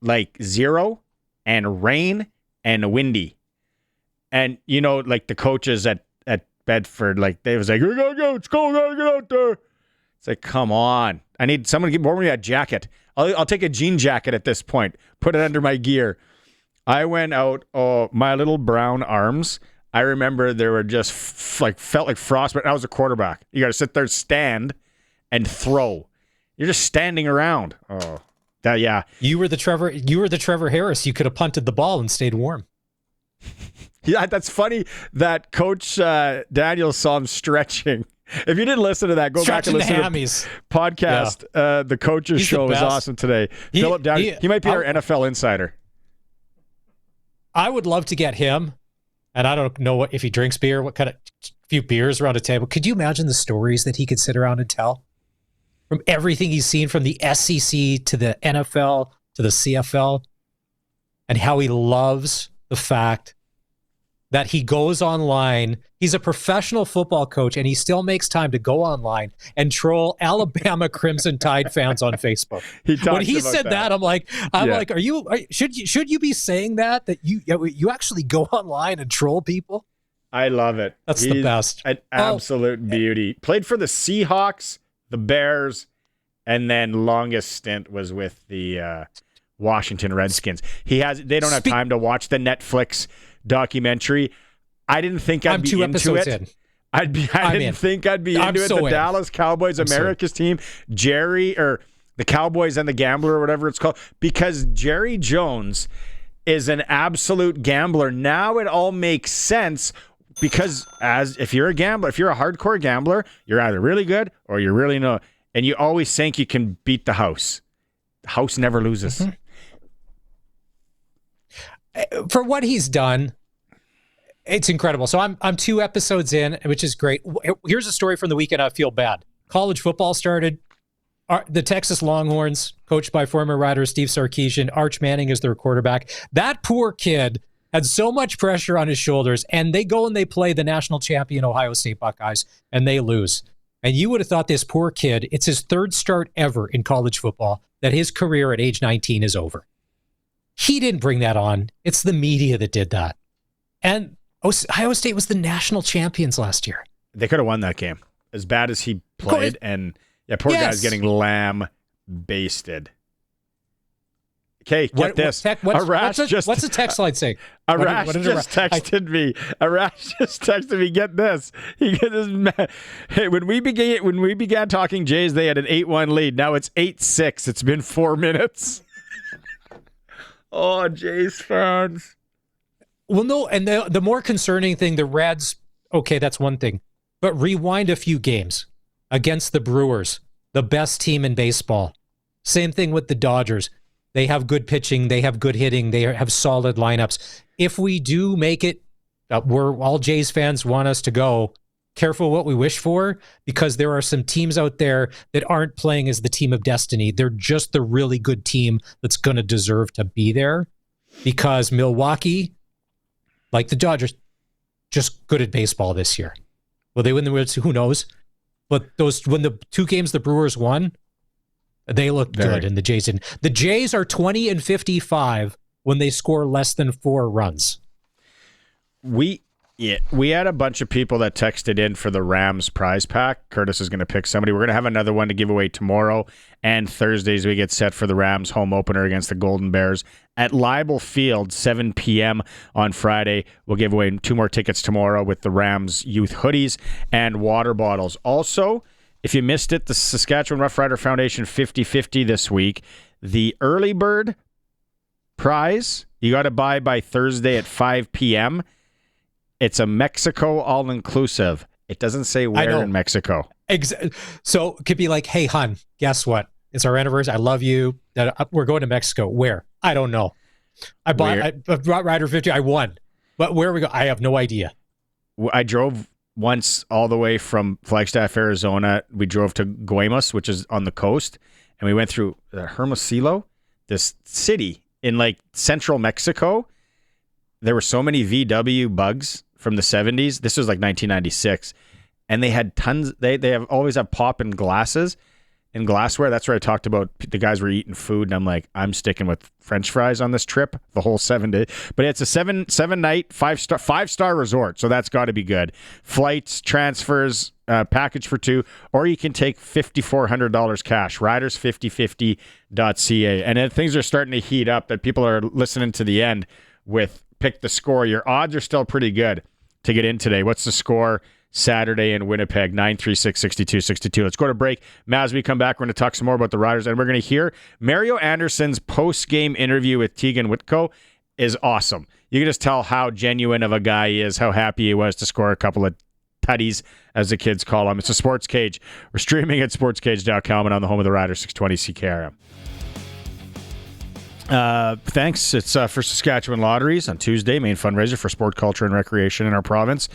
Speaker 1: like 0 and rain and windy. And, like the coaches at Bedford, like they was like, we gotta go, it's cold, gotta get out there. It's like, come on. I need someone to get me a jacket. I'll take a jean jacket at this point, put it under my gear. I went out, my little brown arms, I remember they were just felt like frostbite. I was a quarterback. You got to sit there, stand, and throw. You're just standing around. Oh. Yeah,
Speaker 2: you were the Trevor Harris. You could have punted the ball and stayed warm.
Speaker 1: Yeah, that's funny that Coach Daniels saw him stretching. If you didn't listen to that, go back and listen to the podcast. Yeah. The Coach's Show was awesome today. Phillip Daniels, he might be our NFL insider.
Speaker 2: I would love to get him, and I don't know if he drinks beer, what kind of few beers around a table. Could you imagine the stories that he could sit around and tell? From everything he's seen from the SEC to the NFL to the CFL, and how he loves the fact that he goes online. He's a professional football coach, and he still makes time to go online and troll Alabama Crimson Tide fans on Facebook. When he said that, I'm like, should you be saying that you actually go online and troll people?
Speaker 1: I love it.
Speaker 2: He's the best.
Speaker 1: An absolute beauty. Played for the Seahawks, the Bears, and then longest stint was with the Washington Redskins. They don't have time to watch the Netflix documentary. I didn't think I'd be into it. I didn't think I'd be into it. The Dallas Cowboys, America's team, the Cowboys and the Gambler, or whatever it's called, because Jerry Jones is an absolute gambler. Now it all makes sense, because if you're a gambler, if you're a hardcore gambler, you're either really good or you're really no, and you always think you can beat the house. The house never loses.
Speaker 2: Mm-hmm. For what he's done, it's incredible. So I'm 2 episodes in, which is great. Here's a story from the weekend I feel bad. College football started. The Texas Longhorns, coached by former Rider Steve Sarkisian, Arch Manning is their quarterback. That poor kid had so much pressure on his shoulders, and they go and they play the national champion Ohio State Buckeyes, and they lose. And you would have thought this poor kid, it's his 3rd start ever in college football, that his career at age 19 is over. He didn't bring that on. It's the media that did that. And Ohio State was the national champions last year.
Speaker 1: They could have won that game. As bad as he played, and poor guy's getting lamb-basted. Okay, get this.
Speaker 2: What's the text line saying?
Speaker 1: Arash just texted me. Arash just texted me. Get this. He get this. Hey, when we began talking Jays, they had an 8-1 lead. Now it's 8-6. It's been 4 minutes. Oh, Jays fans.
Speaker 2: Well, no, and the more concerning thing, the Reds, okay, that's one thing. But rewind a few games against the Brewers, the best team in baseball. Same thing with the Dodgers. They have good pitching. They have good hitting. They have solid lineups. If we do make it, where all Jays fans want us to go, careful what we wish for, because there are some teams out there that aren't playing as the team of destiny. They're just the really good team that's going to deserve to be there, because Milwaukee, like the Dodgers, just good at baseball this year. Will they win the World Series? Who knows? But when the 2 games the Brewers won, they looked good, and the Jays didn't. The Jays are 20-55 when they score less than 4 runs.
Speaker 1: We had a bunch of people that texted in for the Rams prize pack. Curtis is going to pick somebody. We're going to have another one to give away tomorrow, and Thursdays we get set for the Rams home opener against the Golden Bears at Leibel Field, 7 p.m. on Friday. We'll give away 2 more tickets tomorrow with the Rams youth hoodies and water bottles. Also, if you missed it, the Saskatchewan Rough Rider Foundation 50-50 this week. The early bird prize, you got to buy by Thursday at 5 p.m. It's a Mexico all-inclusive. It doesn't say where in Mexico.
Speaker 2: So it could be like, hey, hon, guess what? It's our anniversary. I love you. We're going to Mexico. Where? I don't know. I brought Rider 50. I won. But where we go? I have no idea.
Speaker 1: I drove once all the way from Flagstaff, Arizona. We drove to Guaymas, which is on the coast, and we went through Hermosillo, this city in like central Mexico. There were so many VW bugs from the 70s. This was like 1996. And they had tons. They always have pop in glasses and glassware. That's where I talked about the guys were eating food. And I'm like, I'm sticking with French fries on this trip the whole 7 day. But it's a seven night, 5-star resort. So that's got to be good. Flights, transfers, package for 2, or you can take $5,400 cash. Riders5050.ca. And then things are starting to heat up that people are listening to the end with pick the score. Your odds are still pretty good to get in today. What's the score Saturday in Winnipeg? 936-6262. Let's go to break. As we come back, we're going to talk some more about the Riders, and we're going to hear Mario Anderson's post-game interview with Tegan Whitco is awesome. You can just tell how genuine of a guy he is, how happy he was to score a couple of tutties, as the kids call them. It's a Sports Cage. We're streaming at sportscage.com and on the home of the Riders, 620 CKRM. Thanks. It's for Saskatchewan Lotteries on Tuesday, main fundraiser for sport, culture, and recreation in our province.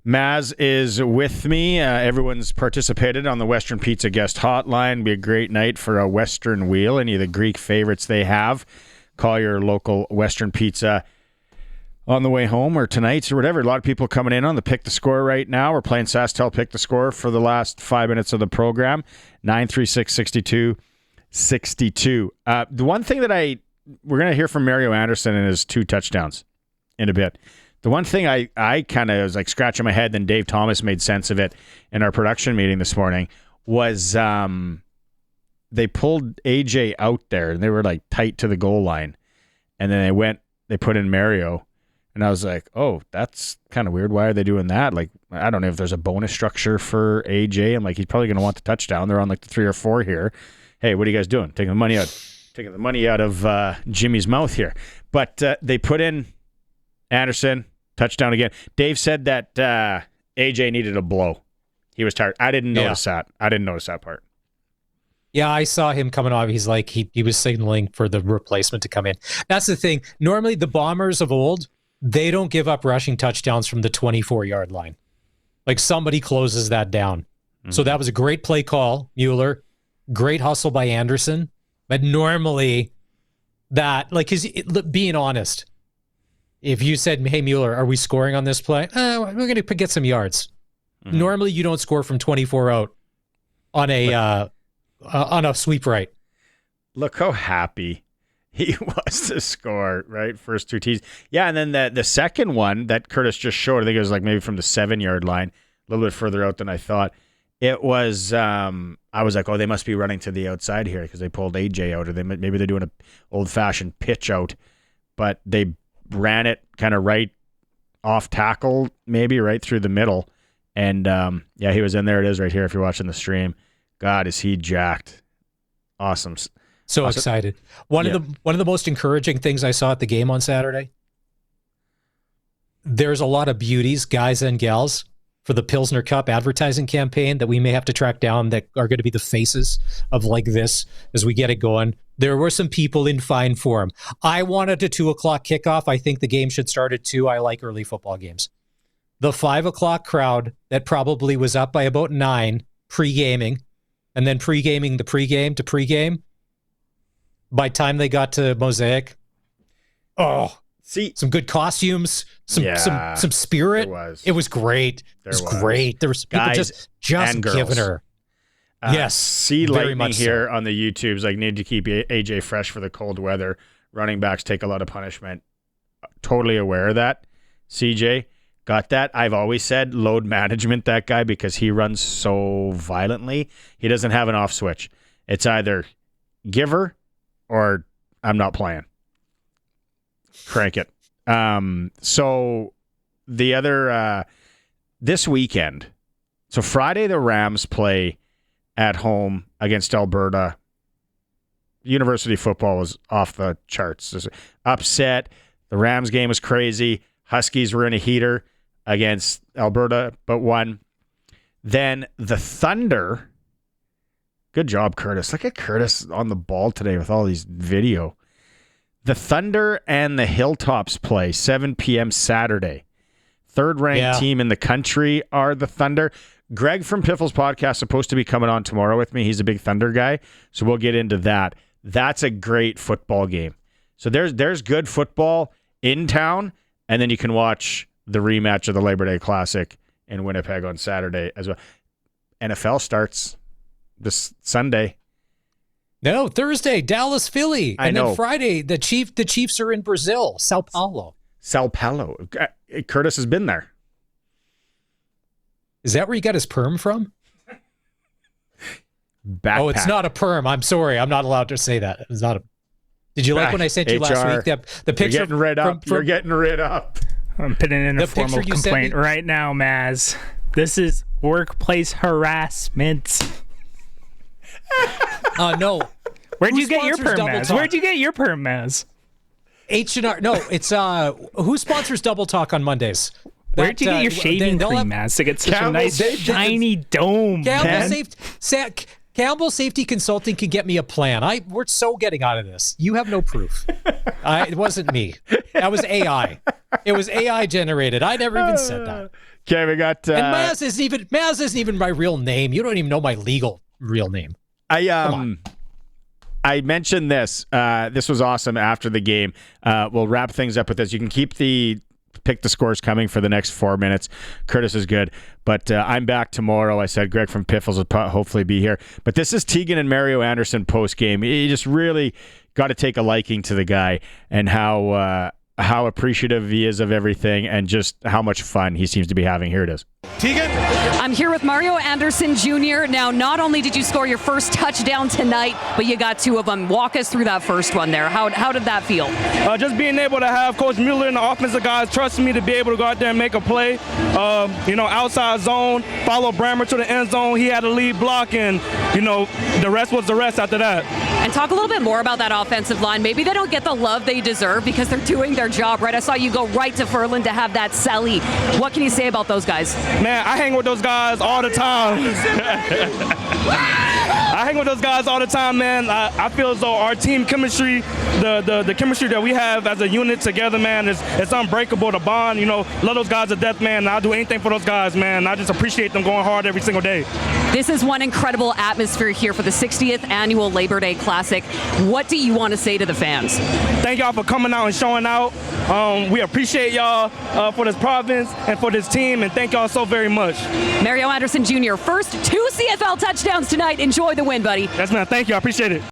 Speaker 1: Maz is with me. Everyone's participated on the Western Pizza guest hotline. Be a great night for a Western wheel. Any of the Greek favorites they have. Call your local Western Pizza on the way home or tonight or whatever. A lot of people coming in on the Pick the Score right now. We're playing SaskTel Pick the Score for the last 5 minutes of the program. 936-6262. The one thing that we're going to hear from Mario Anderson and his 2 touchdowns in a bit. The one thing I kind of was like scratching my head, then Dave Thomas made sense of it in our production meeting this morning, was they pulled AJ out there, and they were like tight to the goal line. And then they put in Mario. And I was like, oh, that's kind of weird. Why are they doing that? Like, I don't know if there's a bonus structure for AJ. I'm like, he's probably going to want the touchdown. They're on like the 3 or 4 here. Hey, what are you guys doing? Taking the money out of Jimmy's mouth here. But they put in Anderson, touchdown again. Dave said that AJ needed a blow. He was tired. I didn't notice that. I didn't notice that part.
Speaker 2: Yeah, I saw him coming off. He's like, he was signaling for the replacement to come in. That's the thing. Normally, the Bombers of old, they don't give up rushing touchdowns from the 24-yard line. Like, somebody closes that down. Mm-hmm. So that was a great play call, Mueller. Great hustle by Anderson. But normally, that, like, being honest, if you said, hey, Mueller, are we scoring on this play? We're going to get some yards. Mm-hmm. Normally, you don't score from 24 out on a sweep right.
Speaker 1: Look how happy he was to score, right? First 2 tees. Yeah, and then the second one that Curtis just showed, I think it was like maybe from the 7-yard line, a little bit further out than I thought. It was, I was like, oh, they must be running to the outside here because they pulled AJ out, or maybe they're doing an old-fashioned pitch out, but they ran it kind of right off tackle, maybe right through the middle. And, yeah, he was in there. It is right here if you're watching the stream. God, is he jacked. Awesome.
Speaker 2: So awesome. Excited. One of the most encouraging things I saw at the game on Saturday, there's a lot of beauties, guys and gals, for the Pilsner Cup advertising campaign that we may have to track down that are going to be the faces of like this as we get it going. There were some people in fine form. I wanted a 2:00 kickoff. I think the game should start at 2. I like early football games. The 5:00 crowd that probably was up by about 9 pre-gaming, and then pre-gaming the pre-game to pre-game. By the time they got to Mosaic, some good costumes, some spirit. It was great. It was great. There was people
Speaker 1: guys
Speaker 2: just giving her. Yes,
Speaker 1: see lightning here on the YouTubes. Like, need to keep AJ fresh for the cold weather. Running backs take a lot of punishment. Totally aware of that. CJ got that. I've always said load management, that guy, because he runs so violently. He doesn't have an off switch. It's either give her or I'm not playing. Crank it. So the other, this weekend, so Friday the Rams play at home against Alberta. University football was off the charts. Upset. The Rams game was crazy. Huskies were in a heater against Alberta, but won. Then the Thunder. Good job, Curtis. Look at Curtis on the ball today with all these video. The Thunder and the Hilltops play 7 p.m. Saturday. Third-ranked team in the country are the Thunder. Greg from Piffle's podcast is supposed to be coming on tomorrow with me. He's a big Thunder guy, so we'll get into that. That's a great football game. So there's good football in town, and then you can watch the rematch of the Labor Day Classic in Winnipeg on Saturday as well. NFL starts this Sunday.
Speaker 2: No, Thursday, Dallas, Philly.
Speaker 1: And then
Speaker 2: Friday, the Chiefs are in Brazil, Sao Paulo.
Speaker 1: Sao Paulo. Curtis has been there.
Speaker 2: Is that where he got his perm from?
Speaker 1: Backpack.
Speaker 2: Oh, it's not a perm. I'm sorry. I'm not allowed to say that. It's not a. Did you like when I sent you last week the picture?
Speaker 1: You're getting rid up. You're getting rid up.
Speaker 6: I'm putting in a formal complaint right now, Maz. This is workplace harassment.
Speaker 2: No.
Speaker 6: Where'd you get your perm, Maz? Where'd you get your perm, Maz?
Speaker 2: H&R. No, it's who sponsors Double Talk on Mondays?
Speaker 6: Where'd you get your shaving cream, Maz, to get such a nice shiny dome?
Speaker 2: Campbell Safety Consulting can get me a plan. We're so getting out of this. You have no proof. It wasn't me. That was AI. It was AI generated. I never even said that.
Speaker 1: Okay, we got
Speaker 2: and Maz isn't even my real name. You don't even know my legal real name.
Speaker 1: I mentioned this. This was awesome after the game. We'll wrap things up with this. You can keep the pick the scores coming for the next 4 minutes. Curtis is good. But I'm back tomorrow. I said Greg from Piffles will hopefully be here. But this is Tegan and Mario Anderson post-game. You just really got to take a liking to the guy and how how appreciative he is of everything and just how much fun he seems to be having. Here it is.
Speaker 10: Tegan?
Speaker 11: I'm here with Mario Anderson Jr. Now, not only did you score your first touchdown tonight, but you got 2 of them. Walk us through that first one there. How did that feel?
Speaker 10: Just being able to have Coach Mueller and the offensive guys trusting me to be able to go out there and make a play. Outside zone, follow Brammer to the end zone. He had a lead block, and, the rest was the rest after that.
Speaker 11: And talk a little bit more about that offensive line. Maybe they don't get the love they deserve because they're doing their job, right? I saw you go right to Ferland to have that Sally. What can you say about those guys?
Speaker 10: Man, I hang with those guys all the time. I hang with those guys all the time, man. I feel as though our team chemistry, the chemistry that we have as a unit together, man, it's unbreakable. The bond, love those guys to death, man. I'll do anything for those guys, man. I just appreciate them going hard every single day.
Speaker 11: This is one incredible atmosphere here for the 60th annual Labor Day Classic. What do you want to say to the fans?
Speaker 10: Thank y'all for coming out and showing out. We appreciate y'all for this province and for this team, and thank y'all so very much.
Speaker 11: Mario Anderson Jr., first 2 CFL touchdowns tonight. Enjoy the win, buddy.
Speaker 10: Yes, man. Thank you. I appreciate it.